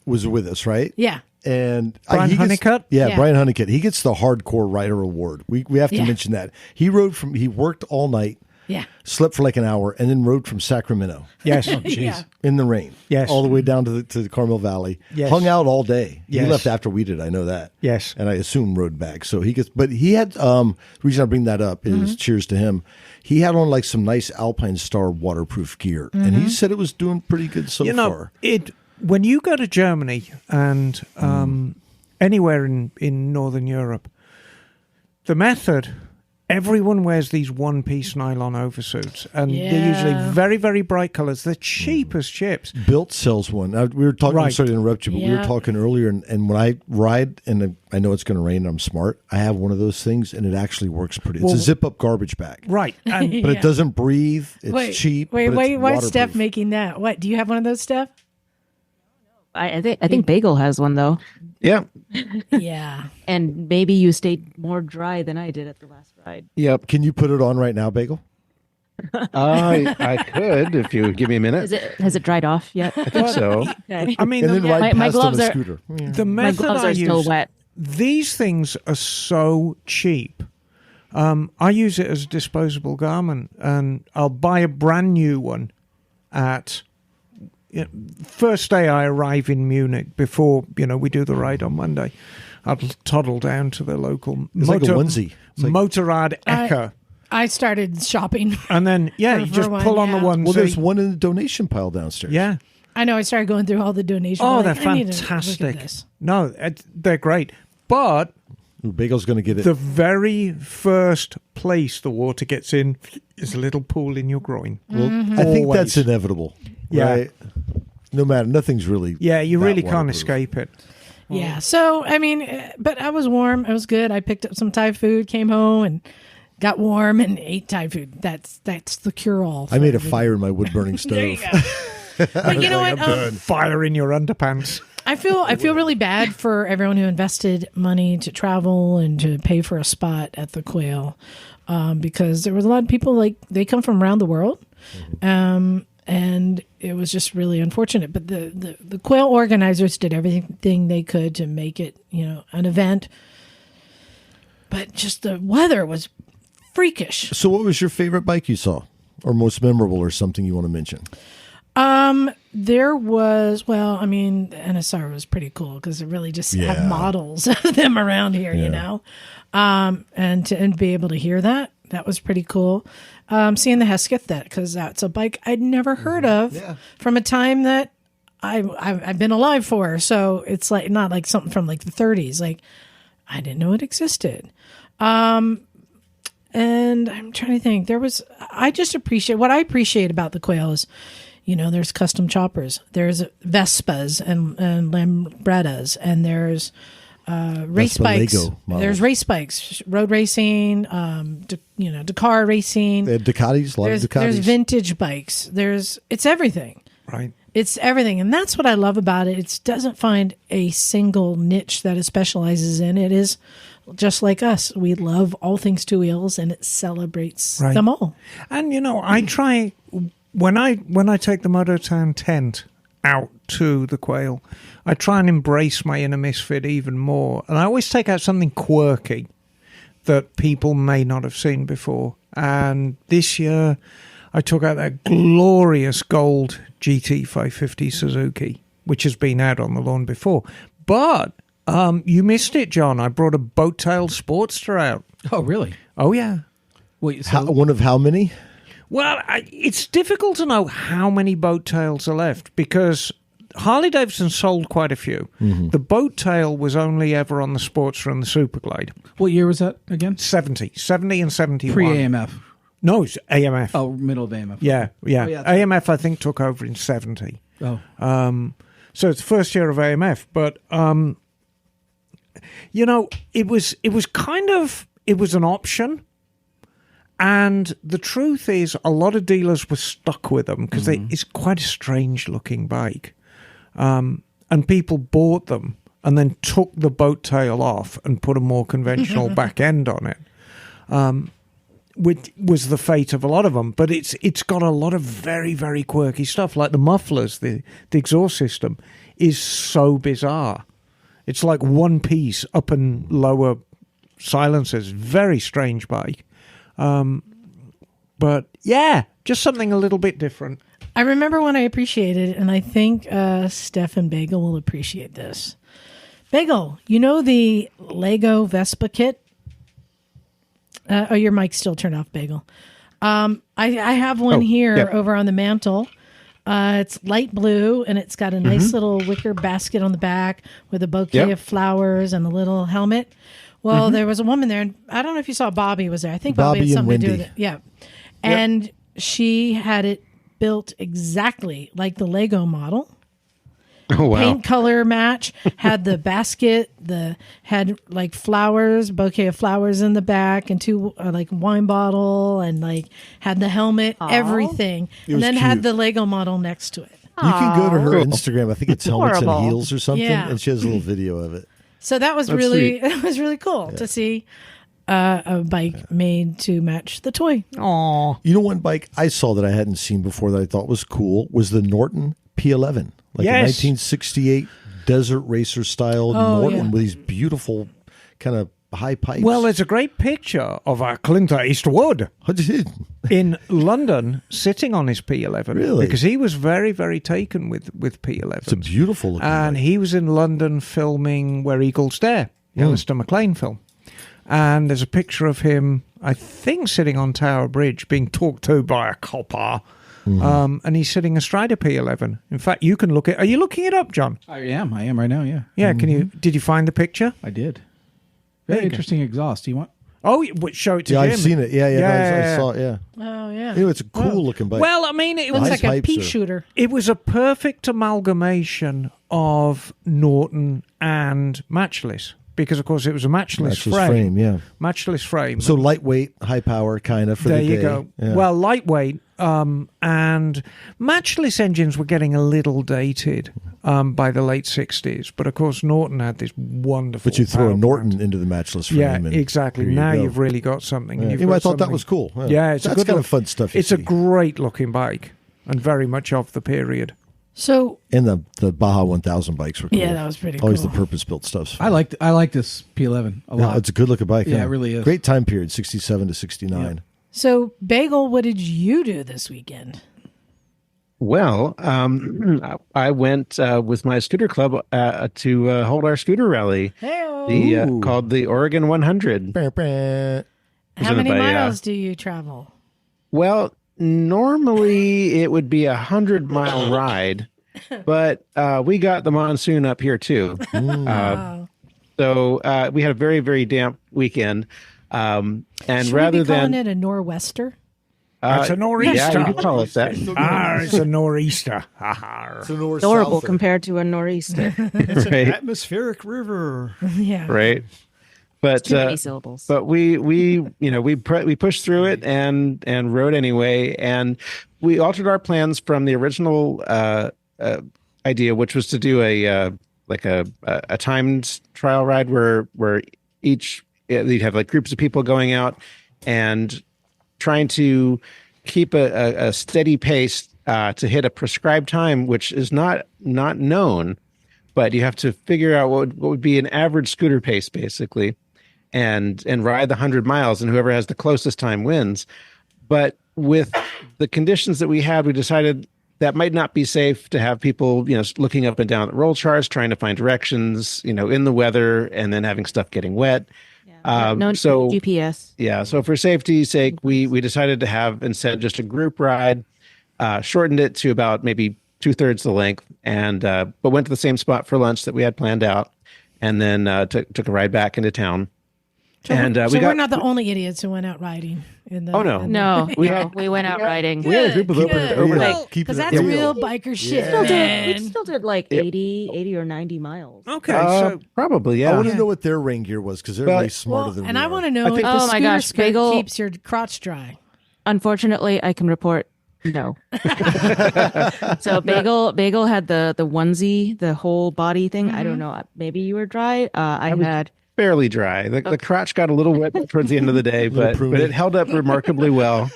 Speaker 1: was with us, right?
Speaker 4: Yeah.
Speaker 1: And
Speaker 3: Brian Honeycutt?
Speaker 1: Yeah, Brian Honeycutt. He gets the hardcore rider award. We have to mention that. He worked all night.
Speaker 4: Yeah.
Speaker 1: Slept for an hour and then rode from Sacramento.
Speaker 3: Yes.
Speaker 1: In the rain.
Speaker 3: Yes.
Speaker 1: All the way down to the Carmel Valley.
Speaker 3: Yes.
Speaker 1: Hung out all day.
Speaker 3: Yes.
Speaker 1: He left after we did. I know that.
Speaker 3: Yes.
Speaker 1: And I assume rode back. So but he had, the reason I bring that up is cheers to him. He had on some nice Alpine Star waterproof gear. And he said it was doing pretty good so far.
Speaker 3: When you go to Germany and anywhere in Northern Europe, the method, everyone wears these one-piece nylon oversuits, and they're usually very, very bright colors. They're cheap as chips.
Speaker 1: Built sells one. We were talking,
Speaker 3: Right.
Speaker 1: sorry to interrupt you, but we were talking earlier, and when I ride, and I know it's going to rain, and I'm smart, I have one of those things, and it actually works pretty. It's a zip-up garbage bag.
Speaker 3: Right. And
Speaker 1: But it doesn't breathe. It's cheap.
Speaker 4: Wait,
Speaker 1: but it's
Speaker 4: why is Steph
Speaker 1: waterproof.
Speaker 4: making that? What, do you have one of those, Steph?
Speaker 7: I think Bagel has one though,
Speaker 6: Yeah.
Speaker 4: Yeah.
Speaker 7: and maybe you stayed more dry than I did at the last ride.
Speaker 6: Yep.
Speaker 1: Can you put it on right now, Bagel?
Speaker 6: I could if you would give me a minute.
Speaker 7: Has it dried off yet?
Speaker 6: I think so.
Speaker 7: Okay.
Speaker 3: I mean,
Speaker 1: And then ride
Speaker 7: my
Speaker 1: past on
Speaker 7: gloves
Speaker 1: a
Speaker 7: are-
Speaker 1: scooter.
Speaker 3: the
Speaker 7: My
Speaker 3: method
Speaker 7: gloves
Speaker 3: I
Speaker 7: are still
Speaker 3: use,
Speaker 7: wet.
Speaker 3: these things are so cheap. I use it as a disposable garment, and I'll buy a brand new one at first day I arrive in Munich before we do the ride on Monday. I'll toddle down to the local
Speaker 1: It's like a onesie. It's like-
Speaker 3: Motorrad Ecke.
Speaker 4: I started shopping.
Speaker 3: And then, you
Speaker 4: For
Speaker 3: just
Speaker 4: one,
Speaker 3: pull on the
Speaker 4: yeah.
Speaker 3: one.
Speaker 1: Well, there's one in the donation pile downstairs.
Speaker 3: Yeah.
Speaker 4: I know. I started going through all the donations.
Speaker 3: Oh,
Speaker 4: I'm
Speaker 3: they're
Speaker 4: like, I need to look at
Speaker 3: fantastic.
Speaker 4: this.
Speaker 3: No, they're great. But
Speaker 1: Ooh, Bagel's going to get it.
Speaker 3: the very first place the water gets in is a little pool in your groin.
Speaker 1: Well, I think
Speaker 3: Always.
Speaker 1: that's inevitable.
Speaker 3: Yeah.
Speaker 1: Right? No matter, nothing's really.
Speaker 3: Yeah, you
Speaker 1: that
Speaker 3: really can't
Speaker 1: waterproof.
Speaker 3: escape it.
Speaker 4: Yeah. So, I mean, but I was warm. It was good. I picked up some Thai food, came home, and got warm and ate Thai food. That's the cure-all.
Speaker 1: I made a fire in my wood-burning stove.
Speaker 4: There you go. But you know what?
Speaker 3: Fire in your underpants.
Speaker 4: I feel really bad for everyone who invested money to travel and to pay for a spot at the Quail, because there was a lot of people, like, they come from around the world, and it was just really unfortunate. But the Quail organizers did everything they could to make it, an event. But just the weather was freakish.
Speaker 1: So, what was your favorite bike you saw, or most memorable, or something you want to mention?
Speaker 4: There was, the NSR was pretty cool because it really just
Speaker 1: Yeah.
Speaker 4: had models of them around here, and to be able to hear that was pretty cool. Seeing the Hesketh, because that's a bike I'd never heard of from a time that I've been alive for. So it's like not like something from like the 30s. Like I didn't know it existed. And I'm trying to think. I just appreciate what I appreciate about the Quail is, there's custom choppers, there's Vespas and Lambrettas, and there's race
Speaker 1: Vespa
Speaker 4: bikes.
Speaker 1: Lego models.
Speaker 4: There's race bikes, road racing, Dakar racing.
Speaker 1: They had Ducatis, a lot of Ducatis.
Speaker 4: There's vintage bikes. It's everything.
Speaker 3: Right.
Speaker 4: It's everything. And that's what I love about it. It doesn't find a single niche that it specializes in. It is just like us. We love all things two wheels, and it celebrates them all.
Speaker 3: And, I try, when I take the Mototown tent out to the Quail, I try and embrace my inner misfit even more. And I always take out something quirky that people may not have seen before. And this year, I took out that glorious gold GT 550 Suzuki, which has been out on the lawn before. But you missed it, John. I brought a boat-tail Sportster out.
Speaker 5: Oh, really?
Speaker 3: Oh, yeah.
Speaker 5: Wait, so
Speaker 1: One of how many?
Speaker 3: Well, it's difficult to know how many boat tails are left because Harley-Davidson sold quite a few.
Speaker 1: Mm-hmm.
Speaker 3: The boat tail was only ever on the Sportster and the Superglide.
Speaker 5: what year was that again?
Speaker 3: 70 and 71.
Speaker 5: Pre-AMF.
Speaker 3: No, it's AMF.
Speaker 5: Oh, middle of AMF.
Speaker 3: Yeah.
Speaker 5: Oh, yeah.
Speaker 3: AMF, I think, took over in 70.
Speaker 5: Oh.
Speaker 3: So it's the first year of AMF. But, it was an option. And the truth is, a lot of dealers were stuck with them because it's quite a strange-looking bike. And people bought them and then took the boat tail off and put a more conventional back end on it, which was the fate of a lot of them. But it's got a lot of very, very quirky stuff, like the mufflers, the exhaust system is so bizarre. It's like one piece up and lower silencers. Very strange bike. But yeah, just something a little bit different.
Speaker 4: I remember when I appreciated it, and I think Steph and Bagel will appreciate this. Bagel, the Lego Vespa kit? Your mic's still turned off, Bagel. I have one here over on the mantle. It's light blue, and it's got a nice little wicker basket on the back with a bouquet of flowers and a little helmet. Well, there was a woman there, and I don't know if you saw Bobby was there. I think Bobby had something to do with it. Yeah. And she had it built exactly like the Lego model.
Speaker 6: Oh, wow.
Speaker 4: Paint color match, had the basket, had like flowers, bouquet of flowers in the back, and two like wine bottle, and like had the helmet, everything. And then had the Lego model next to it.
Speaker 1: You can go to her Instagram. I think it's Helmets and
Speaker 7: Adorable.
Speaker 1: Heels or something,
Speaker 4: Yeah.
Speaker 1: and she has a little video of it.
Speaker 4: So that was really cool to see a bike made to match the toy.
Speaker 3: Aw.
Speaker 1: You know, one bike I saw that I hadn't seen before that I thought was cool was the Norton P11, like a
Speaker 3: Yes.
Speaker 1: 1968 desert racer style Norton with these beautiful kind of high pipes.
Speaker 3: Well, there's a great picture of Clint Eastwood in London sitting on his P11.
Speaker 1: Really?
Speaker 3: Because he was very, very taken with P11.
Speaker 1: It's a beautiful looking
Speaker 3: And
Speaker 1: bike.
Speaker 3: he was in London filming Where Eagles Dare, the Alistair MacLean film. And there's a picture of him I think sitting on Tower Bridge, being talked to by a copper. And he's sitting astride a P11. In fact, you can look at. Are you looking it up, John?
Speaker 5: I am right now. Yeah.
Speaker 3: Yeah. Can you? Did you find the picture?
Speaker 5: I did. Very interesting exhaust. Do you want?
Speaker 3: Oh, show it to Jim.
Speaker 1: I've seen it. Yeah. I saw it. Yeah.
Speaker 4: Oh, yeah.
Speaker 1: It's a cool looking bike.
Speaker 3: Well, I mean, it
Speaker 4: Looks
Speaker 3: was
Speaker 4: like a
Speaker 1: pipes
Speaker 4: pea
Speaker 1: are-
Speaker 4: shooter.
Speaker 3: It was a perfect amalgamation of Norton and Matchless because, of course, it was a matchless frame.
Speaker 1: Yeah.
Speaker 3: Matchless frame.
Speaker 1: So lightweight, high power, kind of for
Speaker 3: there
Speaker 1: the day.
Speaker 3: you go.
Speaker 1: Yeah.
Speaker 3: Well, lightweight, and matchless engines were getting a little dated by the late 60s. But, of course, Norton had this wonderful
Speaker 1: But you throw
Speaker 3: power
Speaker 1: a Norton
Speaker 3: plant.
Speaker 1: into the matchless frame.
Speaker 3: Yeah,
Speaker 1: and
Speaker 3: exactly.
Speaker 1: here
Speaker 3: Now
Speaker 1: go.
Speaker 3: you've really got something.
Speaker 1: Yeah.
Speaker 3: And
Speaker 1: I thought that
Speaker 3: something-
Speaker 1: was cool.
Speaker 3: Yeah, it's
Speaker 1: that's
Speaker 3: a good
Speaker 1: kind
Speaker 3: look.
Speaker 1: of fun stuff.
Speaker 3: It's a great looking bike and very much of the period.
Speaker 4: So,
Speaker 1: And the Baja 1000 bikes were cool.
Speaker 4: yeah, that was pretty
Speaker 1: Always
Speaker 4: cool.
Speaker 1: the purpose built stuff.
Speaker 5: I like this P11 a
Speaker 1: Yeah,
Speaker 5: lot.
Speaker 1: it's a good looking bike.
Speaker 5: Yeah, it really is.
Speaker 1: Great time period, 67 to 69.
Speaker 4: So, Bagel, what did you do this weekend?
Speaker 6: Well, I went with my scooter club to hold our scooter rally, called the Oregon 100.
Speaker 4: How
Speaker 6: Presented
Speaker 4: many
Speaker 6: by,
Speaker 4: miles do you travel?
Speaker 6: Well, normally it would be 100-mile ride, but we got the monsoon up here too.
Speaker 4: Wow.
Speaker 6: So we had a very, very damp weekend. And
Speaker 4: Should
Speaker 6: rather
Speaker 4: we be calling
Speaker 6: than
Speaker 4: it a nor'wester?
Speaker 3: It's a nor'easter.
Speaker 6: yeah, you could call it that.
Speaker 3: It's a nor'easter.
Speaker 7: Adorable compared to a nor'easter.
Speaker 2: It's an
Speaker 6: Right.
Speaker 2: atmospheric river.
Speaker 4: Yeah.
Speaker 6: Right. But
Speaker 7: Too many syllables.
Speaker 6: But we pushed through it and rode anyway, and we altered our plans from the original idea, which was to do a timed trial ride where each you'd have like groups of people going out and trying to keep a steady pace to hit a prescribed time, which is not known, but you have to figure out what would be an average scooter pace basically. And ride the 100 miles, and whoever has the closest time wins. But with the conditions that we had, we decided that might not be safe to have people, looking up and down at roll charts, trying to find directions, in the weather, and then having stuff getting wet.
Speaker 7: No
Speaker 6: so
Speaker 7: GPS.
Speaker 6: Yeah, so for safety's sake, we decided to have instead just a group ride, shortened it to about maybe 2/3 the length, and but went to the same spot for lunch that we had planned out, and then took a ride back into town.
Speaker 4: So,
Speaker 6: And
Speaker 4: we're not the only idiots who went out riding.
Speaker 6: Oh, no.
Speaker 7: No, we went out riding.
Speaker 6: We had a group of over
Speaker 4: Because that's real biker shit,
Speaker 7: We
Speaker 4: man.
Speaker 7: still did like 80 or 90 miles.
Speaker 3: Okay, so
Speaker 6: probably,
Speaker 1: I
Speaker 6: yeah.
Speaker 1: want to know what their rain gear was because they're
Speaker 6: But-
Speaker 1: way smarter than
Speaker 4: and
Speaker 1: we
Speaker 4: I
Speaker 1: are.
Speaker 4: want to know if the
Speaker 7: Oh my
Speaker 4: scooter
Speaker 7: gosh,
Speaker 4: skirt
Speaker 7: Bagel-
Speaker 4: keeps your crotch dry.
Speaker 7: Unfortunately, I can report no. So Bagel had the onesie, the whole body thing. I don't know. Maybe you were dry. I had
Speaker 6: Fairly dry. The crotch got a little wet towards the end of the day, but it held up remarkably well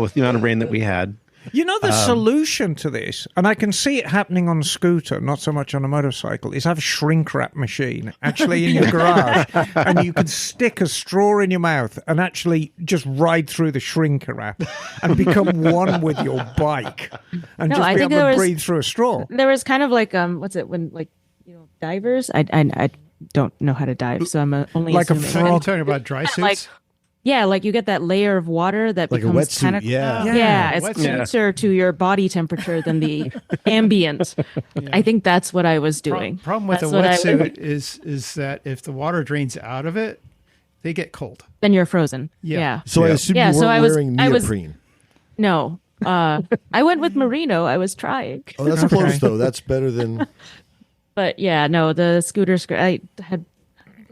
Speaker 6: with the amount of rain that we had.
Speaker 3: the solution to this, and I can see it happening on a scooter, not so much on a motorcycle, is have a shrink wrap machine actually in your garage, and you can stick a straw in your mouth and actually just ride through the shrink wrap and become one with your bike, and
Speaker 7: No,
Speaker 3: just
Speaker 7: I
Speaker 3: be
Speaker 7: think
Speaker 3: able
Speaker 7: there
Speaker 3: to
Speaker 7: was-
Speaker 3: breathe through a straw.
Speaker 7: there was kind of like what's it when like divers. I don't know how to dive, so I'm only
Speaker 3: Like a
Speaker 7: assuming.
Speaker 2: Are you
Speaker 3: frog.
Speaker 2: talking about dry suits?
Speaker 7: Like yeah, like you get that layer of water that
Speaker 1: Like a
Speaker 7: becomes
Speaker 1: wetsuit,
Speaker 7: kind of
Speaker 1: yeah.
Speaker 7: yeah, it's
Speaker 2: wetsuit.
Speaker 7: closer to your body temperature than the ambient. I think that's what I was doing.
Speaker 2: Problem with
Speaker 7: That's
Speaker 2: a
Speaker 7: what I
Speaker 2: wetsuit is that if the water drains out of it, they get cold.
Speaker 7: Then you're frozen.
Speaker 2: Yeah.
Speaker 7: Yeah.
Speaker 1: So I assume
Speaker 7: Yeah,
Speaker 1: you
Speaker 7: so
Speaker 1: weren't
Speaker 7: I was-
Speaker 1: wearing
Speaker 7: I was-
Speaker 1: neoprene.
Speaker 7: No. I went with merino. I was trying.
Speaker 1: Oh, that's close though. That's better than.
Speaker 7: But yeah, no, the scooter skirt. I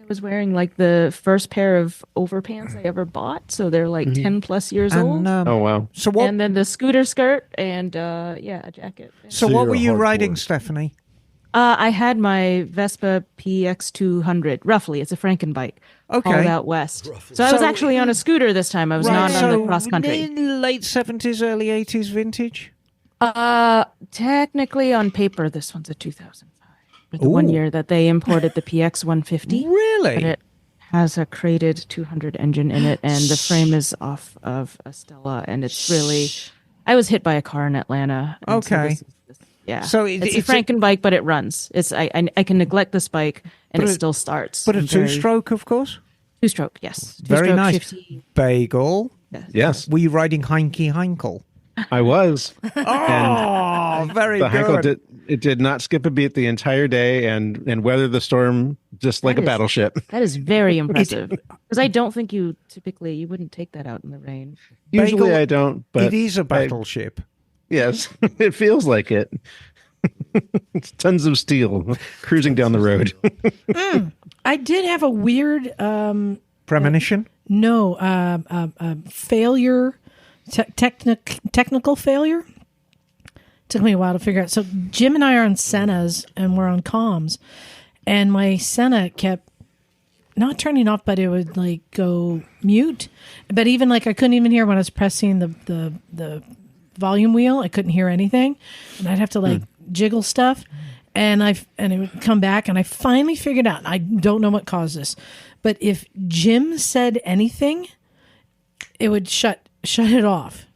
Speaker 7: was wearing like the first pair of overpants I ever bought, so they're like 10 plus years old.
Speaker 3: And,
Speaker 6: Oh, wow.
Speaker 3: so what?
Speaker 7: And then the scooter skirt and a jacket.
Speaker 3: So
Speaker 1: So
Speaker 3: what
Speaker 1: you're
Speaker 3: were
Speaker 1: a
Speaker 3: you
Speaker 1: hardcore.
Speaker 3: riding, Stephanie?
Speaker 7: I had my Vespa PX200. Roughly, it's a Frankenbike.
Speaker 3: Okay.
Speaker 7: Hauled out west. So I was
Speaker 3: So-
Speaker 7: actually on a scooter this time. I was not on the cross country.
Speaker 3: in late 70s, early 80s vintage.
Speaker 7: Technically, on paper, this one's a 2005. The 1 year that they imported the PX 150.
Speaker 3: Really?
Speaker 7: But it has a crated 200 engine in it, and the frame is off of a Stella, and it's really. I was hit by a car in Atlanta. and so
Speaker 3: Okay.
Speaker 7: this is- yeah.
Speaker 3: So
Speaker 7: it's
Speaker 3: it's
Speaker 7: a Frankenbike, but it runs. It's I can neglect this bike, and
Speaker 3: But
Speaker 7: it
Speaker 3: it-
Speaker 7: still starts.
Speaker 3: But a
Speaker 7: I'm very-
Speaker 3: two-stroke, of course.
Speaker 7: Two-stroke, yes.
Speaker 3: Very
Speaker 7: Two-stroke,
Speaker 3: nice.
Speaker 7: shifty.
Speaker 3: Bagel.
Speaker 6: Yes,
Speaker 3: Were you riding Heinke Heinkel?
Speaker 6: I was.
Speaker 3: Oh, very
Speaker 6: The Heinkel
Speaker 3: good.
Speaker 6: did not skip a beat the entire day and weathered the storm just like a battleship.
Speaker 7: That is very impressive. Because I don't think you wouldn't take that out in the rain.
Speaker 6: Usually
Speaker 3: Bagel,
Speaker 6: I don't, but
Speaker 3: it is a battleship.
Speaker 6: yes, it feels like it. It's tons of steel cruising down the road.
Speaker 4: I did have a weird
Speaker 3: Premonition?
Speaker 4: failure, technical failure. Took me a while to figure out. So Jim and I are on Senna's and we're on comms, and my Senna kept not turning off, but it would like go mute. But even like I couldn't even hear when I was pressing the volume wheel. I couldn't hear anything, and I'd have to like jiggle stuff, and it would come back. And I finally figured out. I don't know what caused this, but if Jim said anything, it would shut it off.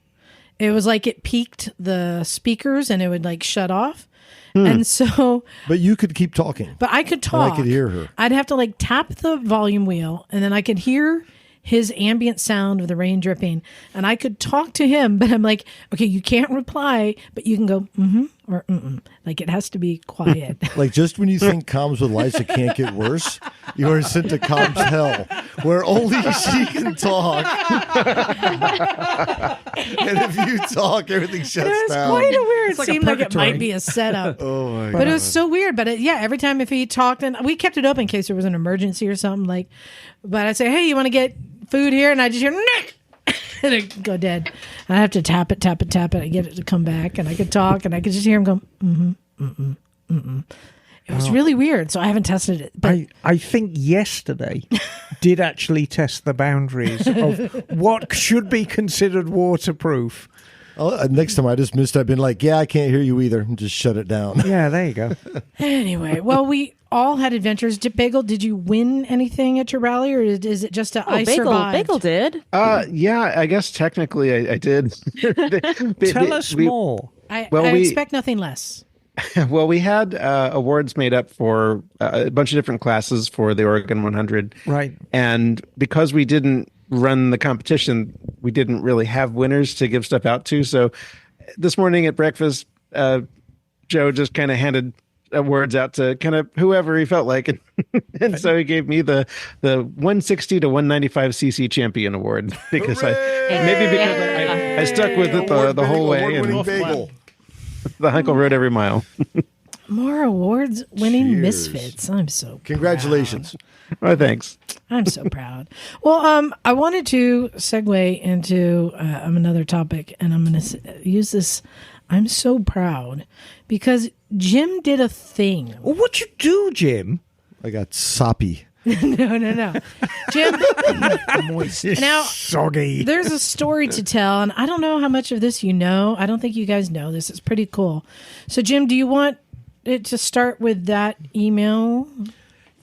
Speaker 4: It was like it peaked the speakers and it would like shut off. And so,
Speaker 1: But you could keep talking.
Speaker 4: but I could talk.
Speaker 1: I could hear her.
Speaker 4: I'd have to like tap the volume wheel, and then I could hear his ambient sound of the rain dripping, and I could talk to him. But I'm like, okay, you can't reply, but you can go mm-hmm or mm-mm. Like it has to be quiet.
Speaker 1: Like just when you think comms with Liza can't get worse, you are sent to comms hell, where only she can talk. And if you talk, everything
Speaker 4: It
Speaker 1: shuts
Speaker 4: was
Speaker 1: down.
Speaker 4: quite a weird. It
Speaker 10: like a
Speaker 4: seemed like it
Speaker 10: purgatory.
Speaker 4: might be a setup.
Speaker 1: Oh my
Speaker 4: But
Speaker 1: god!
Speaker 4: it was so weird. But yeah, every time if he talked, and we kept it open in case there was an emergency or something. Like, but I'd say, "Hey, you want to get food here?" And I just hear Nick, and it go dead. And I have to tap it. I get it to come back, and I could talk, and I could just hear him go, "Mm-hmm, mm-mm, mm-mm." It was really weird. So I haven't tested it. But
Speaker 3: I think yesterday did actually test the boundaries of what should be considered waterproof.
Speaker 1: Next time I just missed. I've been like, yeah, I can't hear you either. And just shut it down.
Speaker 3: Yeah, there you go.
Speaker 4: anyway, well, we all had adventures. Bagel, did you win anything at your rally, or is it just a I survived?
Speaker 7: Bagel did.
Speaker 6: Yeah, I guess technically I did.
Speaker 3: Tell us more.
Speaker 4: I
Speaker 6: we-
Speaker 4: expect nothing less.
Speaker 6: Well, we had awards made up for a bunch of different classes for the Oregon 100.
Speaker 3: Right.
Speaker 6: And because we didn't run the competition, we didn't really have winners to give stuff out to. So this morning at breakfast, Joe just kind of handed awards out to kind of whoever he felt like. And so he gave me the 160 to 195 cc champion award because I stuck with it the whole way.
Speaker 1: Award-winning
Speaker 6: And
Speaker 1: bagel.
Speaker 6: the Heinkel rode every mile.
Speaker 4: More awards winning
Speaker 1: Cheers.
Speaker 4: misfits. I'm so
Speaker 1: Congratulations.
Speaker 6: Oh, thanks.
Speaker 4: I'm so proud. Well, I wanted to segue into another topic, and I'm going to use this. I'm so proud because Jim did a thing.
Speaker 3: Well, what'd you do, Jim?
Speaker 1: I got soppy.
Speaker 4: No. Jim, now,
Speaker 3: Soggy.
Speaker 4: there's a story to tell, and I don't know how much of this you know. I don't think you guys know this. It's pretty cool. So, Jim, do you want it to start with that email?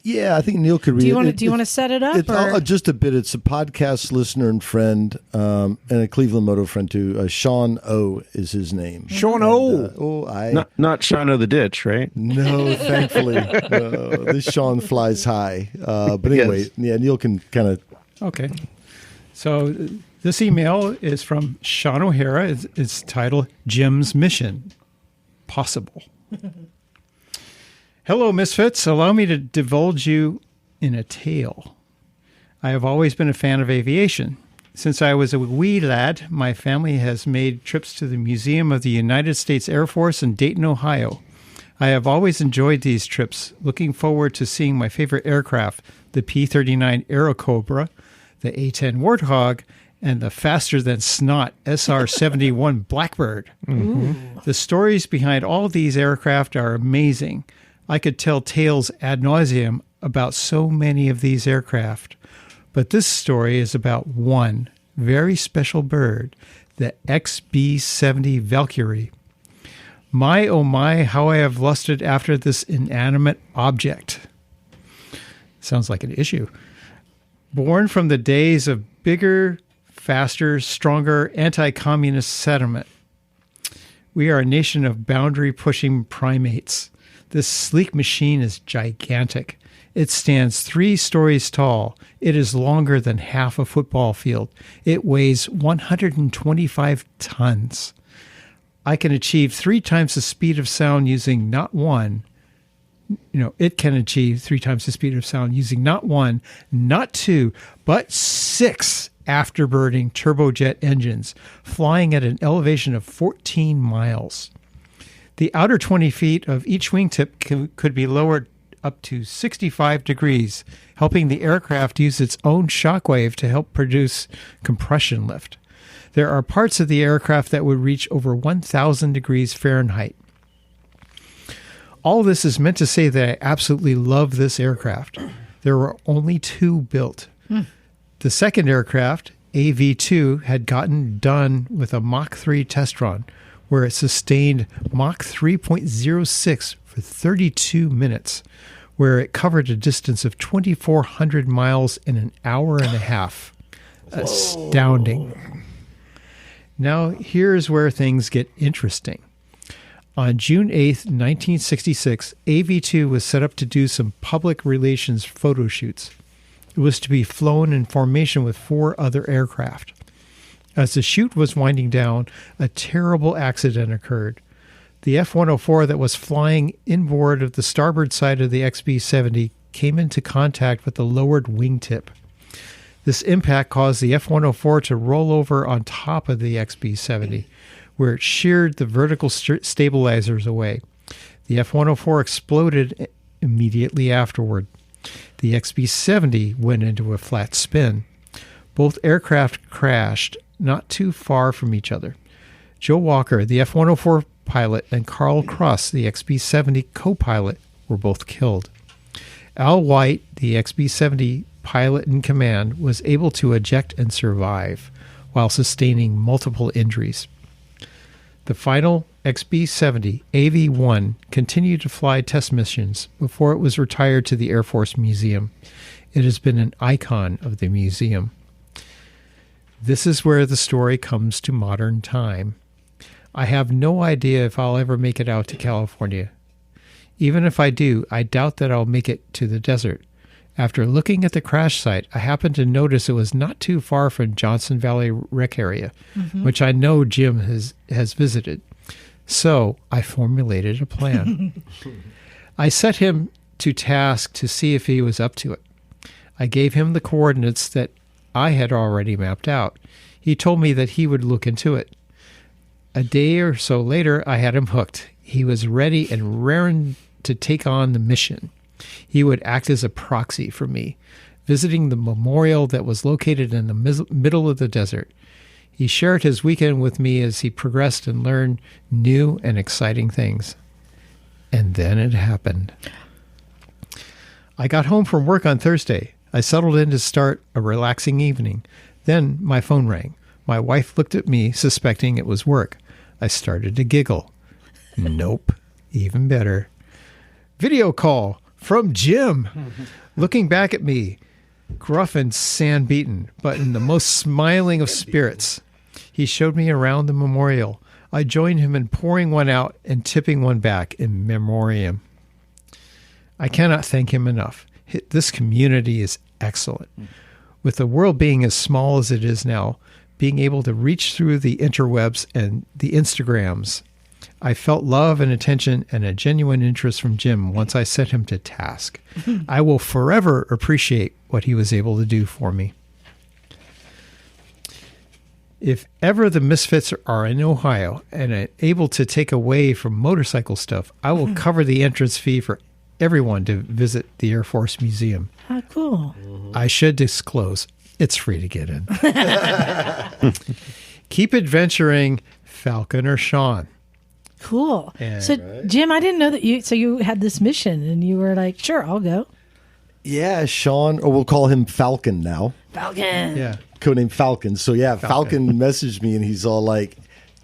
Speaker 1: Yeah, I think Neil could read
Speaker 4: Do you
Speaker 1: it.
Speaker 4: want to? Do you want to set it up?
Speaker 1: It's
Speaker 4: or?
Speaker 1: just a bit. It's a podcast listener and friend, and a Cleveland Moto friend too. Sean O is his name.
Speaker 3: Sean O.
Speaker 6: Not Shauna the Ditch, right?
Speaker 1: No, thankfully, this Sean flies high. But anyway,
Speaker 6: Yes.
Speaker 1: yeah, Neil can kind of.
Speaker 2: Okay. So this email is from Sean O'Hara. It's titled Jim's Mission Possible. Hello, Misfits. Allow me to divulge you in a tale. I have always been a fan of aviation. Since I was a wee lad, my family has made trips to the Museum of the United States Air Force in Dayton, Ohio. I have always enjoyed these trips, looking forward to seeing my favorite aircraft, the P-39 Aerocobra, the A-10 Warthog, and the faster-than-snot SR-71 Blackbird. Mm-hmm. The stories behind all these aircraft are amazing. I could tell tales ad nauseum about so many of these aircraft. But this story is about one very special bird, the XB-70 Valkyrie. My, oh my, how I have lusted after this inanimate object. Sounds like an issue. Born from the days of bigger, faster, stronger anti-communist sentiment. We are a nation of boundary-pushing primates. This sleek machine is gigantic. It stands 3 stories tall. It is longer than half a football field. It weighs 125 tons. I can achieve 3 times the speed of sound using not one. It can achieve 3 times the speed of sound using not 1, not 2, but 6 afterburning turbojet engines, flying at an elevation of 14 miles. The outer 20 feet of each wingtip could be lowered up to 65 degrees, helping the aircraft use its own shockwave to help produce compression lift. There are parts of the aircraft that would reach over 1,000 degrees Fahrenheit. All this is meant to say that I absolutely love this aircraft. There were only 2 built. The second aircraft, AV-2, had gotten done with a Mach 3 test run, where it sustained Mach 3.06 for 32 minutes, where it covered a distance of 2,400 miles in an hour and a half. Astounding. Now, here's where things get interesting. On June 8th, 1966, AV-2 was set up to do some public relations photo shoots. It was to be flown in formation with 4 other aircraft. As the shoot was winding down, a terrible accident occurred. The F-104 that was flying inboard of the starboard side of the XB-70 came into contact with the lowered wingtip. This impact caused the F-104 to roll over on top of the XB-70, where it sheared the vertical stabilizers away. The F-104 exploded immediately afterward. The XB-70 went into a flat spin. Both aircraft crashed not too far from each other. Joe Walker, the F-104 pilot, and Carl Cross, the XB-70 co-pilot, were both killed. Al White, the XB-70 pilot in command, was able to eject and survive while sustaining multiple injuries. The final XB-70 AV-1 continued to fly test missions before it was retired to the Air Force Museum. It has been an icon of the museum. This is where the story comes to modern time. I have no idea if I'll ever make it out to California. Even if I do, I doubt that I'll make it to the desert. After looking at the crash site, I happened to notice it was not too far from Johnson Valley Rec Area, which I know Jim has visited. So I formulated a plan. I set him to task to see if he was up to it. I gave him the coordinates that I had already mapped out. He told me that he would look into it. A day or so later, I had him hooked. He was ready and raring to take on the mission. He would act as a proxy for me, visiting the memorial that was located in the middle of the desert. He shared his weekend with me as he progressed and learned new and exciting things. And then it happened. I got home from work on Thursday. I settled in to start a relaxing evening. Then my phone rang. My wife looked at me, suspecting it was work. I started to giggle. Nope. Even better. Video call from Jim, looking back at me, gruff and sand-beaten, but in the most smiling of spirits. He showed me around the memorial. I joined him in pouring one out and tipping one back in memoriam. I cannot thank him enough. This community is excellent. With the world being as small as it is now, being able to reach through the interwebs and the Instagrams, I felt love and attention and a genuine interest from Jim once I set him to task. I will forever appreciate what he was able to do for me. If ever the Misfits are in Ohio and able to take away from motorcycle stuff, I will cover the entrance fee for everyone to visit the Air Force Museum.
Speaker 4: How cool.
Speaker 2: I should disclose, it's free to get in. Keep adventuring, Falcon or Sean.
Speaker 4: Cool.
Speaker 2: And,
Speaker 4: so, Jim, I didn't know that you had this mission and you were like, sure, I'll go.
Speaker 1: Yeah, Sean, or we'll call him Falcon now.
Speaker 4: Falcon.
Speaker 2: Yeah.
Speaker 1: Codename Falcon. So, yeah, Falcon messaged me and he's all like,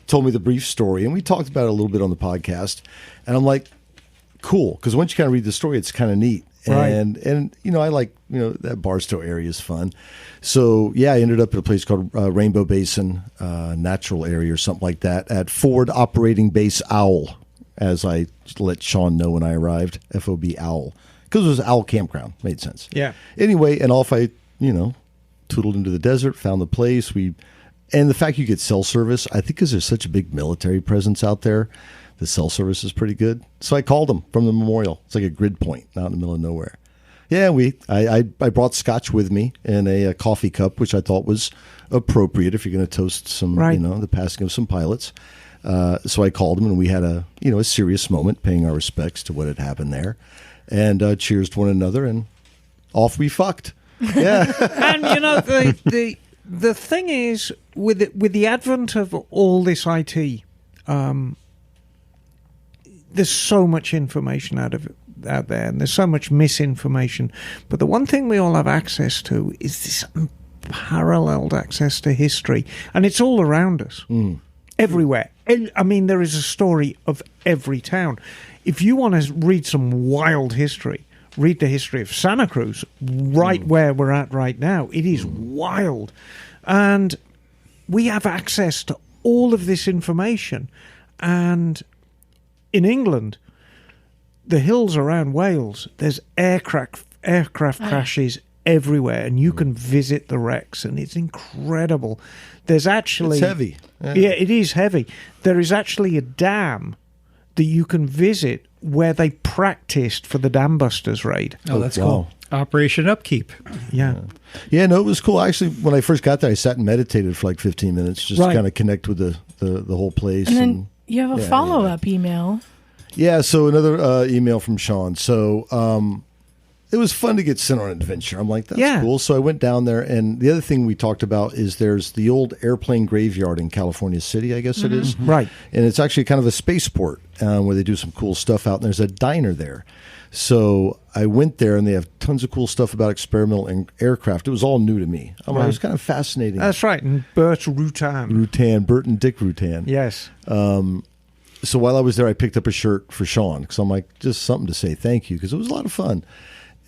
Speaker 1: told me the brief story. And we talked about it a little bit on the podcast. And I'm like, cool. Because once you kind of read the story, it's kind of neat.
Speaker 3: Right.
Speaker 1: And I like, that Barstow area is fun. So, yeah, I ended up at a place called Rainbow Basin Natural Area or something like that at Forward Operating Base Owl, as I let Sean know when I arrived, FOB Owl. because it was Owl Campground. Made sense.
Speaker 3: Yeah.
Speaker 1: Anyway, and off I, tootled into the desert, found the place. And the fact you get cell service, I think because there's such a big military presence out there, the cell service is pretty good. So I called them from the memorial. It's like a grid point out in the middle of nowhere. Yeah, I brought scotch with me in a coffee cup, which I thought was appropriate if you're going to toast some, the passing of some pilots. So I called them, and we had a serious moment, paying our respects to what had happened there, and cheers to one another, and off we fucked. Yeah,
Speaker 3: and the thing is, with the advent of all this IT, there's so much information out there, and there's so much misinformation. But the one thing we all have access to is this unparalleled access to history, and it's all around us, everywhere. I mean, there is a story of every town. If you want to read some wild history, read the history of Santa Cruz, right where we're at right now. It is wild. And we have access to all of this information. And in England, the hills around Wales, there's aircraft crashes everywhere, and you can visit the wrecks, and it's incredible. There's actually...
Speaker 1: It's heavy.
Speaker 3: Yeah, it is heavy. There is actually a dam that you can visit where they practiced for the Dam Busters raid.
Speaker 10: Oh, that's cool.
Speaker 2: Operation Upkeep.
Speaker 3: Yeah.
Speaker 1: Yeah, no, it was cool. Actually, when I first got there, I sat and meditated for like 15 minutes just to kind of connect with the whole place.
Speaker 4: And then you have a follow-up email.
Speaker 1: Yeah, so another email from Sean. So it was fun to get sent on an adventure. I'm like, that's cool. So I went down there, and the other thing we talked about is there's the old airplane graveyard in California City, I guess it is.
Speaker 3: Right.
Speaker 1: And it's actually kind of a spaceport where they do some cool stuff out, and there's a diner there. So I went there, and they have tons of cool stuff about experimental aircraft. It was all new to me. It was kind of fascinating.
Speaker 3: That's right. And Bert Rutan.
Speaker 1: Bert and Dick Rutan.
Speaker 3: Yes.
Speaker 1: So while I was there, I picked up a shirt for Sean because I'm like, just something to say thank you, because it was a lot of fun.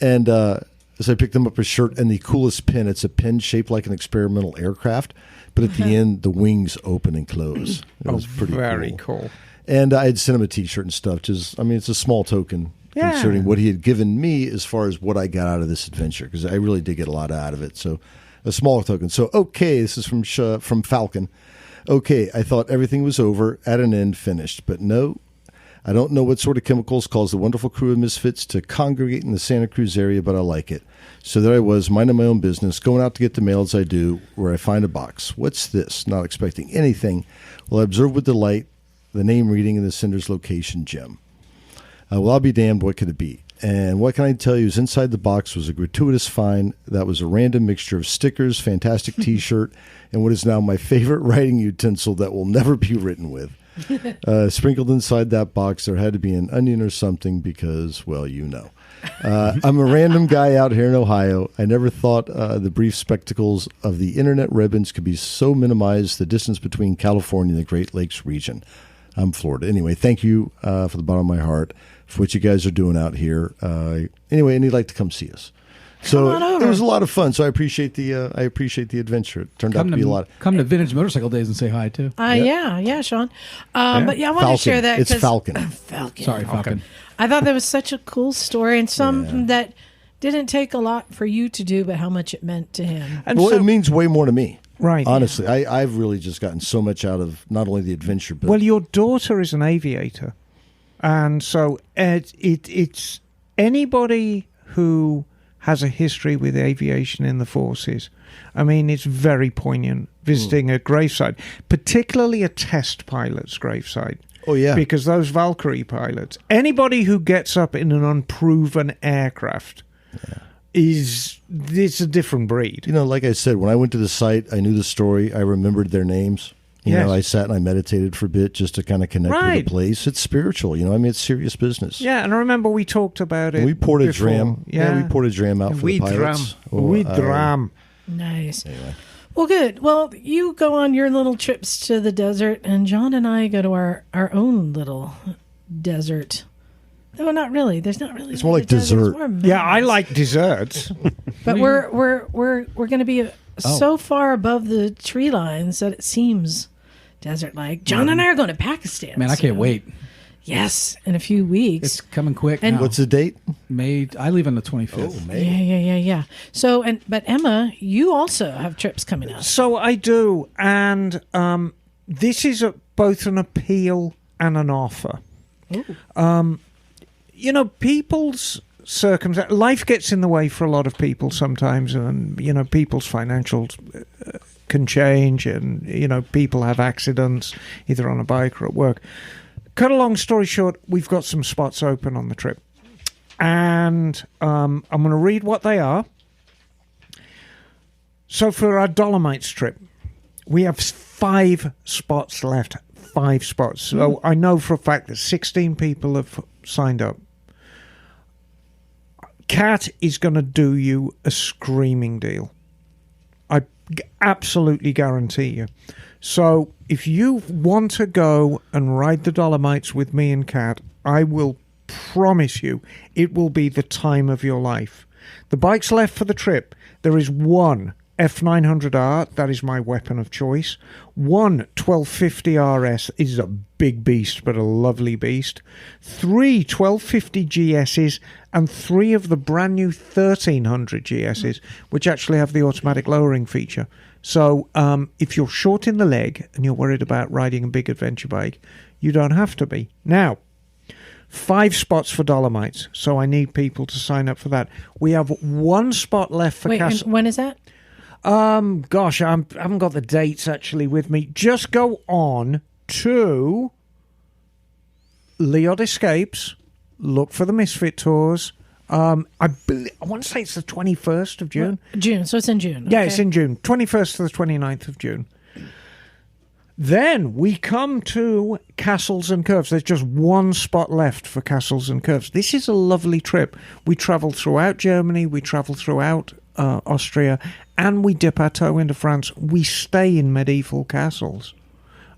Speaker 1: And so I picked him up a shirt and the coolest pin. It's a pin shaped like an experimental aircraft, but at the end, the wings open and close. It was pretty
Speaker 3: very cool.
Speaker 1: And I had sent him a T-shirt and stuff. It's a small token considering what he had given me as far as what I got out of this adventure, because I really did get a lot out of it. So a small token. So, this is from Falcon. Okay, I thought everything was over, at an end, finished. But no, I don't know what sort of chemicals caused the wonderful crew of misfits to congregate in the Santa Cruz area, but I like it. So there I was, minding my own business, going out to get the mail as I do, where I find a box. What's this? Not expecting anything. Well, I observe with delight the name reading and the sender's location, Jim. Well, I'll be damned, what could it be? And what can I tell you is inside the box was a gratuitous find that was a random mixture of stickers, fantastic T-shirt, and what is now my favorite writing utensil that will never be written with. Sprinkled inside that box, there had to be an onion or something because, well, I'm a random guy out here in Ohio. I never thought the brief spectacles of the internet ribbons could be so minimized, the distance between California and the Great Lakes region. I'm Florida. Anyway, thank you from the bottom of my heart for what you guys are doing out here. Anyway, and you'd like to come see us. So it was a lot of fun. So I appreciate the adventure. It turned out to be a lot.
Speaker 10: Come to Vintage Motorcycle Days and say hi too.
Speaker 4: Yeah, Sean. But I wanted to share that.
Speaker 1: It's Falcon.
Speaker 4: Falcon.
Speaker 10: Sorry, Falcon.
Speaker 4: I thought that was such a cool story, and something that didn't take a lot for you to do, but how much it meant to him.
Speaker 1: And it means way more to me.
Speaker 3: Right.
Speaker 1: Honestly, I've really just gotten so much out of not only the adventure, but...
Speaker 3: Well, your daughter is an aviator. And so it's anybody who has a history with aviation in the forces. I mean, it's very poignant visiting a gravesite, particularly a test pilot's gravesite.
Speaker 1: Oh, yeah.
Speaker 3: Because those Valkyrie pilots, anybody who gets up in an unproven aircraft it's a different breed.
Speaker 1: Like I said, when I went to the site, I knew the story. I remembered their names. I sat and I meditated for a bit just to kind of connect with the place. It's spiritual, it's serious business.
Speaker 3: Yeah, and I remember we talked about it.
Speaker 1: And we poured
Speaker 3: before.
Speaker 1: a dram. Yeah, we poured a dram out for the pilots.
Speaker 3: We dram.
Speaker 4: Nice.
Speaker 1: Anyway.
Speaker 4: Well, good. Well, you go on your little trips to the desert, and John and I go to our own little desert. No, not really. There's not really.
Speaker 1: It's more like dessert.
Speaker 3: Yeah, I like desserts.
Speaker 4: But we're going to be so far above the tree lines that it seems desert-like. John and I are going to Pakistan.
Speaker 10: Man, I can't wait.
Speaker 4: Yes, in a few weeks.
Speaker 5: It's coming quick.
Speaker 4: And
Speaker 5: now.
Speaker 1: What's the date?
Speaker 5: May? I leave on the 25th.
Speaker 1: Oh, May.
Speaker 4: Yeah. So, but Emma, you also have trips coming up.
Speaker 3: So I do, and this is both an appeal and an offer. People's circumstance, life gets in the way for a lot of people sometimes, and people's financials can change, and people have accidents either on a bike or at work. Cut a long story short, we've got some spots open on the trip, and I'm going to read what they are. So for our Dolomites trip, we have 5 spots left. 5 spots. So I know for a fact that 16 people have signed up. Kat is going to do you a screaming deal. I absolutely guarantee you. So if you want to go and ride the Dolomites with me and Kat, I will promise you it will be the time of your life. The bikes left for the trip, there is one F900R, that is my weapon of choice. One 1250 RS is a big beast, but a lovely beast. 3 1250 GSs and 3 of the brand new 1300 GSs, which actually have the automatic lowering feature. So if you're short in the leg and you're worried about riding a big adventure bike, you don't have to be. Now, 5 spots for Dolomites, so I need people to sign up for that. We have 1 spot left for Castle.
Speaker 4: When is that?
Speaker 3: Gosh, I haven't got the dates actually with me. Just go on to Leod Escapes, look for the Misfit Tours. I want to say it's the 21st of June.
Speaker 4: June, so it's in June.
Speaker 3: Yeah,
Speaker 4: okay.
Speaker 3: it's in June. 21st to the 29th of June. Then we come to Castles and Curves. There's just 1 spot left for Castles and Curves. This is a lovely trip. We travel throughout Germany. We travel throughout Austria. And we dip our toe into France. We stay in medieval castles.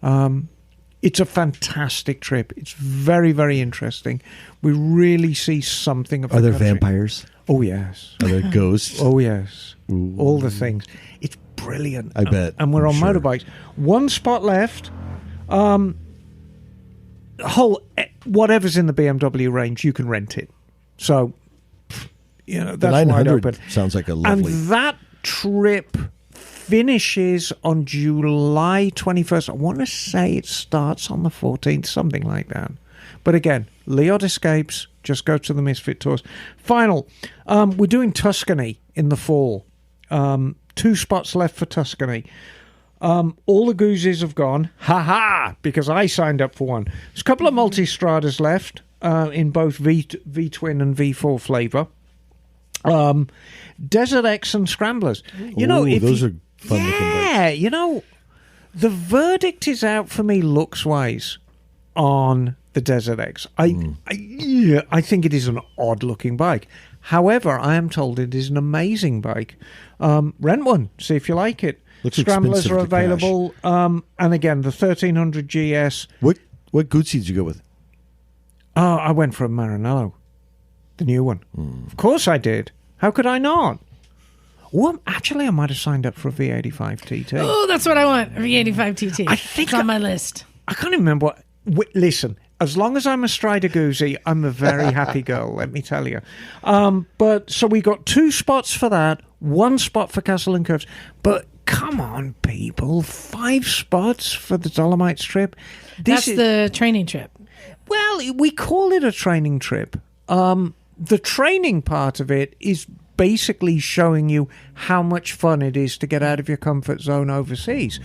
Speaker 3: It's a fantastic trip. It's very, very interesting. We really see something of
Speaker 1: Are there
Speaker 3: country.
Speaker 1: vampires?
Speaker 3: Oh, yes.
Speaker 1: Are there ghosts?
Speaker 3: Oh, yes.
Speaker 1: Ooh.
Speaker 3: All the things. It's brilliant.
Speaker 1: I bet.
Speaker 3: And we're
Speaker 1: I'm
Speaker 3: on
Speaker 1: sure.
Speaker 3: motorbikes. 1 spot left. Whatever's in the BMW range, you can rent it. So,
Speaker 1: The
Speaker 3: that's wide
Speaker 1: 900
Speaker 3: open.
Speaker 1: sounds like a lovely...
Speaker 3: And that trip finishes on July 21st. I want to say it starts on the 14th, something like that. But again, Leod Escapes, just go to the Misfit Tours. Final, we're doing Tuscany in the fall. 2 spots left for Tuscany. All the gooses have gone. Ha-ha! Because I signed up for one. There's a couple of multi-stradas left in both V-twin and V4 flavour. Desert X and Scramblers.
Speaker 1: Those are fun looking bikes.
Speaker 3: Yeah, the verdict is out for me looks-wise on the Desert X. I think it is an odd-looking bike. However, I am told it is an amazing bike. Rent one, see if you like it.
Speaker 1: Looks
Speaker 3: Scramblers
Speaker 1: expensive
Speaker 3: are
Speaker 1: to cash.
Speaker 3: available. And again, the 1300 GS.
Speaker 1: What Gucci did you go with?
Speaker 3: I went for a Maranello, the new one. Of course I did. How could I not? Well, actually, I might have signed up for a V85 TT.
Speaker 4: Oh, that's what I want. V85 TT.
Speaker 3: I think
Speaker 4: it's on my list.
Speaker 3: I can't remember. Listen, as long as I'm a Strider Goozy, I'm a very happy girl, let me tell you. But so we got 2 spots for that, 1 spot for Castle and Curves. But come on, people, 5 spots for the Dolomites trip.
Speaker 4: That's the training trip.
Speaker 3: Well, we call it a training trip. The training part of it is basically showing you how much fun it is to get out of your comfort zone overseas.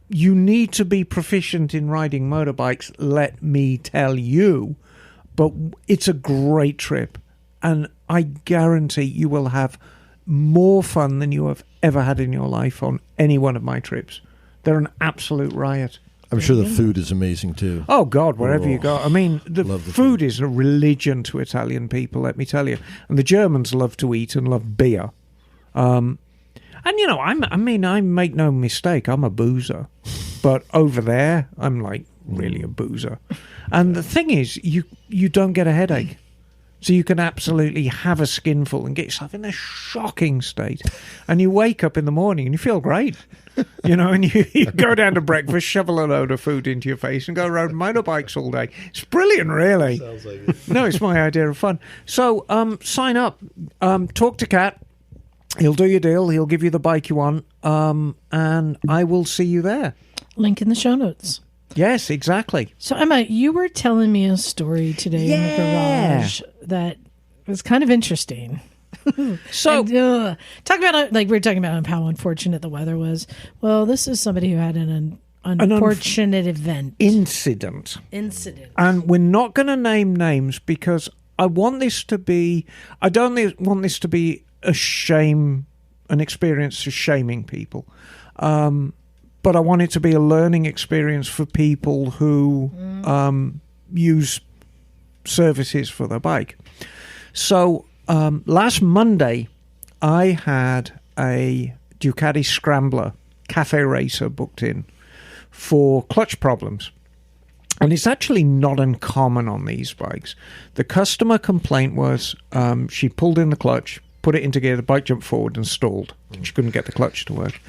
Speaker 3: You need to be proficient in riding motorbikes, let me tell you. But it's a great trip. And I guarantee you will have more fun than you have ever had in your life on any one of my trips. They're an absolute riot.
Speaker 1: I'm sure the food is amazing too.
Speaker 3: Oh, God, wherever you go. I mean, the
Speaker 1: Love the
Speaker 3: food is a religion to Italian people, let me tell you. And the Germans love to eat and love beer. And, I make no mistake, I'm a boozer. But over there, I'm like really a boozer. And the thing is, you don't get a headache. So you can absolutely have a skinful and get yourself in a shocking state. And you wake up in the morning and you feel great. You know, and you go down to breakfast, shovel a load of food into your face and go ride motorbikes all day. It's brilliant, really.
Speaker 1: Sounds like it.
Speaker 3: No, it's my idea of fun. So sign up. Talk to Kat. He'll do your deal. He'll give you the bike you want. And I will see you there.
Speaker 4: Link in the show notes.
Speaker 3: Yes, exactly.
Speaker 4: So, Emma, you were telling me a story today in the garage that was kind of interesting.
Speaker 3: So,
Speaker 4: and, talk about we were talking about how unfortunate the weather was. Well, this is somebody who had an unfortunate
Speaker 3: incident. And we're not going to name names because I want this to be. I don't want this to be an experience of shaming people. But I want it to be a learning experience for people who use services for their bike. So last Monday, I had a Ducati Scrambler Cafe Racer booked in for clutch problems. And it's actually not uncommon on these bikes. The customer complaint was she pulled in the clutch, put it into gear, the bike jumped forward and stalled. She couldn't get the clutch to work.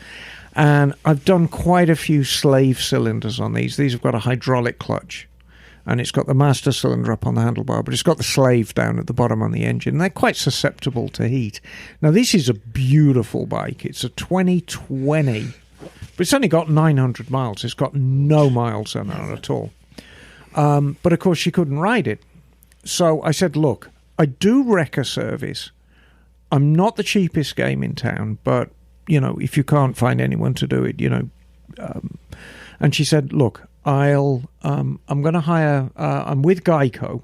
Speaker 3: And I've done quite a few slave cylinders on these. These have got a hydraulic clutch. And it's got the master cylinder up on the handlebar, but it's got the slave down at the bottom on the engine. They're quite susceptible to heat. Now, this is a beautiful bike. It's a 2020, but it's only got 900 miles. It's got no miles on it at all. But, of course, she couldn't ride it. So I said, look, I do wreck a service. I'm not the cheapest game in town, but, you know, if you can't find anyone to do it, you know. And she said, look, I'm going to hire, I'm with Geico,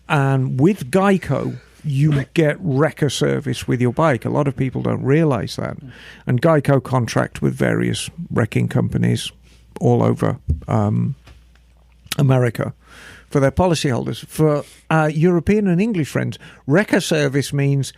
Speaker 3: and with Geico, you get wrecker service with your bike. A lot of people don't realize that. And Geico contract with various wrecking companies all over America for their policyholders. For European and English friends, wrecker service means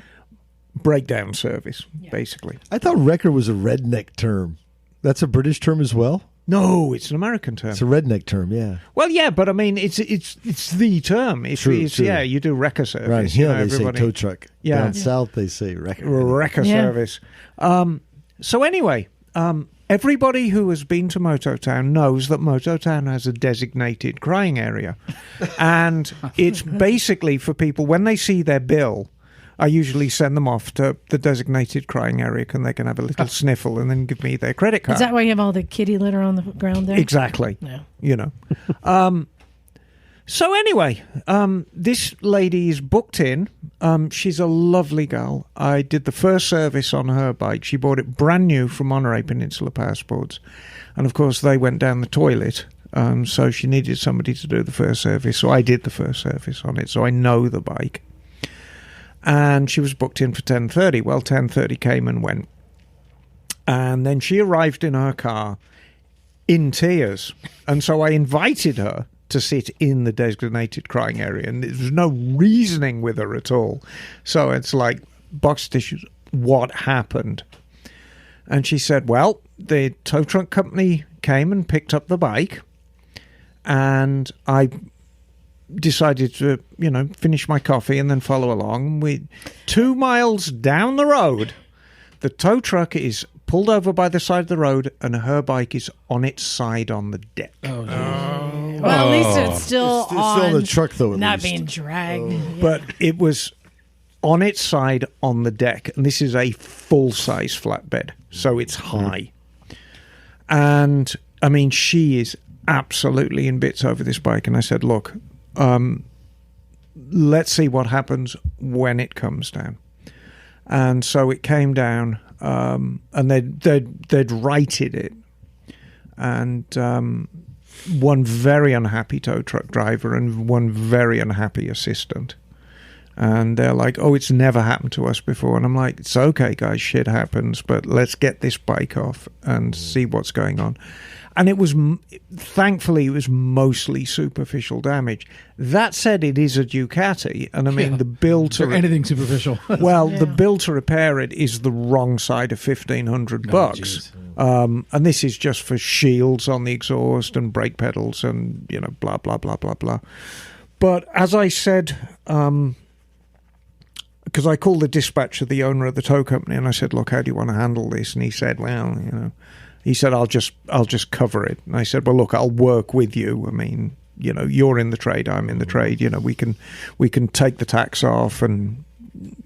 Speaker 3: breakdown service, basically.
Speaker 1: I thought wrecker was a redneck term. That's a British term as well?
Speaker 3: No, it's an American term.
Speaker 1: It's a redneck term, yeah.
Speaker 3: Well, yeah, but I mean, it's the term.
Speaker 1: True.
Speaker 3: Yeah, you do wrecker service.
Speaker 1: Right,
Speaker 3: you
Speaker 1: yeah,
Speaker 3: know,
Speaker 1: they say tow truck.
Speaker 3: Yeah.
Speaker 1: Down south, they say wrecker.
Speaker 3: Wrecker service. So anyway, everybody who has been to Mototown knows that Mototown has a designated crying area. And it's basically for people, when they see their bill, I usually send them off to the designated crying area and they can have a little sniffle and then give me their credit card.
Speaker 4: Is that why you have all the kitty litter on the ground there?
Speaker 3: Exactly.
Speaker 4: Yeah.
Speaker 3: You know. So anyway, this lady is booked in. She's a lovely girl. I did the first service on her bike. She bought it brand new from Monterey Peninsula Powersports. And of course, they went down the toilet. So she needed somebody to do the first service. So I did the first service on it. So I know the bike. And she was booked in for 10:30. Well, 10:30 came and went. And then she arrived in her car in tears. And so I invited her to sit in the designated crying area. And there's no reasoning with her at all. So it's like, box tissues, what happened? And she said, well, the tow truck company came and picked up the bike. And I decided to, you know, finish my coffee and then follow along. 2 miles down the road, the tow truck is pulled over by the side of the road and her bike is on its side on the deck.
Speaker 4: Well, at least it's still
Speaker 1: It's still on the truck, though, at
Speaker 4: not
Speaker 1: least.
Speaker 4: being dragged. Yeah.
Speaker 3: But it was on its side on the deck. And this is a full-size flatbed, so it's high. And, I mean, she is absolutely in bits over this bike. And I said, look, let's see what happens when it comes down. And so it came down, and they'd righted it. And one very unhappy tow truck driver and one very unhappy assistant. And they're like, oh, it's never happened to us before. And I'm like, it's okay, guys, shit happens, but let's get this bike off and see what's going on. And it was, thankfully, it was mostly superficial damage. That said, it is a Ducati, and I mean, the bill to...
Speaker 10: anything superficial.
Speaker 3: Well, the bill to repair it is the wrong side of $1,500. And this is just for shields on the exhaust and brake pedals and, you know, blah, blah, blah, blah, blah. But as I said because I called the dispatcher, the owner of the tow company, and I said, look, how do you want to handle this? And he said, well, he said, I'll just cover it. And I said, well, look, I'll work with you. I mean, you're in the trade, I'm in the trade. We can take the tax off and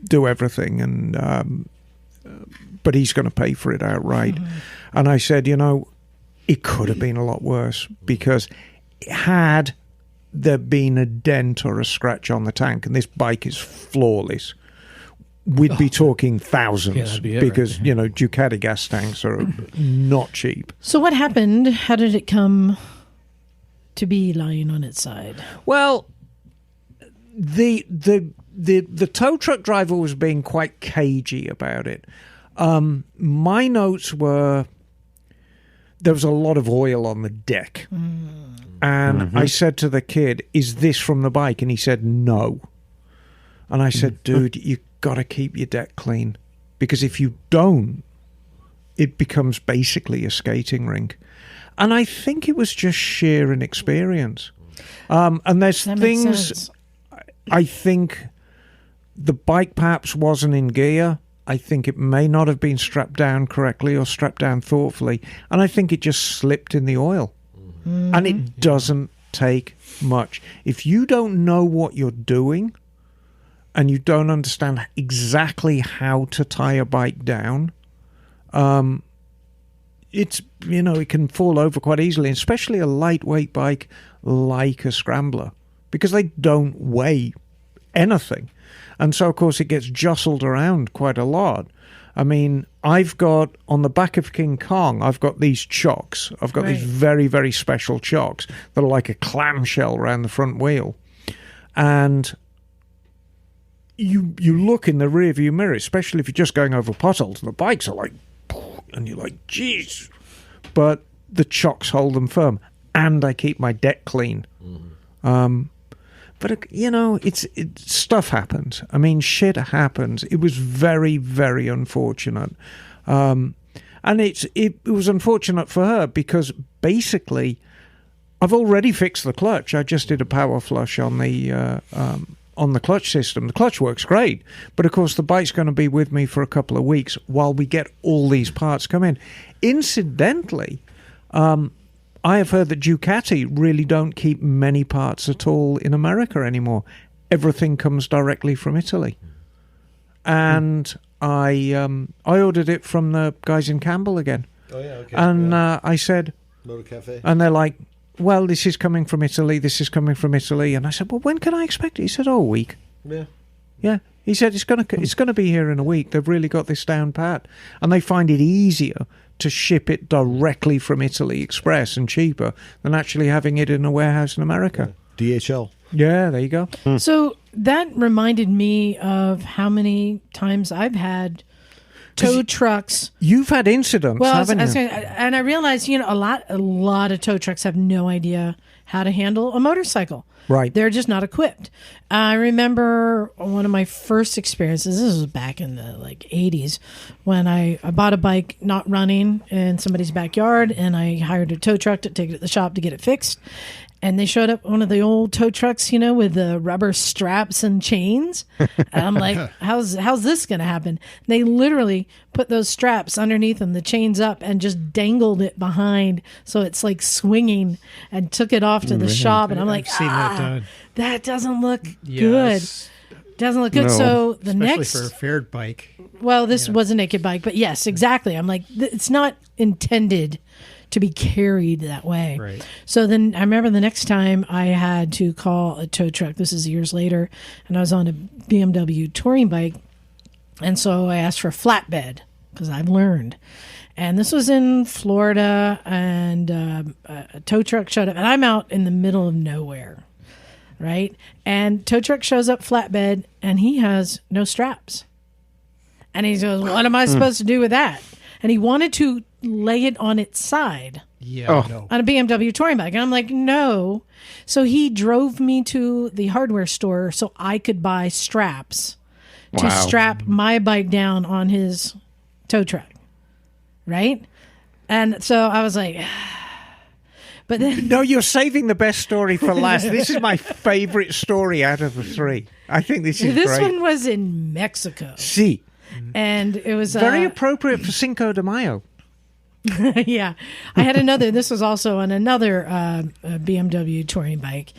Speaker 3: do everything, and but he's going to pay for it outright. And I said, it could have been a lot worse, because had there been a dent or a scratch on the tank, and this bike is flawless, we'd be talking thousands.
Speaker 10: Yeah, that'd be it,
Speaker 3: because
Speaker 10: right?
Speaker 3: Ducati gas tanks are not cheap.
Speaker 4: So what happened? How did it come to be lying on its side?
Speaker 3: Well, the tow truck driver was being quite cagey about it. My notes were there was a lot of oil on the deck. And I said to the kid, is this from the bike? And he said, no. And I said, dude, you got to keep your deck clean, because if you don't, it becomes basically a skating rink. And I think it was just sheer inexperience. And there's
Speaker 4: That makes
Speaker 3: things,
Speaker 4: sense.
Speaker 3: I think the bike perhaps wasn't in gear. I think it may not have been strapped down correctly or strapped down thoughtfully. And I think it just slipped in the oil. And it doesn't take much. If you don't know what you're doing and you don't understand exactly how to tie a bike down, it's, it can fall over quite easily, especially a lightweight bike like a Scrambler, because they don't weigh anything. And so, of course, it gets jostled around quite a lot. I mean, I've got, on the back of King Kong, I've got these chocks. I've got these very, very special chocks that are like a clamshell around the front wheel. And you look in the rear view mirror, especially if you're just going over potholes, and the bikes are like, and you're like, geez. But the chocks hold them firm, and I keep my deck clean. But, it's stuff happens. I mean, shit happens. It was very, very unfortunate. And it was unfortunate for her, because basically I've already fixed the clutch. I just did a power flush on the clutch system. The clutch works great. But, of course, the bike's going to be with me for a couple of weeks while we get all these parts come in. Incidentally, I have heard that Ducati really don't keep many parts at all in America anymore. Everything comes directly from Italy. And I ordered it from the guys in Campbell again.
Speaker 1: Oh, yeah, okay.
Speaker 3: And I said...
Speaker 1: Motor Cafe.
Speaker 3: And they're like, well, this is coming from Italy, this is coming from Italy. And I said, well, when can I expect it? He said, a week.
Speaker 1: Yeah.
Speaker 3: Yeah. He said, it's gonna be here in a week. They've really got this down pat. And they find it easier to ship it directly from Italy Express and cheaper than actually having it in a warehouse in America.
Speaker 1: DHL.
Speaker 3: Yeah, there you go.
Speaker 4: So that reminded me of how many times I've had tow trucks.
Speaker 3: You've had incidents, haven't you?
Speaker 4: And I realized, a lot of tow trucks have no idea how to handle a motorcycle.
Speaker 3: Right.
Speaker 4: They're just not equipped. I remember one of my first experiences, this was back in the 80s, when I bought a bike not running in somebody's backyard, and I hired a tow truck to take it to the shop to get it fixed. And they showed up one of the old tow trucks, with the rubber straps and chains. And I'm like, how's this going to happen? They literally put those straps underneath and the chains up and just dangled it behind. So it's like swinging, and took it off to the shop. And I'm like,
Speaker 2: I've seen that done.
Speaker 4: That doesn't look
Speaker 2: Yes.
Speaker 4: good. Doesn't look good.
Speaker 3: No.
Speaker 4: So the
Speaker 2: Especially
Speaker 4: next,
Speaker 2: for a fared bike.
Speaker 4: well, this was a naked bike, but yes, exactly. I'm like, it's not intended to be carried that way.
Speaker 2: Right.
Speaker 4: So then I remember the next time I had to call a tow truck, this is years later, and I was on a BMW touring bike. And so I asked for a flatbed, because I've learned. And this was in Florida, and a tow truck showed up, and I'm out in the middle of nowhere, right? And tow truck shows up flatbed, and he has no straps. And he goes, what am I supposed to do with that? And he wanted to lay it on its side
Speaker 2: Yeah. No.
Speaker 4: on a BMW touring bike. And I'm like, no. So he drove me to the hardware store so I could buy straps to strap my bike down on his tow truck. Right? And so I was like, But then
Speaker 3: No, you're saving the best story for last. This is my favorite story out of the three. I think this is
Speaker 4: this
Speaker 3: great.
Speaker 4: one was in Mexico,
Speaker 3: See,
Speaker 4: and it was
Speaker 3: very appropriate for Cinco de Mayo.
Speaker 4: yeah. I had another. This was also on another BMW touring bike,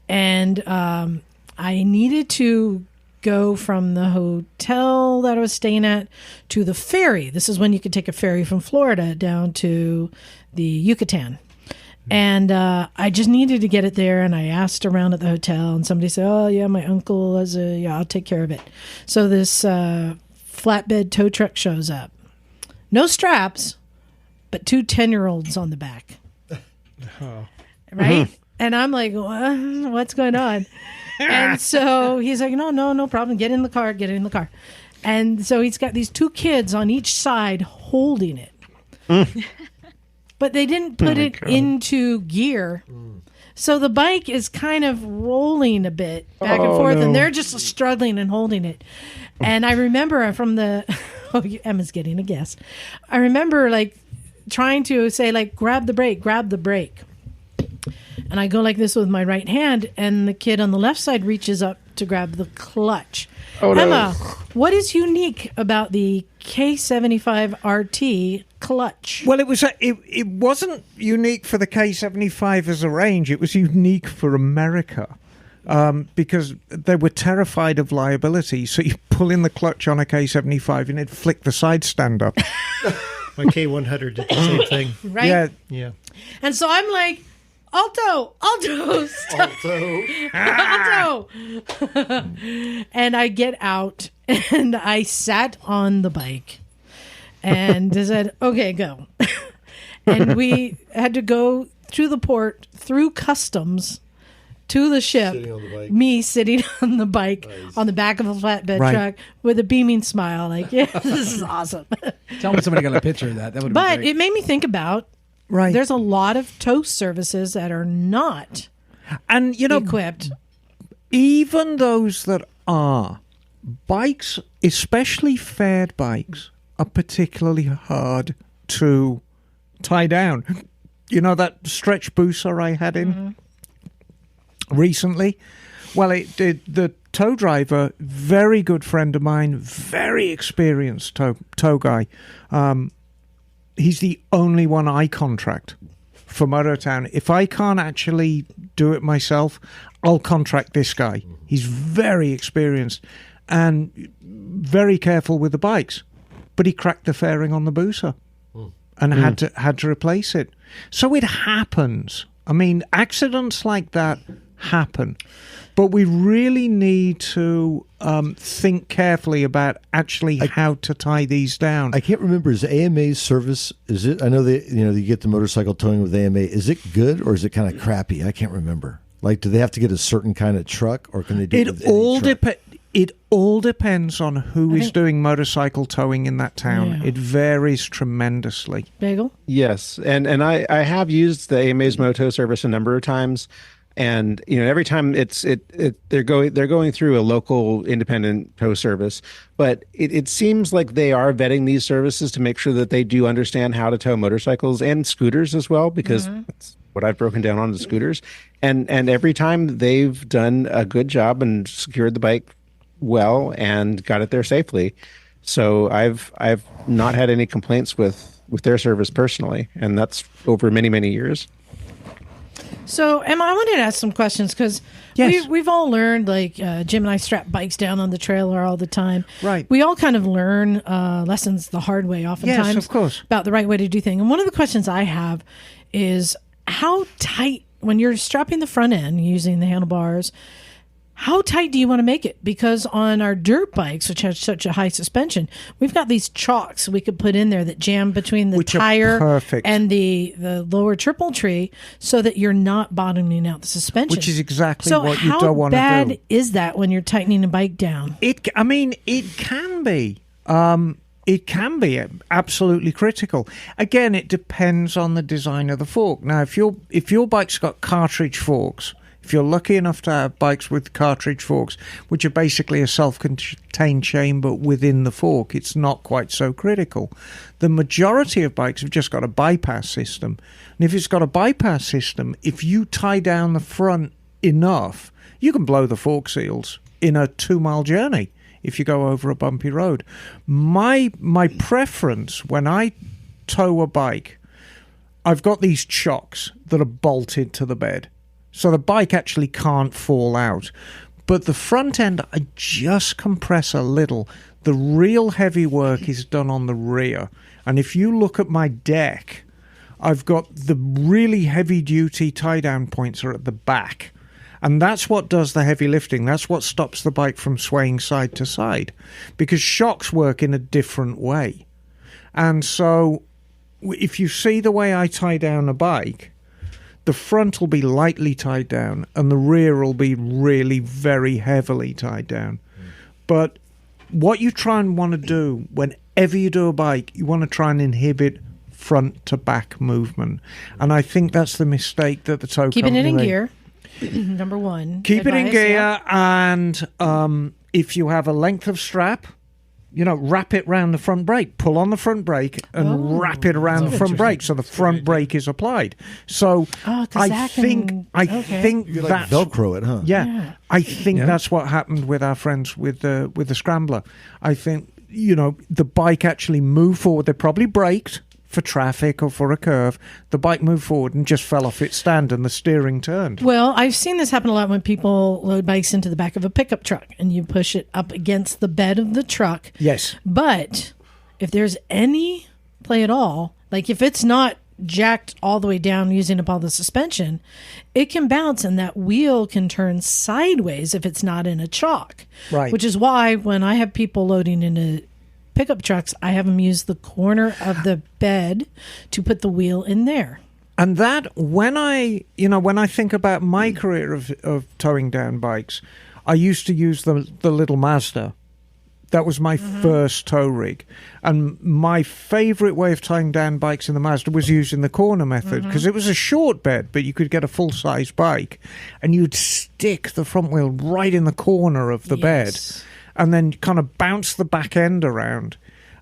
Speaker 4: and I needed to go from the hotel that I was staying at to the ferry. This is when you could take a ferry from Florida down to the Yucatan. And I just needed to get it there, and I asked around at the hotel, and somebody said, "Oh yeah, my uncle has I'll take care of it." So this flatbed tow truck shows up, no straps, but 2 10-year-olds on the back, right? And I'm like, "What's going on?" And so he's like, no problem. Get in the car. And so he's got these 2 kids on each side holding it. But they didn't put it into gear. So the bike is kind of rolling a bit back and forth, and they're just struggling and holding it. And I remember from the... Oh, Emma's getting a guess. I remember, like, trying to say, like, grab the brake. And I go like this with my right hand, and the kid on the left side reaches up to grab the clutch.
Speaker 6: Oh, no.
Speaker 4: Emma, what is unique about the K75 RT clutch?
Speaker 3: Well, it wasn't unique for the K75 as a range. It was unique for America because they were terrified of liability. So you pull in the clutch on a K75 and it'd flick the side stand up.
Speaker 2: My K100 did the same thing.
Speaker 4: Right?
Speaker 2: Yeah.
Speaker 4: And so I'm like, Alto, stop. Alto. And I get out, and I sat on the bike and said, okay, go. And we had to go through the port, through customs, to the ship. Me sitting on the bike on the back of a flatbed truck with a beaming smile, like, yeah, this is awesome.
Speaker 10: Tell me somebody got a picture of that. That would.
Speaker 4: But
Speaker 10: be great.
Speaker 4: it made me think about.
Speaker 3: Right.
Speaker 4: There's a lot of tow services that are not equipped.
Speaker 3: Even those that are, bikes, especially fared bikes, are particularly hard to tie down. You know that stretch booster I had in recently? Well, the tow driver, very good friend of mine, very experienced tow guy. He's the only one I contract for Motortown. If I can't actually do it myself, I'll contract this guy. He's very experienced and very careful with the bikes. But he cracked the fairing on the booster and had to replace it. So it happens. I mean, accidents like that happen. But we really need to think carefully about actually how to tie these down.
Speaker 1: I can't remember. Is AMA's service? Is it? I know that you get the motorcycle towing with AMA. Is it good or is it kind of crappy? I can't remember. Like, do they have to get a certain kind of truck, or can they do it with any truck?
Speaker 3: It all depends on who is doing motorcycle towing in that town.
Speaker 4: Yeah.
Speaker 3: It varies tremendously.
Speaker 4: Bagel?
Speaker 6: Yes, and I have used the AMA's Moto service a number of times. And every time they're going through a local independent tow service, but it seems like they are vetting these services to make sure that they do understand how to tow motorcycles and scooters as well, because that's what I've broken down on the scooters. And every time they've done a good job and secured the bike well and got it there safely. So I've not had any complaints with their service personally, and that's over many, many years.
Speaker 4: So, Emma, I wanted to ask some questions because we've all learned, like Jim and I strap bikes down on the trailer all the time.
Speaker 3: Right.
Speaker 4: We all kind of learn lessons the hard way oftentimes.
Speaker 3: Yes, of course.
Speaker 4: About the right way to do things. And one of the questions I have is how tight, when you're strapping the front end using the handlebars, how tight do you want to make it? Because on our dirt bikes, which have such a high suspension, we've got these chocks we could put in there that jam between the tire and the lower triple tree so that you're not bottoming out the suspension.
Speaker 3: Which is exactly what you don't want to do. So how bad
Speaker 4: is that when you're tightening a bike down?
Speaker 3: It can be. It can be absolutely critical. Again, it depends on the design of the fork. Now, if your bike's got cartridge forks, If you're lucky enough to have bikes with cartridge forks, which are basically a self-contained chamber within the fork, it's not quite so critical. The majority of bikes have just got a bypass system. And if it's got a bypass system, if you tie down the front enough, you can blow the fork seals in a 2-mile journey if you go over a bumpy road. My preference when I tow a bike, I've got these chocks that are bolted to the bed. So the bike actually can't fall out. But the front end, I just compress a little. The real heavy work is done on the rear. And if you look at my deck, I've got the really heavy-duty tie-down points are at the back. And that's what does the heavy lifting. That's what stops the bike from swaying side to side. Because shocks work in a different way. And so if you see the way I tie down a bike, the front will be lightly tied down and the rear will be really very heavily tied down. But what you try and want to do whenever you do a bike, you want to try and inhibit front to back movement. And I think that's the mistake that the tow
Speaker 4: Keeping it
Speaker 3: company
Speaker 4: in
Speaker 3: made.
Speaker 4: gear, number one.
Speaker 3: Keep it in
Speaker 4: Advice,
Speaker 3: gear,
Speaker 4: yeah.
Speaker 3: and if you have a length of strap, wrap it around the front brake. Pull on the front brake and wrap it around the front brake so the front brake is applied. So I think
Speaker 1: You like
Speaker 3: that's
Speaker 1: Velcro it, huh?
Speaker 3: yeah. I think that's what happened with our friends with the Scrambler. I think the bike actually moved forward. They probably braked for traffic or for a curve. The bike moved forward and just fell off its stand and the steering turned.
Speaker 4: Well, I've seen this happen a lot when people load bikes into the back of a pickup truck and you push it up against the bed of the truck.
Speaker 3: Yes.
Speaker 4: But if there's any play at all, like if it's not jacked all the way down using up all the suspension, it can bounce and that wheel can turn sideways if it's not in a chock.
Speaker 3: Right.
Speaker 4: Which is why when I have people loading into pickup trucks, I have them use the corner of the bed to put the wheel in there.
Speaker 3: And that, when I think about my career of towing down bikes, I used to use the little Mazda. That was my first tow rig. And my favorite way of towing down bikes in the Mazda was using the corner method, because it was a short bed, but you could get a full-size bike, and you'd stick the front wheel right in the corner of the bed, and then kind of bounce the back end around.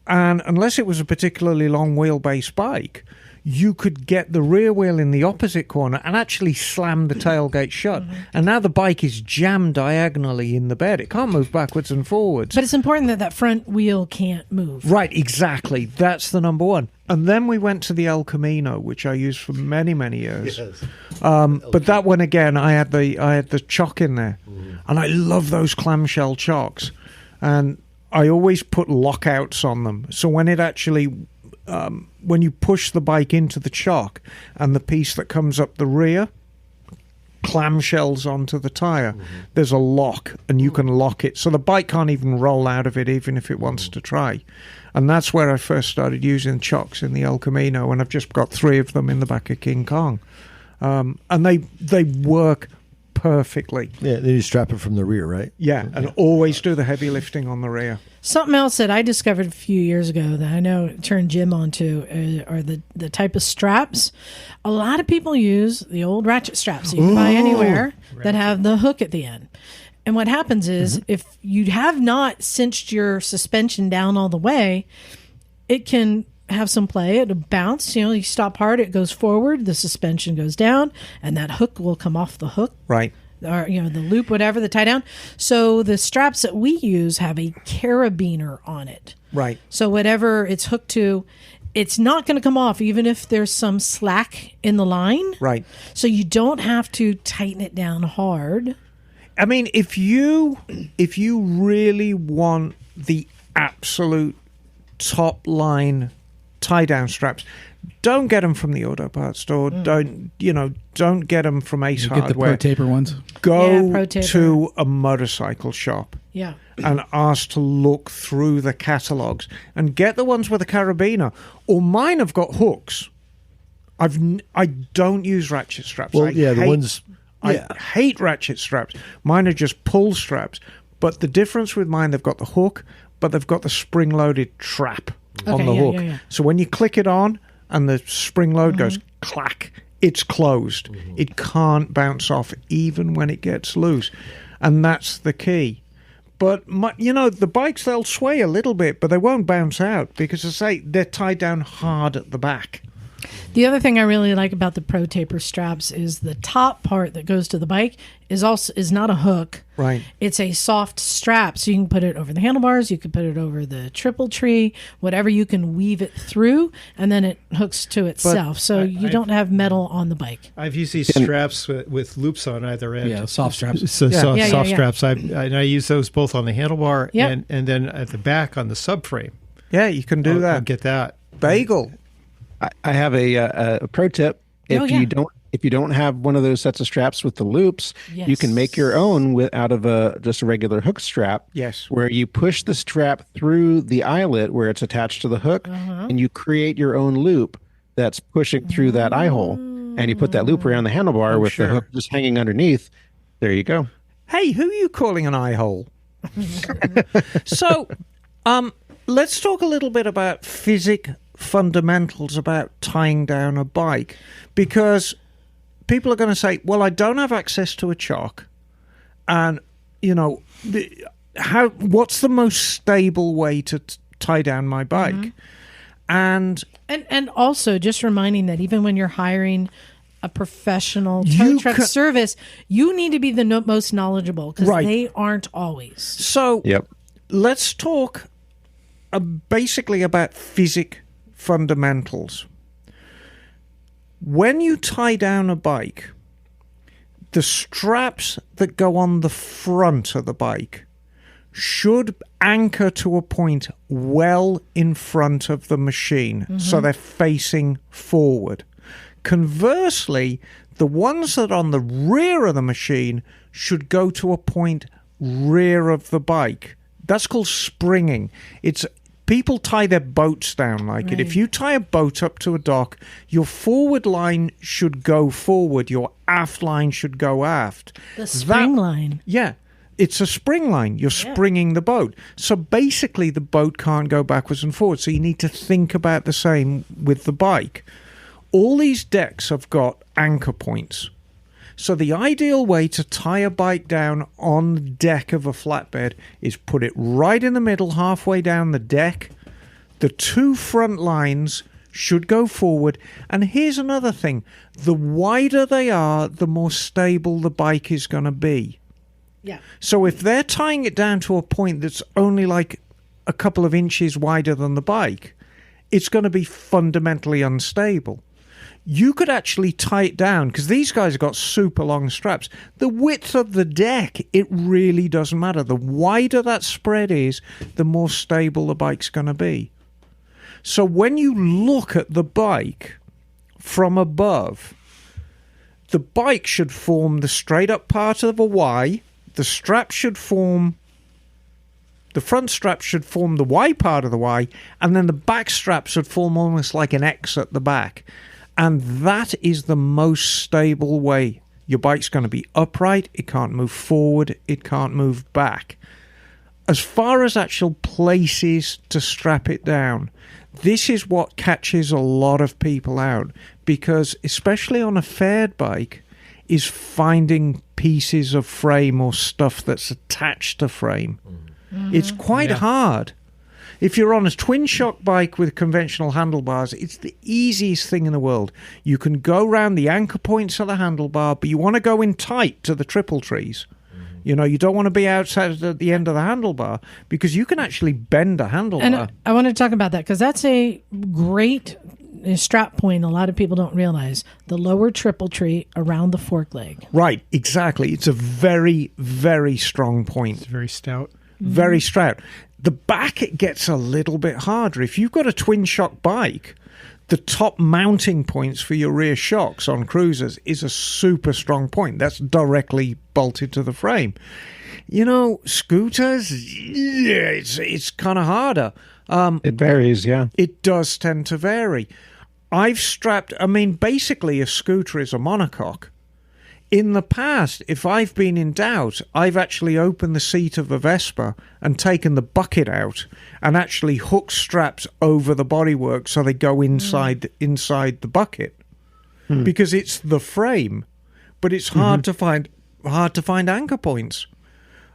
Speaker 3: And unless it was a particularly long wheelbase bike, you could get the rear wheel in the opposite corner and actually slam the tailgate shut. And now the bike is jammed diagonally in the bed. It can't move backwards and forwards.
Speaker 4: But it's important that that front wheel can't move.
Speaker 3: Right, exactly. That's the number one. And then we went to the El Camino, which I used for many, many years.
Speaker 1: Yes.
Speaker 3: But that one, again, I had the chock in there. And I love those clamshell chocks. And I always put lockouts on them. So when it actually, when you push the bike into the chock and the piece that comes up the rear clamshells onto the tire, there's a lock and you can lock it. So the bike can't even roll out of it even if it wants to try. And that's where I first started using chocks in the El Camino. And I've just got 3 of them in the back of King Kong. And they work perfectly.
Speaker 1: Yeah, then you strap it from the rear, right?
Speaker 3: Yeah, and always do the heavy lifting on the rear.
Speaker 4: Something else that I discovered a few years ago that I know turned Jim onto are the type of straps. A lot of people use the old ratchet straps you can buy anywhere that have the hook at the end. And what happens is if you have not cinched your suspension down all the way, it can have some play. It'll bounce. You stop hard, it goes forward, the suspension goes down, and that hook will come off the hook.
Speaker 3: Right.
Speaker 4: Or, the loop, whatever, the tie down. So the straps that we use have a carabiner on it.
Speaker 3: Right.
Speaker 4: So whatever it's hooked to, it's not going to come off, even if there's some slack in the line.
Speaker 3: Right.
Speaker 4: So you don't have to tighten it down hard.
Speaker 3: I mean, if you really want the absolute top line tie-down straps, don't get them from the auto parts store. Don't get them from Ace
Speaker 10: You get the
Speaker 3: Hardware.
Speaker 10: Pro Taper ones.
Speaker 3: Go
Speaker 4: Pro Taper.
Speaker 3: to a motorcycle shop
Speaker 4: Yeah.
Speaker 3: and ask to look through the catalogs and get the ones with a carabiner. Or mine have got hooks. I don't use ratchet straps.
Speaker 1: Well,
Speaker 3: I hate ratchet straps. Mine are just pull straps. But the difference with mine, they've got the hook, but they've got the spring-loaded trap on the hook.
Speaker 4: Yeah.
Speaker 3: So when you click it on and the spring load goes clack it's closed. It can't bounce off even when it gets loose. And that's the key. But, the bikes, they'll sway a little bit, but they won't bounce out because, as I say, they're tied down hard at the back.
Speaker 4: The other thing I really like about the Pro Taper straps is the top part that goes to the bike is not a hook.
Speaker 3: Right.
Speaker 4: It's a soft strap, so you can put it over the handlebars, you can put it over the triple tree, whatever you can weave it through, and then it hooks to itself. So you don't have metal on the bike.
Speaker 2: I've used these straps with loops on either end.
Speaker 5: Yeah, soft straps.
Speaker 2: So soft
Speaker 4: Yeah.
Speaker 2: straps. I use those both on the handlebar
Speaker 4: Yep.
Speaker 2: and then at the back on the subframe.
Speaker 3: Yeah, you can do that.
Speaker 2: I'll get that.
Speaker 3: Bagel.
Speaker 6: I have a pro tip. If you don't have one of those sets of straps with the loops, you can make your own out of just a regular hook strap.
Speaker 3: Yes.
Speaker 6: Where you push the strap through the eyelet where it's attached to the hook, and you create your own loop that's pushing through that eye hole, and you put that loop around the handlebar with the hook just hanging underneath. There you go.
Speaker 3: Hey, who are you calling an eye hole? So, let's talk a little bit about fundamentals about tying down a bike, because people are going to say, well, I don't have access to a chock, and what's the most stable way to tie down my bike? And
Speaker 4: also just reminding that even when you're hiring a professional tow truck service, you need to be the most knowledgeable, because they aren't always.
Speaker 3: So let's talk basically about fundamentals. When you tie down a bike, the straps that go on the front of the bike should anchor to a point well in front of the machine, so they're facing forward. Conversely, the ones that are on the rear of the machine should go to a point rear of the bike. That's called springing. People tie their boats down like it. If you tie a boat up to a dock, your forward line should go forward. Your aft line should go aft.
Speaker 4: The spring line.
Speaker 3: Yeah. It's a spring line. You're springing the boat. So basically the boat can't go backwards and forwards. So you need to think about the same with the bike. All these decks have got anchor points. So the ideal way to tie a bike down on the deck of a flatbed is put it right in the middle, halfway down the deck. The two front lines should go forward. And here's another thing. The wider they are, the more stable the bike is going to be.
Speaker 4: Yeah.
Speaker 3: So if they're tying it down to a point that's only like a couple of inches wider than the bike, it's going to be fundamentally unstable. You could actually tie it down, because these guys have got super long straps. The width of the deck, it really doesn't matter. The wider that spread is, the more stable the bike's going to be. So when you look at the bike from above, the bike should form the straight up part of a Y. The strap should form... The front strap should form the Y part of the Y, and then the back strap should form almost like an X at the back. And that is the most stable way. Your bike's going to be upright. It can't move forward. It can't move back. As far as actual places to strap it down, this is what catches a lot of people out. Because especially on a fared bike, is finding pieces of frame or stuff that's attached to frame. It's quite hard. If you're on a twin shock bike with conventional handlebars, it's the easiest thing in the world. You can go round the anchor points of the handlebar, but you want to go in tight to the triple trees. You don't want to be outside at the end of the handlebar, because you can actually bend a handlebar.
Speaker 4: And I want to talk about that, because that's a great strap point a lot of people don't realize. The lower triple tree around the fork leg.
Speaker 3: Right, exactly. It's a very, very strong point.
Speaker 2: It's very stout.
Speaker 3: Very stout. The back, it gets a little bit harder. If you've got a twin shock bike, the top mounting points for your rear shocks on cruisers is a super strong point. That's directly bolted to the frame. Scooters, it's kind of harder.
Speaker 6: It varies, yeah.
Speaker 3: It does tend to vary. Basically a scooter is a monocoque. In the past, if I've been in doubt, I've actually opened the seat of a Vespa and taken the bucket out and actually hooked straps over the bodywork so they go inside the bucket. because it's the frame, but it's hard to find anchor points.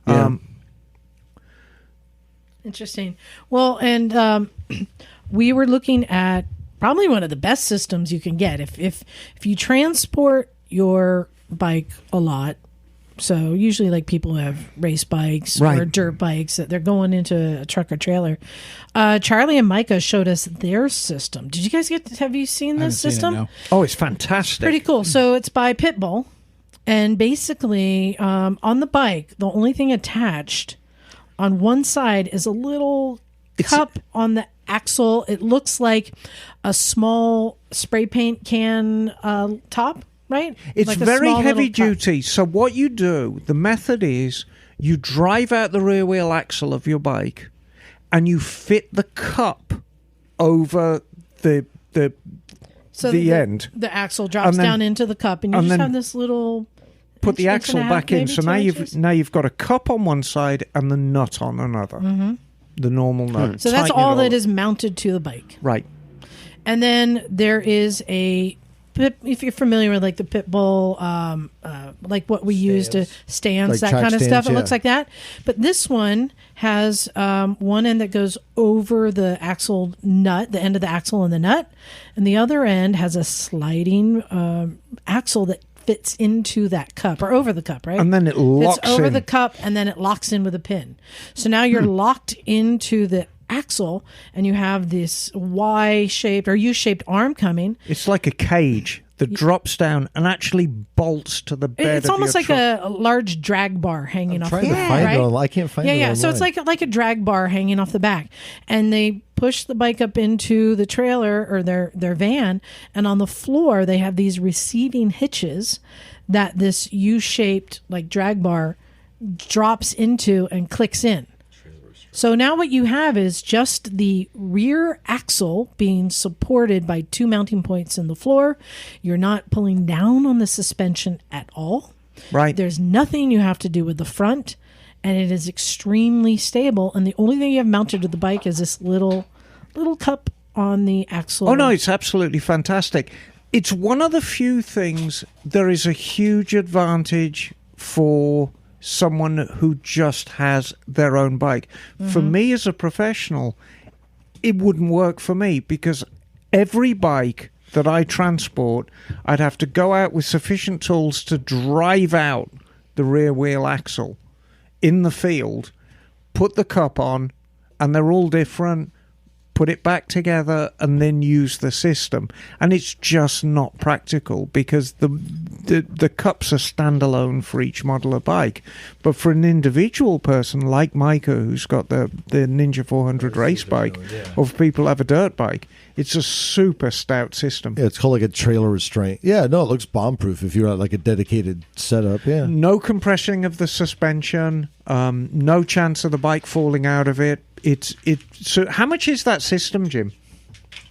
Speaker 1: Yeah.
Speaker 4: Interesting. Well, and we were looking at probably one of the best systems you can get if you transport your bike a lot. So usually, like, people who have race bikes or dirt bikes that they're going into a truck or trailer. Charlie and Micah showed us their system. Did you guys have you seen this system?
Speaker 5: Seen it, no.
Speaker 3: Oh, it's fantastic.
Speaker 4: Pretty cool. So it's by Pitbull, and basically on the bike, the only thing attached on one side is a little cup on the axle. It looks like a small spray paint can top. Right?
Speaker 3: It's
Speaker 4: like
Speaker 3: very heavy duty. So what you do, the method is you drive out the rear wheel axle of your bike and you fit the cup over the end.
Speaker 4: The axle drops down into the cup and you just have this little
Speaker 3: put the axle back in. So now you've got a cup on one side and the nut on another. Mm-hmm. The normal nut.
Speaker 4: So that's all that is mounted to the bike.
Speaker 3: Right.
Speaker 4: And then there is if you're familiar with like the Pitbull, like what we use to stands, like that kind of stuff, it looks like that. But this one has one end that goes over the axle nut, the end of the axle and the nut, and the other end has a sliding axle that fits into that cup or over the cup, right?
Speaker 3: And then it locks
Speaker 4: it's over the cup, and then it locks in with a pin. So now you're locked into the axle, and you have this Y-shaped or U-shaped arm coming.
Speaker 3: It's like a cage that drops down and actually bolts to the bed.
Speaker 4: It's almost like a large drag bar hanging off the back.
Speaker 1: I can't find it.
Speaker 4: Yeah. So it's like a drag bar hanging off the back, and they push the bike up into the trailer or their van, and on the floor they have these receiving hitches that this U-shaped like drag bar drops into and clicks in. So now what you have is just the rear axle being supported by two mounting points in the floor. You're not pulling down on the suspension at all.
Speaker 3: Right.
Speaker 4: There's nothing you have to do with the front, and it is extremely stable. And the only thing you have mounted to the bike is this little cup on the axle.
Speaker 3: Oh, no, it's absolutely fantastic. It's one of the few things, there is a huge advantage for someone who just has their own bike. Mm-hmm. For me as a professional, it wouldn't work for me because every bike that I transport, I'd have to go out with sufficient tools to drive out the rear wheel axle in the field, put the cup on, and they're all different, put it back together, and then use the system. And it's just not practical because the cups are standalone for each model of bike. But for an individual person like Micah, who's got the Ninja 400 race bike, or for people who have a dirt bike, it's a super stout system.
Speaker 1: Yeah, it's called like a trailer restraint. Yeah, no, it looks bomb-proof if you're at like a dedicated setup. Yeah.
Speaker 3: No compressing of the suspension, no chance of the bike falling out of it. So how much is that system, Jim?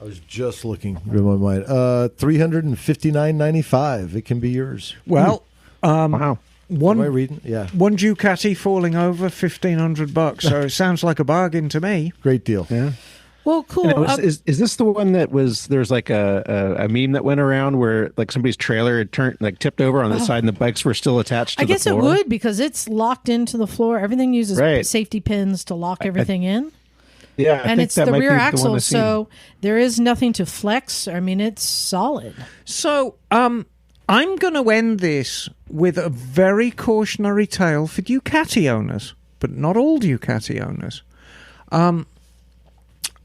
Speaker 1: I was just looking in my mind. $359.95. It can be yours.
Speaker 3: Well,
Speaker 6: wow.
Speaker 1: Am I reading? Yeah.
Speaker 3: One Ducati falling over $1,500. So it sounds like a bargain to me.
Speaker 1: Great deal.
Speaker 6: Yeah.
Speaker 4: Well, cool.
Speaker 6: Is this the one that was? There's like a meme that went around where like somebody's trailer had tipped over on the side and the bikes were still attached to the floor.
Speaker 4: I guess it would because it's locked into the floor. Everything uses safety pins to lock everything in.
Speaker 6: Yeah,
Speaker 4: and it's the rear axle, so there is nothing to flex. I mean, it's solid.
Speaker 3: So I'm going to end this with a very cautionary tale for Ducati owners, but not all Ducati owners.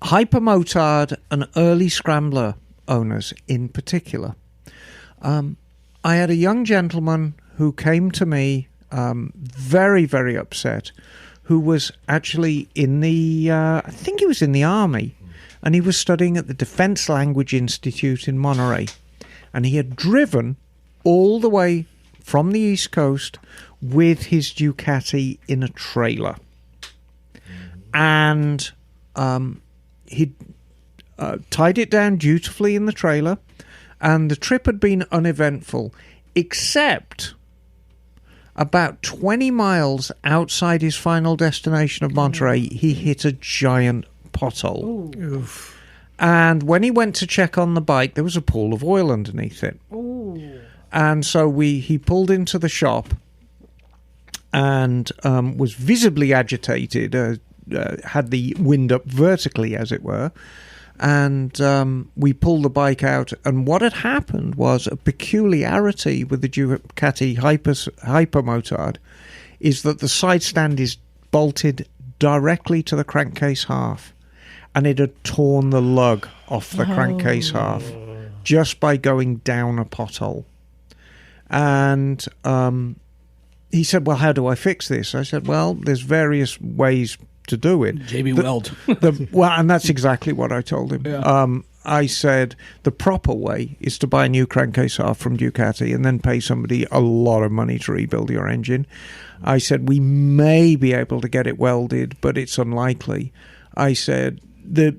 Speaker 3: Hypermotard and early scrambler owners in particular. I had a young gentleman who came to me very, very upset, who was actually in the, I think he was in the Army, and he was studying at the Defense Language Institute in Monterey. And he had driven all the way from the East Coast with his Ducati in a trailer. And he tied it down dutifully in the trailer, and the trip had been uneventful, except about 20 miles outside his final destination of Monterey, he hit a giant pothole. And when he went to check on the bike, there was a pool of oil underneath it.
Speaker 4: Ooh.
Speaker 3: And so he pulled into the shop and was visibly agitated, had the wind up vertically, as it were. And we pulled the bike out. And what had happened was a peculiarity with the Ducati Hypermotard is that the side stand is bolted directly to the crankcase half. And it had torn the lug off the crankcase half just by going down a pothole. And he said, well, how do I fix this? I said, well, there's various ways to do it.
Speaker 10: JB Weld.
Speaker 3: Well, and that's exactly what I told him.
Speaker 10: Yeah.
Speaker 3: I said the proper way is to buy a new crankcase half from Ducati and then pay somebody a lot of money to rebuild your engine. I said, we may be able to get it welded, but it's unlikely. I said,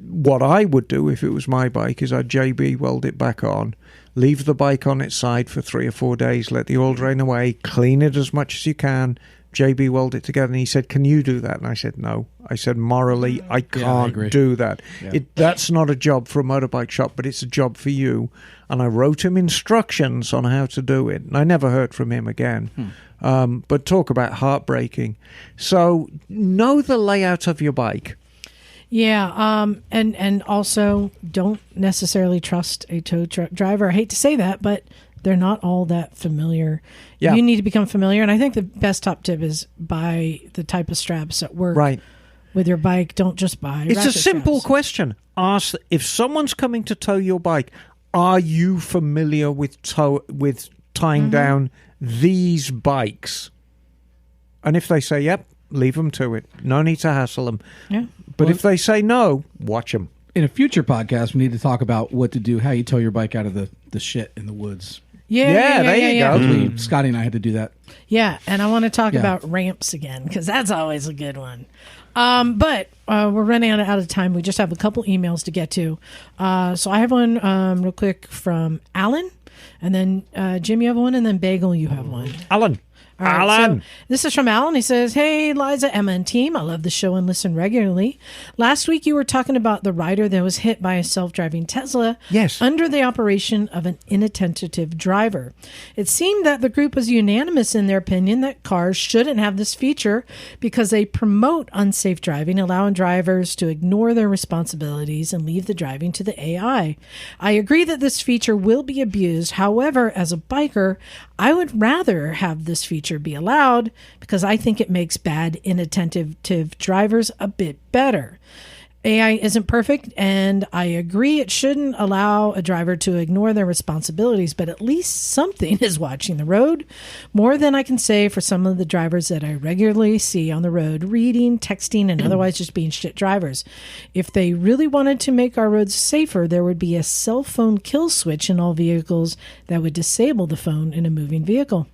Speaker 3: what I would do if it was my bike is I'd JB weld it back on, leave the bike on its side for 3 or 4 days, let the oil drain away, clean it as much as you can, JB weld it together. And he said, can you do that? And I said, no. I said, morally, I can't do that. Yeah. That's not a job for a motorbike shop, but it's a job for you. And I wrote him instructions on how to do it. And I never heard from him again. But talk about heartbreaking. So know the layout of your bike.
Speaker 4: Yeah, and also don't necessarily trust a tow truck driver. I hate to say that, but they're not all that familiar. Yeah. You need to become familiar, and I think the best top tip is buy the type of straps that work with your bike. Don't just buy
Speaker 3: It's a simple
Speaker 4: straps.
Speaker 3: question. Ask, if someone's coming to tow your bike, are you familiar with tying down these bikes? And if they say, yep, leave them to it. No need to hassle them. Yeah. But if they say no, watch them.
Speaker 10: In a future podcast, we need to talk about what to do, how you tow your bike out of the shit in the woods.
Speaker 3: Yeah, there you go.
Speaker 10: Scotty and I had to do that.
Speaker 4: Yeah, and I want to talk about ramps again, because that's always a good one. But we're running out of time. We just have a couple emails to get to. So I have one real quick from Alan, and then Jim, you have one, and then Bagel, you have one.
Speaker 3: Alan.
Speaker 4: All right,
Speaker 3: Alan.
Speaker 4: So this is from Alan. He says, hey, Liza, Emma, and team. I love the show and listen regularly. Last week, you were talking about the rider that was hit by a self-driving Tesla under the operation of an inattentive driver. It seemed that the group was unanimous in their opinion that cars shouldn't have this feature because they promote unsafe driving, allowing drivers to ignore their responsibilities and leave the driving to the AI. I agree that this feature will be abused. However, as a biker, I would rather have this feature be allowed because I think it makes bad, inattentive drivers a bit better. AI isn't perfect, and I agree it shouldn't allow a driver to ignore their responsibilities, but at least something is watching the road. More than I can say for some of the drivers that I regularly see on the road, reading, texting, and otherwise just being shit drivers. If they really wanted to make our roads safer, there would be a cell phone kill switch in all vehicles that would disable the phone in a moving vehicle.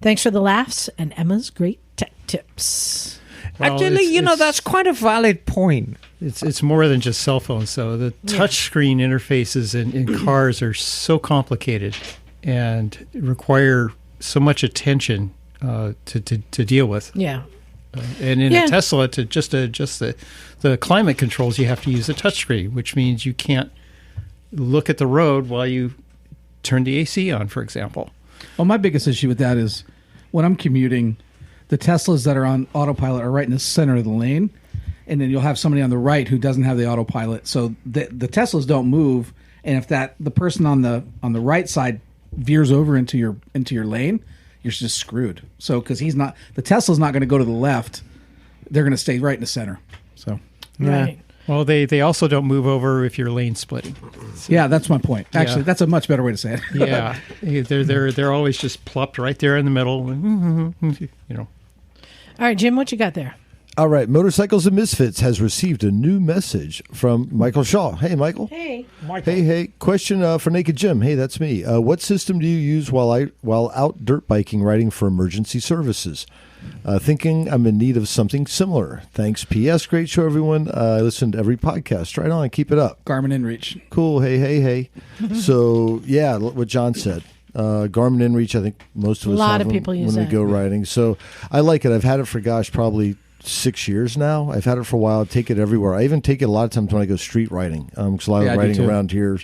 Speaker 4: Thanks for the laughs and Emma's great tech tips.
Speaker 2: Well,
Speaker 3: actually, that's quite a valid point.
Speaker 2: It's more than just cell phones, though. The touchscreen interfaces in cars are so complicated and require so much attention to deal with.
Speaker 4: Yeah.
Speaker 2: And in a Tesla, to just adjust the climate controls, you have to use a touchscreen, which means you can't look at the road while you turn the AC on, for example.
Speaker 10: Well, my biggest issue with that is when I'm commuting, the Teslas that are on autopilot are right in the center of the lane, and then you'll have somebody on the right who doesn't have the autopilot. So the Teslas don't move, and if the person on the right side veers over into your lane, you're just screwed. So because the Tesla's not going to go to the left, they're going to stay right in the center. So
Speaker 4: Right.
Speaker 2: Well, they also don't move over if you're lane splitting.
Speaker 10: So, yeah, that's my point. Actually, that's a much better way to say it.
Speaker 2: Yeah, they're always just plopped right there in the middle.
Speaker 4: All right, Jim, what you got there?
Speaker 1: All right, Motorcycles and Misfits has received a new message from Michael Shaw. Hey, Michael.
Speaker 4: Hey.
Speaker 3: Michael.
Speaker 1: Hey. Question for Naked Jim. Hey, that's me. What system do you use while out dirt biking, riding for emergency services? Thinking I'm in need of something similar. Thanks. P.S. Great show, everyone. I listen to every podcast. Right on. Keep it up.
Speaker 10: Garmin InReach.
Speaker 1: Cool. Hey. So, yeah, what John said. Garmin InReach, I think most of us have them
Speaker 4: people use
Speaker 1: when we go riding. So I like it. I've had it for, probably 6 years now. I've had it for a while. I take it everywhere. I even take it a lot of times when I go street riding. Because a lot of riding around here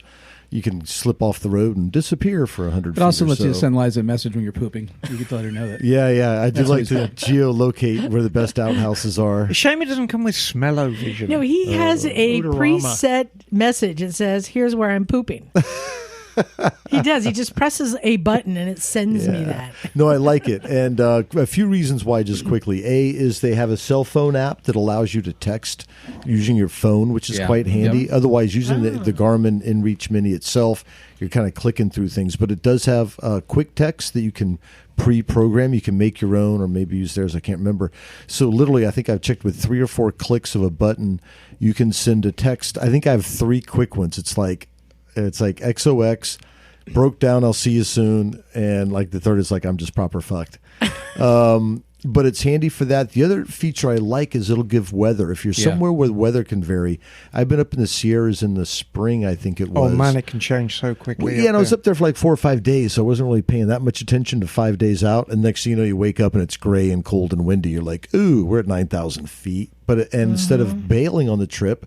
Speaker 1: you can slip off the road and disappear for 100 feet.
Speaker 10: It also
Speaker 1: or
Speaker 10: lets you
Speaker 1: so.
Speaker 10: send Liza a message when you're pooping. You get to let her know that.
Speaker 1: Yeah. I do
Speaker 10: That's
Speaker 1: like
Speaker 10: always
Speaker 1: to
Speaker 10: good.
Speaker 1: geolocate where the best outhouses are.
Speaker 3: Shame it doesn't come with smell-o-vision.
Speaker 4: No, he has a
Speaker 2: Odorama.
Speaker 4: preset message that says, "Here's where I'm pooping." He does. He just presses a button and it sends me that.
Speaker 1: No, I like it. And a few reasons why, just quickly. A is they have a cell phone app that allows you to text using your phone, which is
Speaker 5: Yeah.
Speaker 1: quite handy.
Speaker 5: Yep.
Speaker 1: Otherwise, using the Garmin InReach Mini itself, you're kind of clicking through things. But it does have quick text that you can pre-program. You can make your own or maybe use theirs. I can't remember. So literally, I think I've checked with 3 or 4 clicks of a button, you can send a text. I think I have 3 quick ones. It's like XOX, broke down, I'll see you soon, and like the third is like I'm just proper fucked. But it's handy for that. The other feature I like is it'll give weather. If you're somewhere where the weather can vary. I've been up in the Sierras in the spring, I think it was.
Speaker 3: Oh man, it can change so quickly.
Speaker 1: Well, yeah, and I was up there for like 4 or 5 days, so I wasn't really paying that much attention to 5 days out. And next thing you know, you wake up and it's gray and cold and windy. You're like, ooh, we're at 9,000 feet. But instead of bailing on the trip,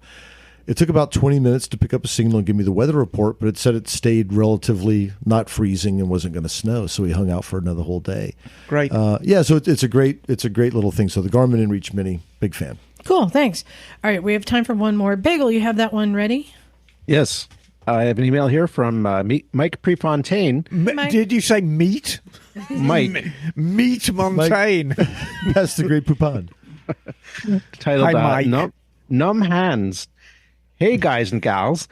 Speaker 1: it took about 20 minutes to pick up a signal and give me the weather report, but it said it stayed relatively not freezing and wasn't going to snow, so we hung out for another whole day.
Speaker 3: Great.
Speaker 1: So it's a great little thing. So the Garmin InReach Mini, big fan.
Speaker 4: Cool, thanks. All right, we have time for one more. Bagel, you have that one ready?
Speaker 6: Yes. I have an email here from Mike Prefontaine.
Speaker 4: Mike.
Speaker 3: Did you say meat?
Speaker 6: Mike.
Speaker 3: Meat Montaigne.
Speaker 1: That's the Great Poupon.
Speaker 6: Titled
Speaker 3: Hi, Mike.
Speaker 6: Numb Hands. Hey, guys and gals.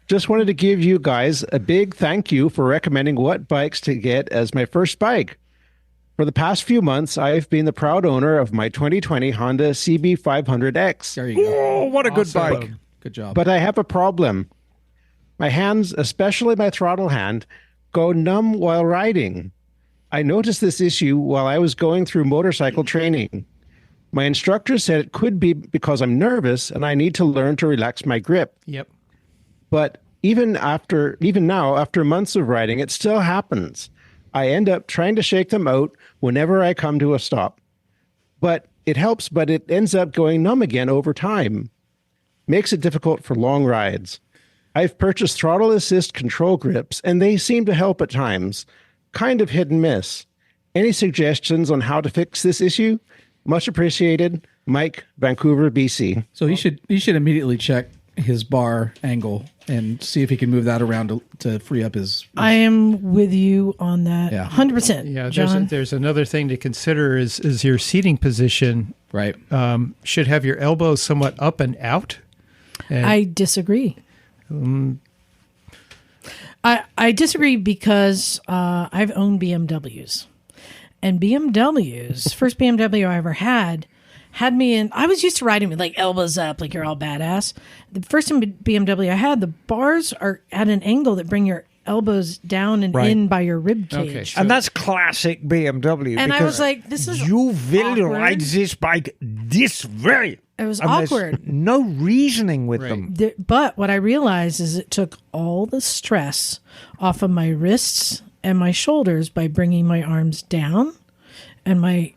Speaker 6: Just wanted to give you guys a big thank you for recommending what bikes to get as my first bike. For the past few months, I've been the proud owner of my 2020 Honda CB500X.
Speaker 10: There you go.
Speaker 3: Oh, what a good
Speaker 10: Awesome.
Speaker 3: bike.
Speaker 10: Good job.
Speaker 6: But I have a problem. My hands, especially my throttle hand, go numb while riding. I noticed this issue while I was going through motorcycle training. My instructor said it could be because I'm nervous and I need to learn to relax my grip.
Speaker 2: Yep.
Speaker 6: But even now, after months of riding, it still happens. I end up trying to shake them out whenever I come to a stop. But it helps, but it ends up going numb again over time. Makes it difficult for long rides. I've purchased throttle assist control grips, and they seem to help at times. Kind of hit and miss. Any suggestions on how to fix this issue? Much appreciated, Mike, Vancouver, BC.
Speaker 10: So you should immediately check his bar angle and see if he can move that around to free up his.
Speaker 4: I am with you on that.
Speaker 10: Yeah.
Speaker 4: 100%.
Speaker 2: Yeah,
Speaker 4: John.
Speaker 2: there's another thing to consider is your seating position.
Speaker 10: Right.
Speaker 2: Should have your elbows somewhat up and out. And
Speaker 4: I disagree. I disagree because I've owned BMWs. And BMWs, first BMW I ever had me in, I was used to riding with like elbows up, like you're all badass. The first BMW I had, the bars are at an angle that bring your elbows down and in by your rib cage.
Speaker 2: Okay, so-
Speaker 3: And that's classic BMW.
Speaker 4: And I
Speaker 3: because
Speaker 4: was like, this is
Speaker 3: you will
Speaker 4: awkward.
Speaker 3: ride this bike this way.
Speaker 4: It was
Speaker 3: And there's
Speaker 4: awkward.
Speaker 3: no reasoning with
Speaker 2: Right.
Speaker 3: them.
Speaker 4: But what I realized is it took all the stress off of my wrists and my shoulders by bringing my arms down and my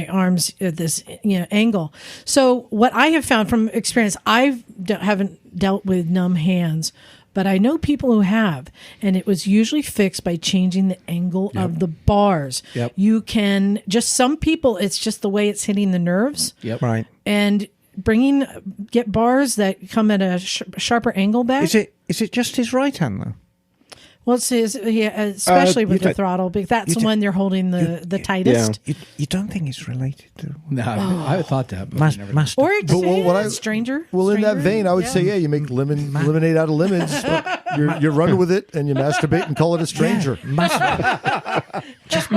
Speaker 4: arms at this angle. So what I have found from experience, haven't dealt with numb hands, but I know people who have, and it was usually fixed by changing the angle of the bars.
Speaker 10: Yep.
Speaker 4: You can some people, it's just the way it's hitting the nerves.
Speaker 10: Yep.
Speaker 3: Right.
Speaker 4: And get bars that come at a sharper angle back.
Speaker 3: Is it just his right hand though?
Speaker 4: Well, especially with the throttle, because that's the one you're holding the tightest.
Speaker 3: You don't think it's related to
Speaker 10: No, I thought that. But I never-
Speaker 3: master?
Speaker 4: Or it's stranger.
Speaker 1: Well, in that
Speaker 4: stranger.
Speaker 1: vein, I would say, you make lemonade out of lemons. You're running with it, and you masturbate and call it a stranger.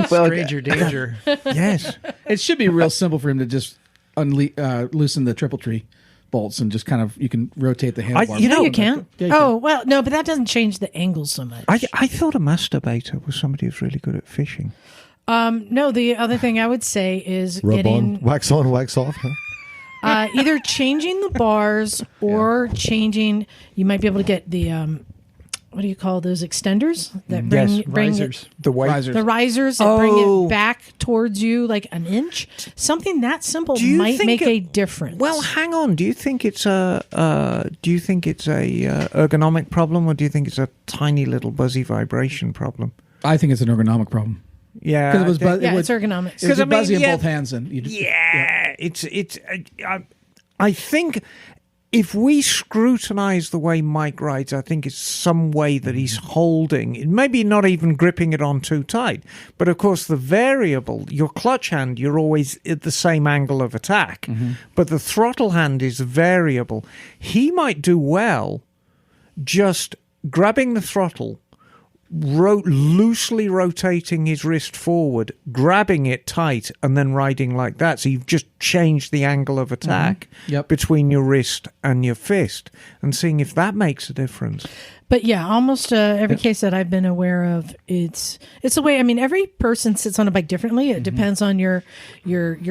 Speaker 2: stranger danger.
Speaker 3: Yes.
Speaker 10: It should be real simple for him to just loosen the triple tree bolts and just kind of, you can rotate the handlebar.
Speaker 4: You can.
Speaker 10: Yeah, you
Speaker 4: Oh, well, no, but that doesn't change the angles so much.
Speaker 3: I thought a masturbator was somebody who's really good at fishing.
Speaker 4: No, the other thing I would say is
Speaker 1: Rub
Speaker 4: getting
Speaker 1: on, wax off. Huh?
Speaker 4: either changing the bars or changing. You might be able to get the what do you call those extenders that bring
Speaker 3: Yes,
Speaker 4: bring
Speaker 2: Risers.
Speaker 3: The weight.
Speaker 10: Risers.
Speaker 4: the risers that bring it back towards you like an inch? Something that simple
Speaker 3: Do you
Speaker 4: might
Speaker 3: think
Speaker 4: make
Speaker 3: it-
Speaker 4: a difference.
Speaker 3: Well, hang on. Do you think it's a ergonomic problem, or do you think it's a tiny little buzzy vibration problem?
Speaker 10: I think it's an ergonomic problem.
Speaker 3: Yeah,
Speaker 10: Because it was
Speaker 4: yeah,
Speaker 10: it
Speaker 4: it's ergonomics.
Speaker 10: It was
Speaker 3: 'Cause I mean,
Speaker 10: buzzy in
Speaker 3: yeah,
Speaker 10: both hands, and you just,
Speaker 3: it's. I think if we scrutinize the way Mike rides, I think it's some way that he's holding, maybe not even gripping it on too tight. But of course, the variable, your clutch hand, you're always at the same angle of attack. But the throttle hand is variable. He might do well just grabbing the throttle, loosely rotating his wrist forward, grabbing it tight, and then riding like that. So you've just changed the angle of attack
Speaker 10: Yep.
Speaker 3: between your wrist and your fist, and seeing if that makes a difference.
Speaker 4: But yeah, almost every case that I've been aware of, it's the way. I mean, every person sits on a bike differently. It depends on your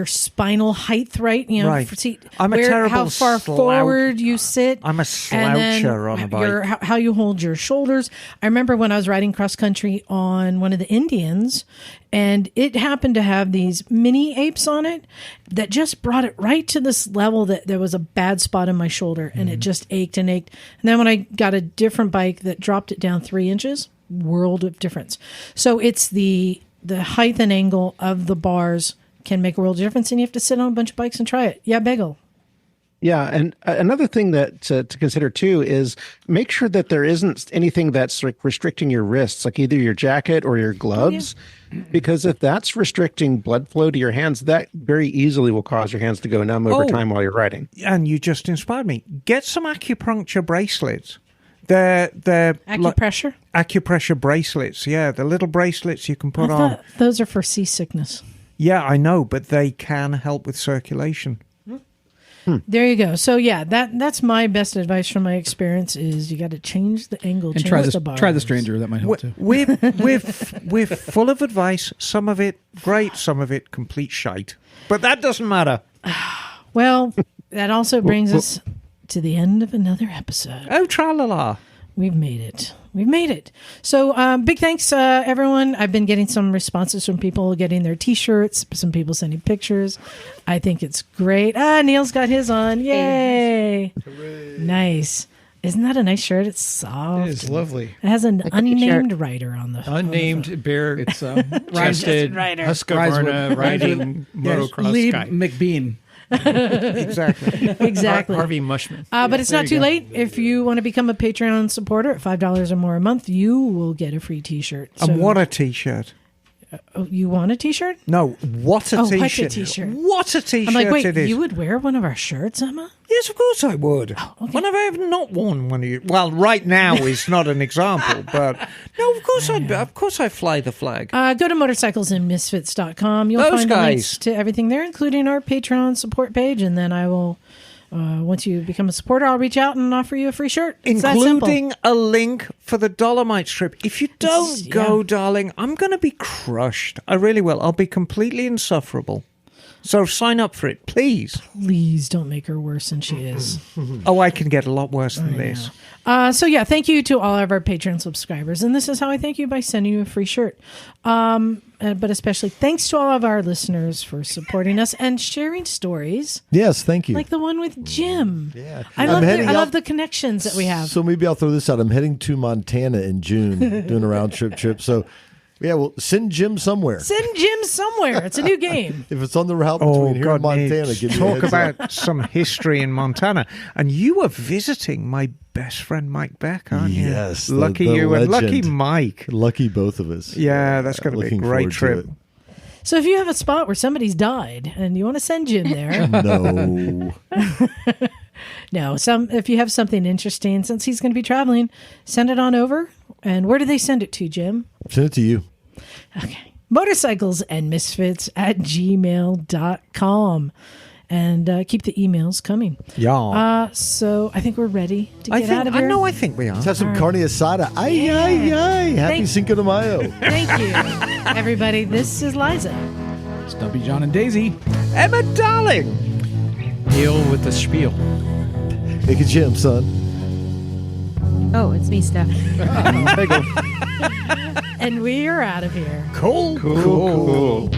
Speaker 4: spinal height, right? You know,
Speaker 3: Right.
Speaker 4: See,
Speaker 3: I'm a terrible
Speaker 4: how far forward you sit.
Speaker 3: I'm a
Speaker 4: and then
Speaker 3: sloucher on a bike.
Speaker 4: how you hold your shoulders. I remember when I was riding cross country on one of the Indians, and it happened to have these mini apes on it that just brought it right to this level that there was a bad spot in my shoulder, and it just ached and ached. And then when I got a different bike that dropped it down 3 inches, world of difference. So it's the height and angle of the bars can make a world of difference, and you have to sit on a bunch of bikes and try it. Yeah, Bagel.
Speaker 6: Yeah, and another thing that to consider too is make sure that there isn't anything that's like restricting your wrists, like either your jacket or your gloves, because if that's restricting blood flow to your hands, that very easily will cause your hands to go numb over time while you're riding.
Speaker 3: And you just inspired me. Get some acupuncture bracelets. They're
Speaker 4: Acupressure?
Speaker 3: acupressure bracelets. Yeah, the little bracelets you can put
Speaker 4: I
Speaker 3: on.
Speaker 4: thought those are for seasickness.
Speaker 3: Yeah, I know, but they can help with circulation.
Speaker 4: There you go. So yeah, that's my best advice from my experience is you got to change the angle,
Speaker 10: and
Speaker 4: change
Speaker 10: try
Speaker 4: the
Speaker 10: the
Speaker 4: bars.
Speaker 10: try the stranger. That might help too.
Speaker 3: We're full of advice. Some of it great, some of it complete shite. But that doesn't matter.
Speaker 4: Well, that also brings us to the end of another episode.
Speaker 3: Oh, tra-la-la.
Speaker 4: We've made it. We've made it. So big thanks, everyone. I've been getting some responses from people getting their T-shirts, some people sending pictures. I think it's great. Neil's got his on. Yay. Nice. Isn't that a nice shirt? It's soft.
Speaker 2: It is lovely.
Speaker 4: It has an unnamed writer on the
Speaker 2: Unnamed bear.
Speaker 10: It's
Speaker 2: Chested
Speaker 4: Rider.
Speaker 2: Husqvarna riding motocross
Speaker 10: Lee
Speaker 2: guy.
Speaker 10: McBean.
Speaker 3: Exactly.
Speaker 4: Exactly.
Speaker 2: Harvey Mushman.
Speaker 4: But it's
Speaker 10: there
Speaker 4: not
Speaker 10: you
Speaker 4: too
Speaker 10: go.
Speaker 4: late. If you want to become a Patreon supporter at $5 or more a month, you will get a free T-shirt. So,
Speaker 3: And what a T-shirt.
Speaker 4: you want a T-shirt?
Speaker 3: No, what a
Speaker 4: Oh,
Speaker 3: T-shirt.
Speaker 4: like a T-shirt.
Speaker 3: What a T-shirt
Speaker 4: I'm like, wait,
Speaker 3: it is.
Speaker 4: you would wear one of our shirts, Emma?
Speaker 3: Yes, of course I would. When have I ever not worn one of you? Well, right now is not an example, but no, of course I fly the flag.
Speaker 4: Go to motorcyclesandmisfits.com. You'll
Speaker 3: Those
Speaker 4: find the
Speaker 3: guys.
Speaker 4: links to everything there, including our Patreon support page. And then I will, once you become a supporter, I'll reach out and offer you a free shirt. It's that simple.
Speaker 3: Including a link for the Dolomite strip. If you don't go,
Speaker 4: yeah.
Speaker 3: darling, I'm going to be crushed. I really will. I'll be completely insufferable. So sign up for it, please.
Speaker 4: Please don't make her worse than she is.
Speaker 3: Oh, I can get a lot worse than this.
Speaker 4: So yeah, thank you to all of our Patreon subscribers. And this is how I thank you by sending you a free shirt. But especially thanks to all of our listeners for supporting us and sharing stories
Speaker 1: Yes, thank you.
Speaker 4: like the one with Jim.
Speaker 1: Yeah.
Speaker 4: I
Speaker 1: I'm
Speaker 4: love
Speaker 1: heading
Speaker 4: I love
Speaker 1: out-
Speaker 4: the connections that we have.
Speaker 1: So maybe I'll throw this out. I'm heading to Montana in June, doing a round trip. So, yeah, well, send Jim somewhere.
Speaker 4: Send Jim somewhere. It's a new game.
Speaker 1: If it's on the route between here and Montana,
Speaker 3: Nate,
Speaker 1: give me a
Speaker 3: talk
Speaker 1: heads up.
Speaker 3: about some history in Montana. And you were visiting my best friend Mike Beck, aren't you?
Speaker 1: Yes,
Speaker 3: Lucky
Speaker 1: the
Speaker 3: you and lucky
Speaker 1: legend.
Speaker 3: Mike.
Speaker 1: Lucky both of us.
Speaker 3: Yeah, that's going to be a
Speaker 1: Looking
Speaker 3: great
Speaker 1: forward to
Speaker 3: trip.
Speaker 4: So if you have a spot where somebody's died and you want to send Jim there,
Speaker 1: it. No.
Speaker 4: no, if you have something interesting, since he's going to be traveling, send it on over. And where do they send it to, Jim?
Speaker 1: Send it to you.
Speaker 4: Okay. motorcyclesandmisfits@gmail.com. And keep the emails coming.
Speaker 3: Yeah.
Speaker 4: So I think we're ready to get out of
Speaker 3: I
Speaker 4: here.
Speaker 3: know. I think we are.
Speaker 1: Let's have some carne asada. Ay, ay, ay. Happy
Speaker 4: Thank-
Speaker 1: Cinco de Mayo.
Speaker 4: Thank you, everybody. This is Liza.
Speaker 10: Stumpy John and Daisy.
Speaker 3: Emma, darling.
Speaker 2: Neil with the spiel.
Speaker 1: Make a Jim, son.
Speaker 7: Oh, it's me, Steph.
Speaker 8: There you go.
Speaker 4: And we are out of here.
Speaker 3: Cool.
Speaker 6: Cool.